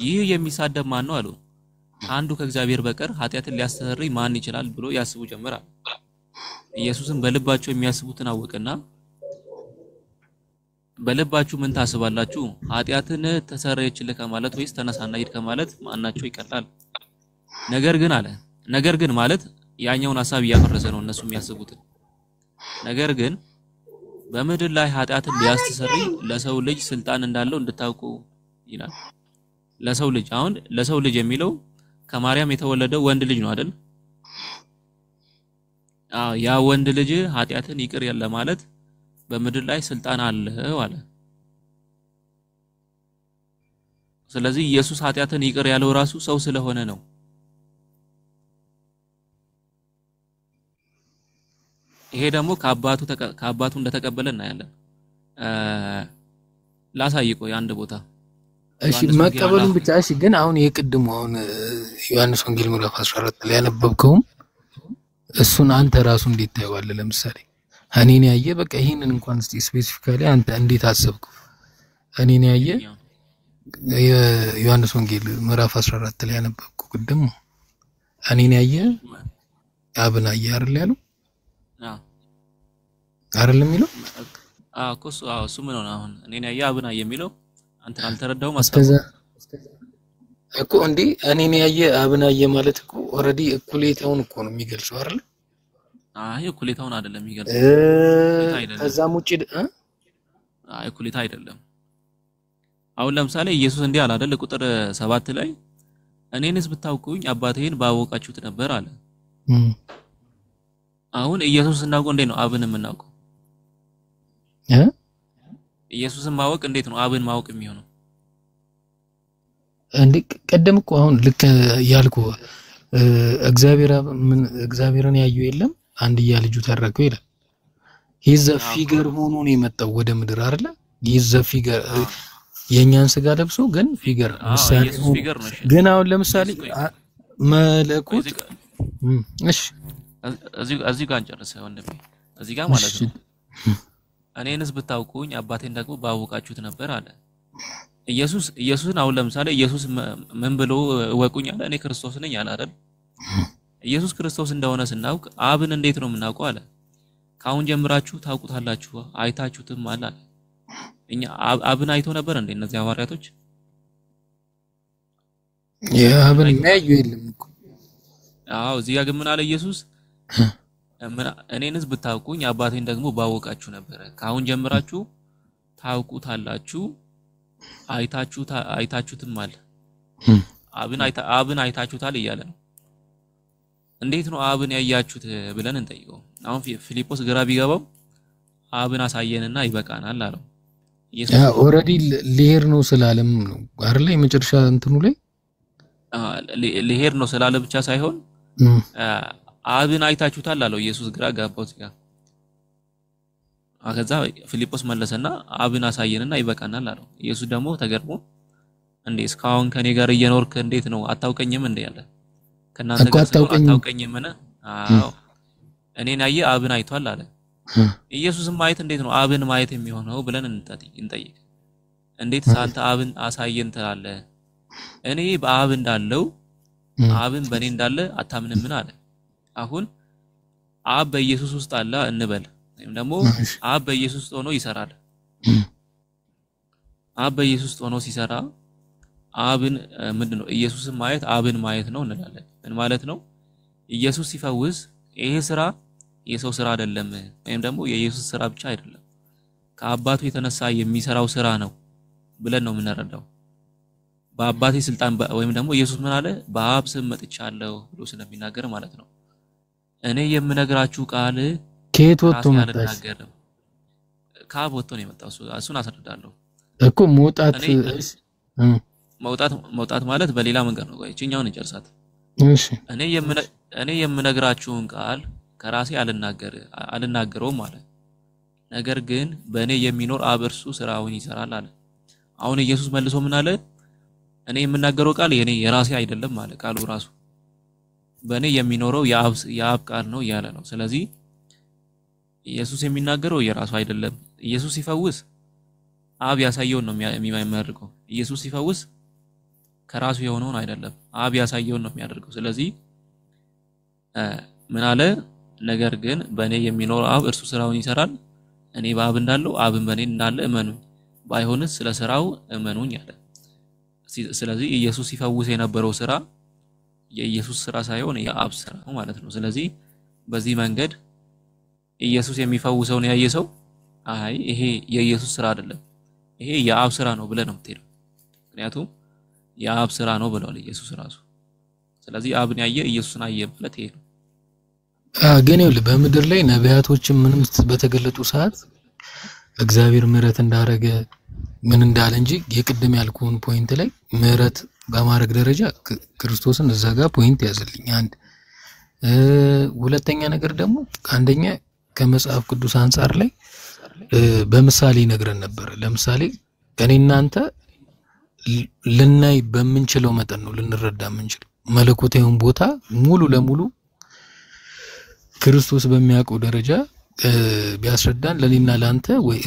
ይህ የሚሳደብ ማን ነው አሉ። አንዱ ከእግዚአብሔር በቀር ኃጢአትን ሊያስተሰርይ ማን ይችላል ብሎ ያስቡ ጀመራል። ኢየሱስም በልባቸው የሚያስቡትን አወቀና በልባችሁ ምን ታስባላችሁ? ኃጢአትን ተሰረየችልህ ከማለት ወይስ ተነሳና ሂድ ከማለት ማናቸው ይቀላል? ነገር ግን ማለት ያኛውን ሐሳብ ያፈረሰ ነው እነሱ የሚያስቡትን። ነገር ግን በምድር ላይ ኃጢአትን ሊያስተሰርይ ለሰው ልጅ ስልጣን እንዳለው እንድታውቁ ይላል። ለሰው ልጅ አሁን ለሰው ልጅ የሚለው ከማርያም የተወለደው ወንድ ልጅ ነው አይደል? ያ ወንድ ልጅ ኃጢአትን ይቅር ለማለት በምድር ላይ ስልጣን አለው አለ። ስለዚህ ኢየሱስ ኃጢአትን ይቅር ያለው ራሱ ሰው ስለሆነ ነው። ይሄ ደግሞ ከአባቱ እንደተቀበለ እናያለን። ላሳይቆ አንድ ቦታ እሺ መቀበሉን ብቻ እሺ። ግን አሁን የቅድሙ አሁን ዮሐንስ ወንጌል ምዕራፍ 14 ላይ ያነበብከው እሱን አንተ ራሱ እንዴት ታየዋለህ? ለምሳሌ እኔን ያየ በቃ ይሄንን እንኳን ስፔሲፊካሊ አንተ እንዴት አሰብከው? እኔን ያየ የዮሐንስ ወንጌል ምዕራፍ 14 ላይ ያነበብከው ቅድም እኔን ያየ አብን አየ አይደል ያለው? አይደለም የሚለው እሱ ምን ሆነ? አሁን እኔን ያየ አብን አየ የሚለው አንተ አልተረዳውም እኮ እንዴ? እኔን ያየ አብን አየ ማለት እኮ ኦሬዲ እኩሌታውን እኮ ነው የሚገልጸው አይደል? እኩሌታውን አይደለም የሚገልጸው። ከዛም ውጪ እኩሌታ አይደለም። አሁን ለምሳሌ ኢየሱስ እንዲህ አለ አይደል? ቁጥር 7 ላይ እኔንስ ብታውቁኝ አባቴን ባወቃችሁት ነበር አለ። አሁን ኢየሱስ እናውቀው እንዴት ነው አብን የምናውቀው? ኢየሱስን ማወቅ እንዴት ነው አብን ማወቅ የሚሆነው? እንዴ ቀደም እኮ አሁን ልክ ያልኩ እግዚአብሔርን ያየው የለም አንድያ ልጁ ተረከው ይላል። ሂዝ ዘ ፊገር ሆኖ ነው የመጣው ወደ ምድር አይደለ? ሂዝ ዘ ፊገር የኛን ስጋ ለብሶ ግን ፊገር ምሳሌ ግን አሁን ለምሳሌ መለኮት እሺ እዚህ ጋር እንጨርስ ወንድሜ። እዚህ ጋር ማለት ነው እኔንስ ብታውቁኝ አባቴን ደግሞ ባወቃችሁት ነበር አለ። ኢየሱስን አሁን ለምሳሌ ኢየሱስ ምን ብሎ እወቁኝ አለ? እኔ ክርስቶስ ነኝ አለ አይደል? ኢየሱስ ክርስቶስ እንደሆነ ስናውቅ አብን እንዴት ነው የምናውቀው አለ? ካሁን ጀምራችሁ ታውቁታላችሁ አይታችሁትም አለ። እኛ አብን አይቶ ነበር እንዴ እነዚህ ሐዋርያቶች? አብን ያዩ የለም እኮ። እዚህ ጋር ግን ምን አለ ኢየሱስ? እኔንስ ብታውቁኝ አባቴን ደግሞ ባወቃችሁ ነበር። ካሁን ጀምራችሁ ታውቁታላችሁ አይታችሁትም አለ። አብን አይታችሁታል እያለ ነው። እንዴት ነው አብን ያያችሁት ብለን እንጠይቀው። አሁን ፊልጶስ ግራ ቢገባው አብን አሳየንና ይበቃናል አለው። ኦሬዲ ሊሄድ ነው ስላለም ነው አይደል? የመጨረሻ እንትኑ ላይ ሊሄድ ነው ስላለ ብቻ ሳይሆን አብን አይታችሁታል አለው። ኢየሱስ ግራ ገባው ሲጋ ከዛ ፊልጶስ መለሰና አብን አሳየንና ይበቃናል አለው። ኢየሱስ ደግሞ ተገርሞ እንዴ እስካሁን ከኔ ጋር እየኖርክ እንዴት ነው አታውቀኝም እንዴ ያለ? ከናንተ ጋር አታውቀኝም እና እኔን ያየ አብን አይቷል አለ። ኢየሱስም ማየት እንዴት ነው አብን ማየት የሚሆነው ብለን እንጠይቅ። እንዴት ሳንተ አብን አሳየን ትላለህ? እኔ በአብ እንዳለው አብን በእኔ እንዳለ አታምንም አለ። አሁን አብ በኢየሱስ ውስጥ አለ እንበል ወይም ደግሞ አብ በኢየሱስ ውስጥ ሆኖ ይሰራል። አብ በኢየሱስ ውስጥ ሆኖ ሲሰራ አብን ምንድነው ኢየሱስን ማየት አብን ማየት ነው እንላለን። ምን ማለት ነው? ኢየሱስ ሲፈውስ ይሄ ስራ የሰው ስራ አይደለም ወይም ደግሞ የኢየሱስ ስራ ብቻ አይደለም ከአባቱ የተነሳ የሚሰራው ስራ ነው ብለን ነው የምንረዳው። በአባቴ ስልጣን ወይም ደግሞ ኢየሱስ ምን አለ? በአብ ስም መጥቻለሁ ብሎ ስለሚናገር ማለት ነው። እኔ የምነግራችሁ ቃል ከየት ወጥቶ መጣ? ከአብ ወጥቶ ነው የመጣው። እሱን አስረዳለሁ። እኮ መውጣት መውጣት ማለት በሌላ መንገድ ነው። እቺኛውን እንጨርሳት። እሺ እኔ የምነግራችሁን ቃል ከራሴ አልናገረውም ማለት ነገር ግን በእኔ የሚኖር አብ እርሱ ስራውን ይሰራል አለ። አሁን ኢየሱስ መልሶ ምን አለ? እኔ የምናገረው ቃል የራሴ አይደለም ማለት ቃሉ ራሱ በእኔ የሚኖረው የአብ ቃል ነው ያለ ነው። ስለዚህ ኢየሱስ የሚናገረው የራሱ አይደለም። ኢየሱስ ሲፈውስ አብ ያሳየውን ነው የሚያደርገው። ኢየሱስ ሲፈውስ ከራሱ የሆነውን አይደለም አብ ያሳየውን ነው የሚያደርገው። ስለዚህ ምን አለ? ነገር ግን በእኔ የሚኖር አብ እርሱ ስራውን ይሰራል። እኔ በአብ እንዳለው አብን በእኔ እንዳለ እመኑኝ፣ ባይሆንስ ስለ ስራው እመኑኝ አለ። ስለዚህ ኢየሱስ ሲፈውስ የነበረው ስራ የኢየሱስ ስራ ሳይሆን የአብ ስራ ነው ማለት ነው። ስለዚህ በዚህ መንገድ ኢየሱስ የሚፈውሰውን ያየ ሰው አይ ይሄ የኢየሱስ ስራ አይደለም ይሄ የአብ ስራ ነው ብለህ ነው የምትሄደው። ምክንያቱም የአብ ስራ ነው ብለዋል ኢየሱስ ራሱ። ስለዚህ አብን ያየ ኢየሱስን አየ ማለት ይሄ ነው። ግን ይኸውልህ በምድር ላይ ነቢያቶችም ምንም በተገለጡ ሰዓት እግዚአብሔር ምህረት እንዳረገ ምን እንዳለ እንጂ የቅድም ያልኩን ፖይንት ላይ ምህረት በማድረግ ደረጃ ክርስቶስን እዛ ጋር ፖይንት ያዘልኝ። አንድ ሁለተኛ ነገር ደግሞ አንደኛ ከመጽሐፍ ቅዱስ አንፃር ላይ በምሳሌ ነግረን ነበር። ለምሳሌ እኔና አንተ ልናይ በምንችለው መጠን ነው ልንረዳ የምንችለው። መለኮታዊውን ቦታ ሙሉ ለሙሉ ክርስቶስ በሚያውቀው ደረጃ ቢያስረዳን ለኔና ላንተ ወይ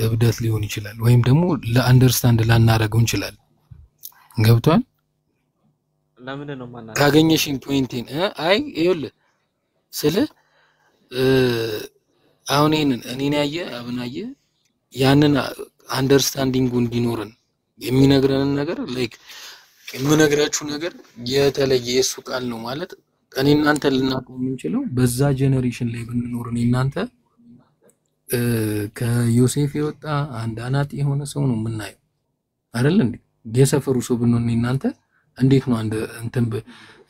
እብደት ሊሆን ይችላል ወይም ደግሞ ለአንደርስታንድ ላናረገው እንችላለን። ገብቷል? ለምን ነው ማናረገው? ካገኘሽኝ ፖይንቴን አይ ይኸውልህ ስለ አሁን እኔን ያየ አብን ያየ ያንን አንደርስታንዲንጉ እንዲኖርን የሚነግረን ነገር ላይክ የምነግራችሁ ነገር የተለየ የሱ ቃል ነው ማለት እኔ እናንተ ልናቆም የምንችለው በዛ ጄነሬሽን ላይ ብንኖር እኔ እናንተ ከዮሴፍ የወጣ አንድ አናጢ የሆነ ሰው ነው የምናየው አይደል እንዴ? የሰፈሩ ሰው ብንሆን እኔ እናንተ እንዴት ነው አንድ እንትን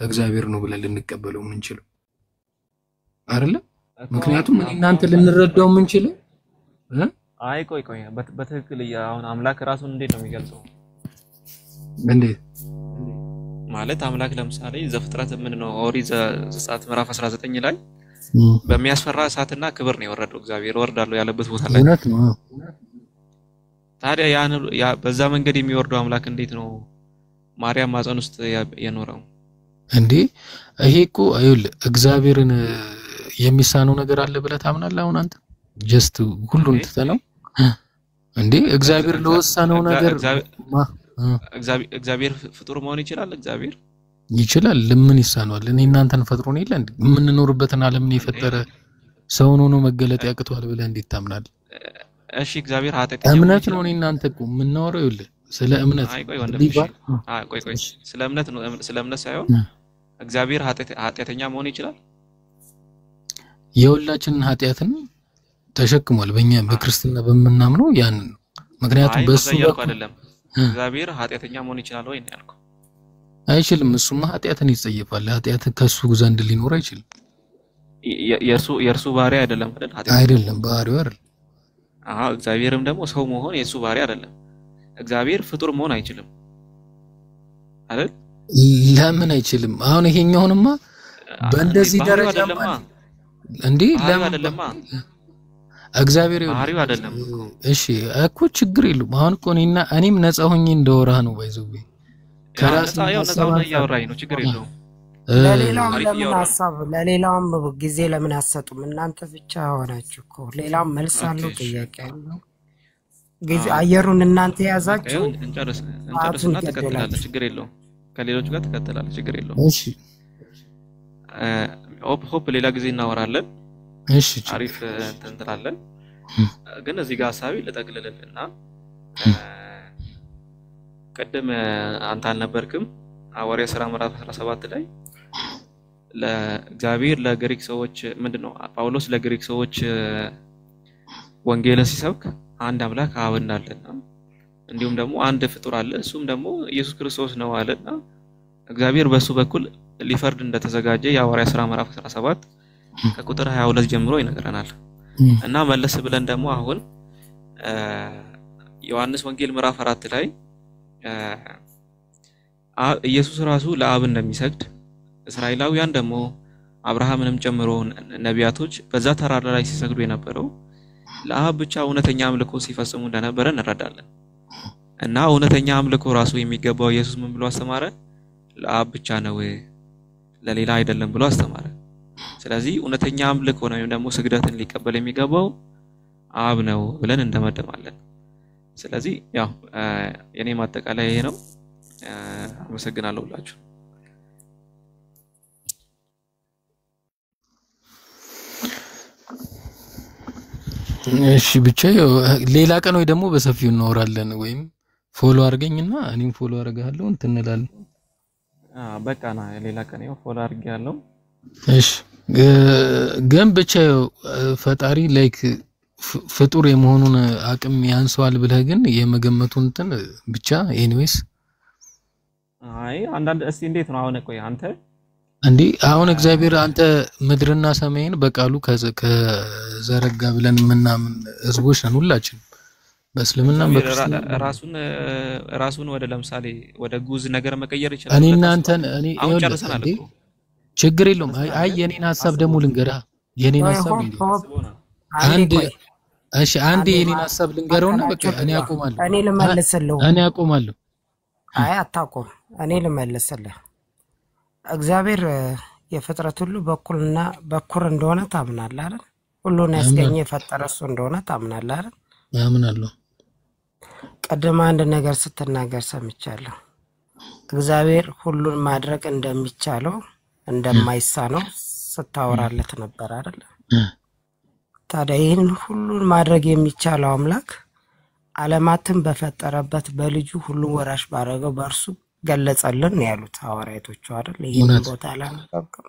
እግዚአብሔር ነው ብለን ልንቀበለው የምንችለው አይደል? ምክንያቱም እኔ እናንተ ልንረዳው የምንችለው አይ ቆይ በትክክል አሁን አምላክ ራሱን እንዴት ነው የሚገልጸው? እንዴት ማለት አምላክ ለምሳሌ ዘፍጥረት ምን ነው ኦሪት ዘጸአት ምዕራፍ 19 ላይ በሚያስፈራ እሳትና ክብር ነው የወረደው እግዚአብሔር ወርዳለው ያለበት ቦታ ላይ እውነት ነው። ታዲያ በዛ መንገድ የሚወርደው አምላክ እንዴት ነው ማርያም ማፀን ውስጥ የኖረው እንዴ? ይሄ እኮ አይውል እግዚአብሔርን የሚሳነው ነገር አለ ብለህ ታምናለህ? አሁን አንተ ጀስት ሁሉን ትተነው እንዴ እግዚአብሔር ለወሰነው ነገር እግዚአብሔር ፍጡር መሆን ይችላል? እግዚአብሔር ይችላል። ለምን ይሳነዋል? እኔ እናንተን ፈጥሮን የለ እንዴ? የምንኖርበትን ዓለምን የፈጠረ ሰውን ሆኖ መገለጥ ያቅተዋል ብለህ እንዴት ታምናለህ? እሺ እግዚአብሔር ኃጢአተኛ እምነት ነው። እኔ እናንተ እኮ የምናወራው ይኸውልህ ስለ እምነት ቆይ ስለ እምነት ነው። ስለ እምነት ሳይሆን እግዚአብሔር ኃጢአተኛ መሆን ይችላል? የሁላችንን ኃጢአትን ተሸክሟል በእኛ በክርስትና በመናምነው ያንን ነው። ምክንያቱም በሱ አይደለም እግዚአብሔር ኃጢአተኛ መሆን ይችላል ወይ ነው ያልከው? አይችልም። እሱማ ኃጢአትን ይጸየፋል። ኃጢአት ከሱ ዘንድ ሊኖር አይችልም። የእርሱ ባህሪ አይደለም አይደል? አይደለም ባህሪው አይደል? እግዚአብሔርም ደግሞ ሰው መሆን የእሱ ባህሪ አይደለም። እግዚአብሔር ፍጡር መሆን አይችልም አይደል? ለምን አይችልም? አሁን ይሄኛውንማ በእንደዚህ ደረጃ እንዴ ለምን አይደለም? እግዚአብሔር ባህሪው አይደለም እኮ። እሺ እኮ ችግር የለውም። አሁን እኮ እኔም ነፃ ሆኜ እንደወራህ ነው ባይዘው ከራስ ነፃ ሆኜ እያወራኝ ነው። ችግር የለውም። ለሌላውም ለምን ሐሳብ ለሌላውም ጊዜ ለምን አሰጡም? እናንተ ብቻ ሆናችሁ እኮ ሌላም መልስ አለው ጥያቄ አለው። ጊዜ አየሩን እናንተ ያዛችሁ እንጨርስና ተከተላለህ። ችግር የለውም። ከሌሎች ጋር ተከተላለህ። ችግር የለውም። እሺ ሆፕ ሌላ ጊዜ እናወራለን። እሺ አሪፍ እንትን ትላለህ። ግን እዚህ ጋር ሐሳቢ ልጠቅልልልና ቀደም አንተ አልነበርክም ሐዋርያ ሥራ ምዕራፍ 17 ላይ ለእግዚአብሔር ለግሪክ ሰዎች ምንድነው ጳውሎስ ለግሪክ ሰዎች ወንጌልን ሲሰብክ አንድ አምላክ አብ እንዳለና እንዲሁም ደግሞ አንድ ፍጡር አለ እሱም ደግሞ ኢየሱስ ክርስቶስ ነው አለና እግዚአብሔር በሱ በኩል ሊፈርድ እንደተዘጋጀ የሐዋርያ ሥራ ምዕራፍ 17 ከቁጥር 22 ጀምሮ ይነግረናል። እና መለስ ብለን ደግሞ አሁን ዮሐንስ ወንጌል ምዕራፍ 4 ላይ ኢየሱስ ራሱ ለአብ እንደሚሰግድ እስራኤላውያን ደግሞ አብርሃምንም ጨምሮ ነቢያቶች በዛ ተራራ ላይ ሲሰግዱ የነበረው ለአብ ብቻ እውነተኛ አምልኮ ሲፈጽሙ እንደነበረ እንረዳለን። እና እውነተኛ አምልኮ ራሱ የሚገባው ኢየሱስ ምን ብሎ አስተማረ? ለአብ ብቻ ነው ለሌላ አይደለም ብሎ አስተማረ። ስለዚህ እውነተኛ አምልኮ ነው ወይም ደግሞ ስግደትን ሊቀበል የሚገባው አብ ነው ብለን እንደመደማለን። ስለዚህ ያው የኔ ማጠቃለያ ይሄ ነው። አመሰግናለሁ ሁላችሁ። እሺ ብቻ ሌላ ቀን ወይ ደግሞ በሰፊው እናወራለን ወይም ፎሎ አድርገኝና እኔም ፎሎ አደርጋለሁ እንትንላለን። በቃ ና ሌላ ቀን ያው ፎሎ አድርጌያለሁ። እሺ ግን ብቻ ፈጣሪ ላይክ ፍጡር የመሆኑን አቅም ያንሰዋል ብለህ ግን የመገመቱን እንትን ብቻ ኤኒዌይስ አይ አንዳንድ እስቲ እንዴት ነው አሁን ቆይ አንተ እንዴ አሁን እግዚአብሔር አንተ ምድርና ሰማይን በቃሉ ከዘረጋ ብለን ምናምን ህዝቦች ነን ሁላችን በእስልምና ራሱን ወደ ለምሳሌ ወደ ጉዝ ነገር መቀየር ይችላል። እኔና አንተን እኔ አሁን ጨርሰናል እኮ ችግር የለውም። አይ የኔን ሐሳብ ደግሞ ልንገርህ የኔን ሐሳብ አንድ እሺ አንድ የኔን ሐሳብ ልንገረውና በቃ እኔ አቆማለሁ። እኔ አቆማለሁ። አይ አታቆም። እኔ ልመልስልህ። እግዚአብሔር የፍጥረት ሁሉ በኩር እንደሆነ ታምናለህ አይደል? ሁሉን ያስገኘ የፈጠረ እሱ እንደሆነ ታምናለህ አይደል? አምናለሁ። ቀደም አንድ ነገር ስትናገር ሰምቻለሁ። እግዚአብሔር ሁሉን ማድረግ እንደሚቻለው እንደማይሳነው ስታወራለት ነበር አይደል? ታዲያ ይህን ሁሉን ማድረግ የሚቻለው አምላክ ዓለማትን በፈጠረበት በልጁ ሁሉ ወራሽ ባረገው በእርሱ ገለጸልን ያሉት ሐዋርያቶቹ አይደል? ይሄን ቦታ አላነበብክም?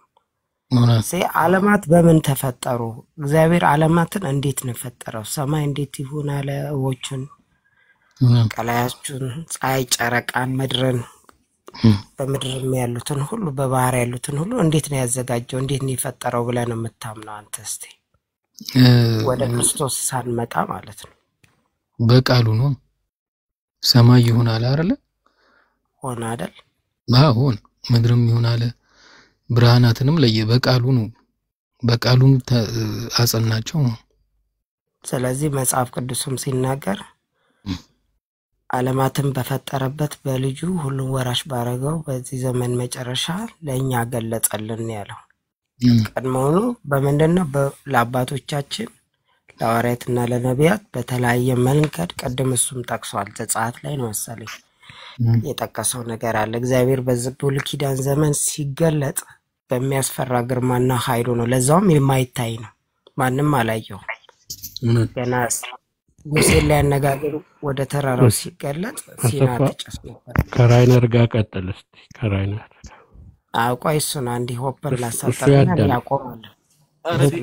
ዓለማት በምን ተፈጠሩ? እግዚአብሔር ዓለማትን እንዴት ነው ፈጠረው? ሰማይ እንዴት ይሁን አለ? ወቹን ቀላያቹን፣ ፀሐይ፣ ጨረቃን፣ ምድርን በምድርም ያሉትን ሁሉ በባህር ያሉትን ሁሉ እንዴት ነው ያዘጋጀው? እንዴት ነው የፈጠረው ብለህ ነው የምታምነው አንተ? እስቲ ወደ ክርስቶስ ሳንመጣ ማለት ነው። በቃሉ ነው ሰማይ ይሁን አለ አይደል? ሆነ አይደል? ሆነ። ምድርም ይሁን አለ። ብርሃናትንም ለየ በቃሉ ነው። በቃሉም አጸናቸው። ስለዚህ መጽሐፍ ቅዱስም ሲናገር ዓለማትን በፈጠረበት በልጁ ሁሉ ወራሽ ባረገው በዚህ ዘመን መጨረሻ ለኛ ገለጸልን ያለው ቀድሞውኑ በመንደና ለአባቶቻችን ለሐዋርያትና ለነቢያት በተለያየ መንገድ ቀደም እሱም ጠቅሷል። ዘጸአት ላይ ነው መሰለኝ የጠቀሰው ነገር አለ። እግዚአብሔር በብሉይ ኪዳን ዘመን ሲገለጥ በሚያስፈራ ግርማና ኃይሉ ነው። ለዛውም የማይታይ ነው፣ ማንም አላየው። ገና ሙሴን ሊያነጋግሩ ወደ ተራራው ሲገለጥ ሲና ተጨስ ነበር። ከራይነር ጋር ቀጥል እስቲ። ከራይነር ቆይ እሱን አንዴ ሆፐር ላሳጠርና ያቆማል።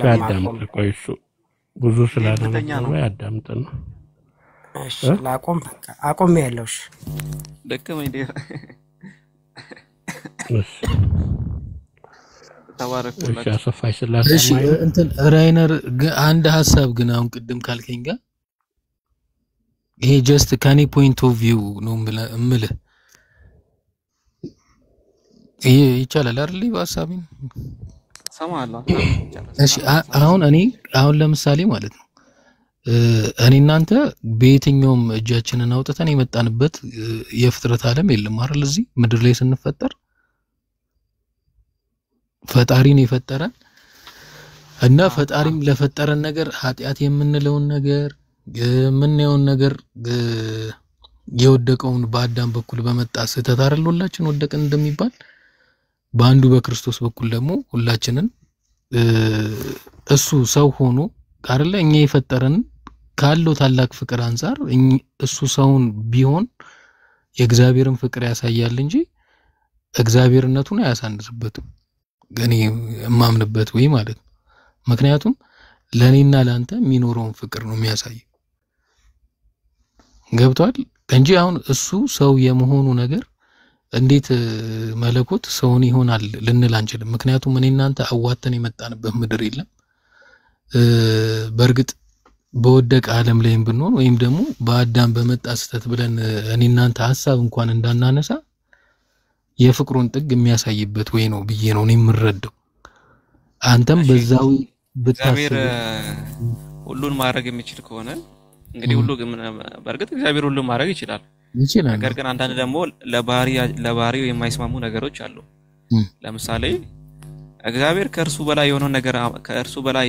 ያዳምጥ። ቆይ እሱ ብዙ ስላለ ነው ያዳምጥ ነው። እሺ ላቆም። በቃ አቆም ያለውሽ ደከመኝ ዴ ተባረኩ። እሺ አሰፋይ ስላሰማኝ እሺ እንትን ራይነር አንድ ሐሳብ ግን አሁን ቅድም ካልከኝ ጋር ይሄ ጀስት ከኔ ፖይንት ኦፍ ቪው ነው እምልህ። ይሄ ይቻላል አይደል? በሐሳቤን ሰማለሁ። እሺ አሁን ለምሳሌ ማለት ነው እኔ እናንተ በየትኛውም እጃችንን አውጥተን የመጣንበት የፍጥረት ዓለም የለም አይደል? እዚህ ምድር ላይ ስንፈጠር ፈጣሪን የፈጠረን እና ፈጣሪም ለፈጠረን ነገር ኃጢአት የምንለውን ነገር የምንየውን ነገር የወደቀውን በአዳም በኩል በመጣ ስህተት አይደል ሁላችን ወደቀን እንደሚባል በአንዱ በክርስቶስ በኩል ደግሞ ሁላችንን እሱ ሰው ሆኖ አይደለ እኛ የፈጠረን ካለው ታላቅ ፍቅር አንፃር እሱ ሰውን ቢሆን የእግዚአብሔርን ፍቅር ያሳያል እንጂ እግዚአብሔርነቱን አያሳንስበትም። እኔ የማምንበት ወይ ማለት ነው። ምክንያቱም ለኔና ላንተ የሚኖረውን ፍቅር ነው የሚያሳየው። ገብቷል እንጂ አሁን እሱ ሰው የመሆኑ ነገር እንዴት መለኮት ሰውን ይሆናል ልንል አንችልም። ምክንያቱም እኔ እናንተ አዋተን የመጣንበት ምድር የለም። በእርግጥ በወደቀ ዓለም ላይም ብንሆን ወይም ደግሞ በአዳም በመጣ ስተት ብለን እኔ እናንተ ሐሳብ እንኳን እንዳናነሳ የፍቅሩን ጥግ የሚያሳይበት ወይ ነው ብዬ ነው እኔ የምረዳው። አንተም በዛው እግዚአብሔር ብታስብ ሁሉን ማድረግ የሚችል ከሆነ እንግዲህ ሁሉ በርግጥ እግዚአብሔር ሁሉን ማድረግ ይችላል። ነገር ግን አንዳንድ ደግሞ ለባህሪው የማይስማሙ ነገሮች አሉ። ለምሳሌ እግዚአብሔር ከእርሱ በላይ የሆነ ነገር ከእርሱ በላይ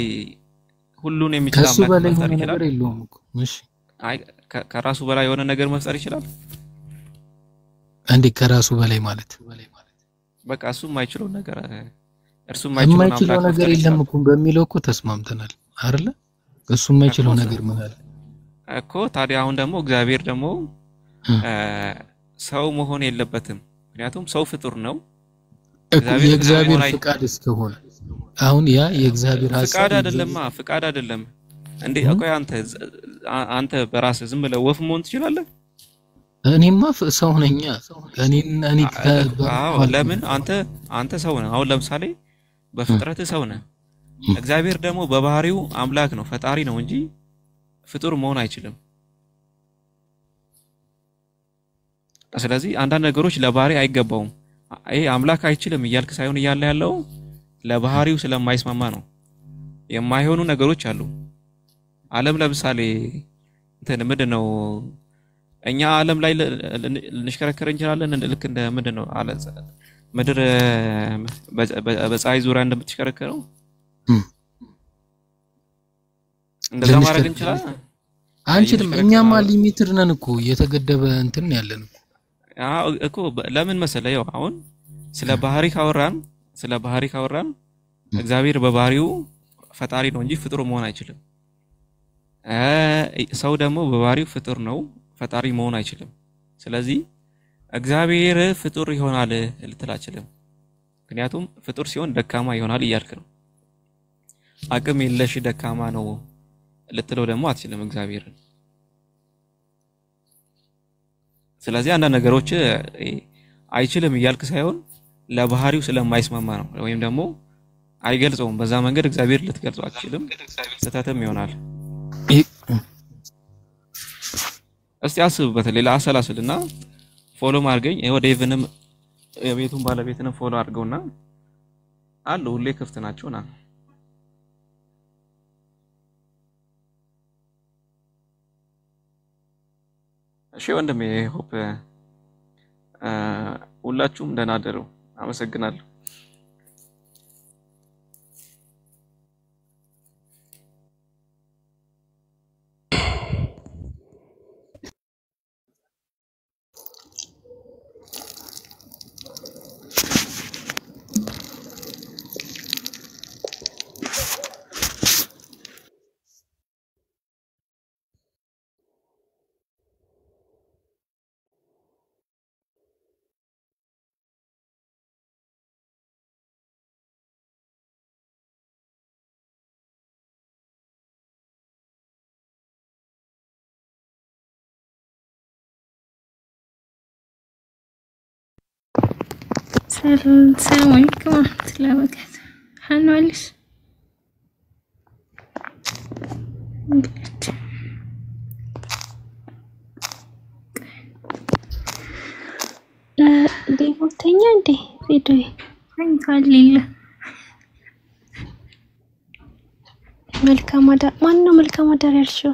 ሁሉን የሚችል ከሱ በላይ የሆነ ነገር የለውም እኮ። እሺ አይ ከራሱ በላይ የሆነ ነገር መፍጠር ይችላል እንዴ? ከራሱ በላይ ማለት በቃ እሱ የማይችለው ነገር እርሱ የማይችለው ነገር የለም እኮ በሚለው እኮ ተስማምተናል አይደለ? እሱ የማይችለው ነገር ምን አለ እኮ። ታዲያ አሁን ደግሞ እግዚአብሔር ደግሞ ሰው መሆን የለበትም፣ ምክንያቱም ሰው ፍጡር ነው። የእግዚአብሔር ፍቃድ እስከሆነ አሁን ያ የእግዚአብሔር ሐሳብ ፍቃድ አይደለም እንዴ? አቆይ አንተ በራስህ ዝም ብለህ ወፍ መሆን ትችላለህ? እኔማ ሰው ነኛ። ለምን አንተ ሰው ነህ። አሁን ለምሳሌ በፍጥረትህ ሰው ነህ። እግዚአብሔር ደግሞ በባህሪው አምላክ ነው፣ ፈጣሪ ነው እንጂ ፍጡር መሆን አይችልም። ስለዚህ አንዳንድ ነገሮች ለባህሪ አይገባውም። ይሄ አምላክ አይችልም እያልክ ሳይሆን እያለ ያለው ለባህሪው ስለማይስማማ ነው። የማይሆኑ ነገሮች አሉ። ዓለም ለምሳሌ እንትን ምንድነው እኛ ዓለም ላይ ልንሽከረከር እንችላለን። ልክ እንደ ምንድነው አለ ምድር በፀሐይ ዙሪያ እንደምትሽከረከረው እንደዛ ማድረግ እንችላለን። አንቺም እኛማ ሊሚትድ ነን እኮ የተገደበ እንትን ያለን እኮ ለምን መሰለህ? ያው አሁን ስለ ባህሪ ካወራን እግዚአብሔር በባህሪው ፈጣሪ ነው እንጂ ፍጡር መሆን አይችልም። ሰው ደግሞ በባህሪው ፍጡር ነው፣ ፈጣሪ መሆን አይችልም። ስለዚህ እግዚአብሔር ፍጡር ይሆናል ልትል አትችልም። ምክንያቱም ፍጡር ሲሆን ደካማ ይሆናል እያልክ ነው። አቅም የለሽ ደካማ ነው ልትለው ደግሞ አትችልም እግዚአብሔርን። ስለዚህ አንዳንድ ነገሮች አይችልም እያልክ ሳይሆን ለባህሪው ስለማይስማማ ነው፣ ወይም ደግሞ አይገልጸውም። በዛ መንገድ እግዚአብሔር ልትገልጸው አትችልም፣ ስህተትም ይሆናል። እስቲ አስብበት፣ ሌላ አሰላስልና ፎሎ ማድርገኝ። ወደ ኢቭንም የቤቱን ባለቤትንም ፎሎ አድርገውና አሉ ሁሌ ክፍት ናቸውና እሺ ወንድሜ ሆፕ ሁላችሁም ደህና አደሩ። አመሰግናለሁ። السلام عليكم ورحمة الله وبركاته. حنولش دي بوتينيا دي فيديو فين لله ملكة مدار ما إنه ملكة مدار يرشو